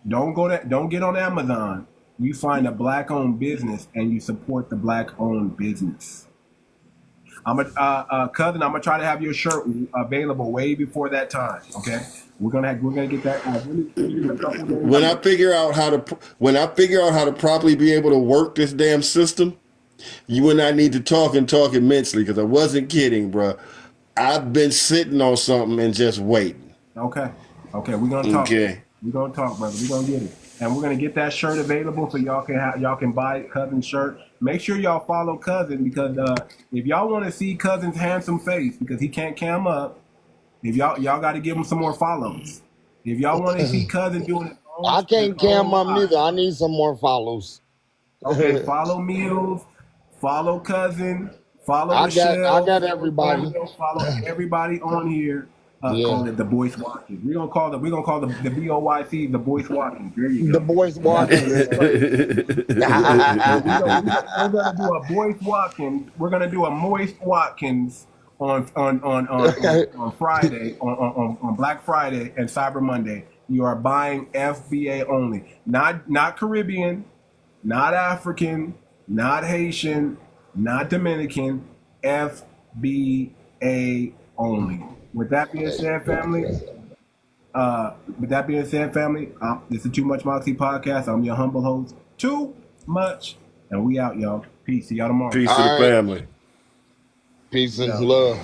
S1: Don't get on Amazon. You find a black-owned business and you support the black-owned business. Cousin, I'm gonna try to have your shirt available way before that time. Okay, we're gonna get that.
S5: When I figure out how to properly be able to work this damn system, you and I need to talk immensely because I wasn't kidding, bro. I've been sitting on something and just waiting.
S1: Okay, we're gonna talk.
S5: Okay.
S1: We're gonna talk, brother. We're gonna get it, and we're gonna get that shirt available so y'all can buy Cousin's shirt. Make sure y'all follow Cousin because if y'all want to see Cousin's handsome face because he can't cam up, if y'all got to give him some more follows. If y'all want to see Cousin doing it,
S8: I can't cam up neither. I need some more follows.
S1: Okay, follow Meals, follow Cousin, follow
S8: I
S1: Michelle.
S8: got everybody.
S1: Follow everybody on here. Call it the Boyce Watkins. We're gonna call the _BOYC the Boyce Watkins. There you go.
S8: The Boyce Watkins.
S1: We're gonna do a Boyce Watkins. We're gonna do a Moist Watkins on Friday on Black Friday and Cyber Monday. You are buying FBA only, not Caribbean, not African, not Haitian, not Dominican. FBA only. With that being said, family, this is Too Much Moxie podcast. I'm your humble host, Too Much, and we out, y'all. Peace. See y'all tomorrow.
S5: Peace to the family.
S8: Peace and love.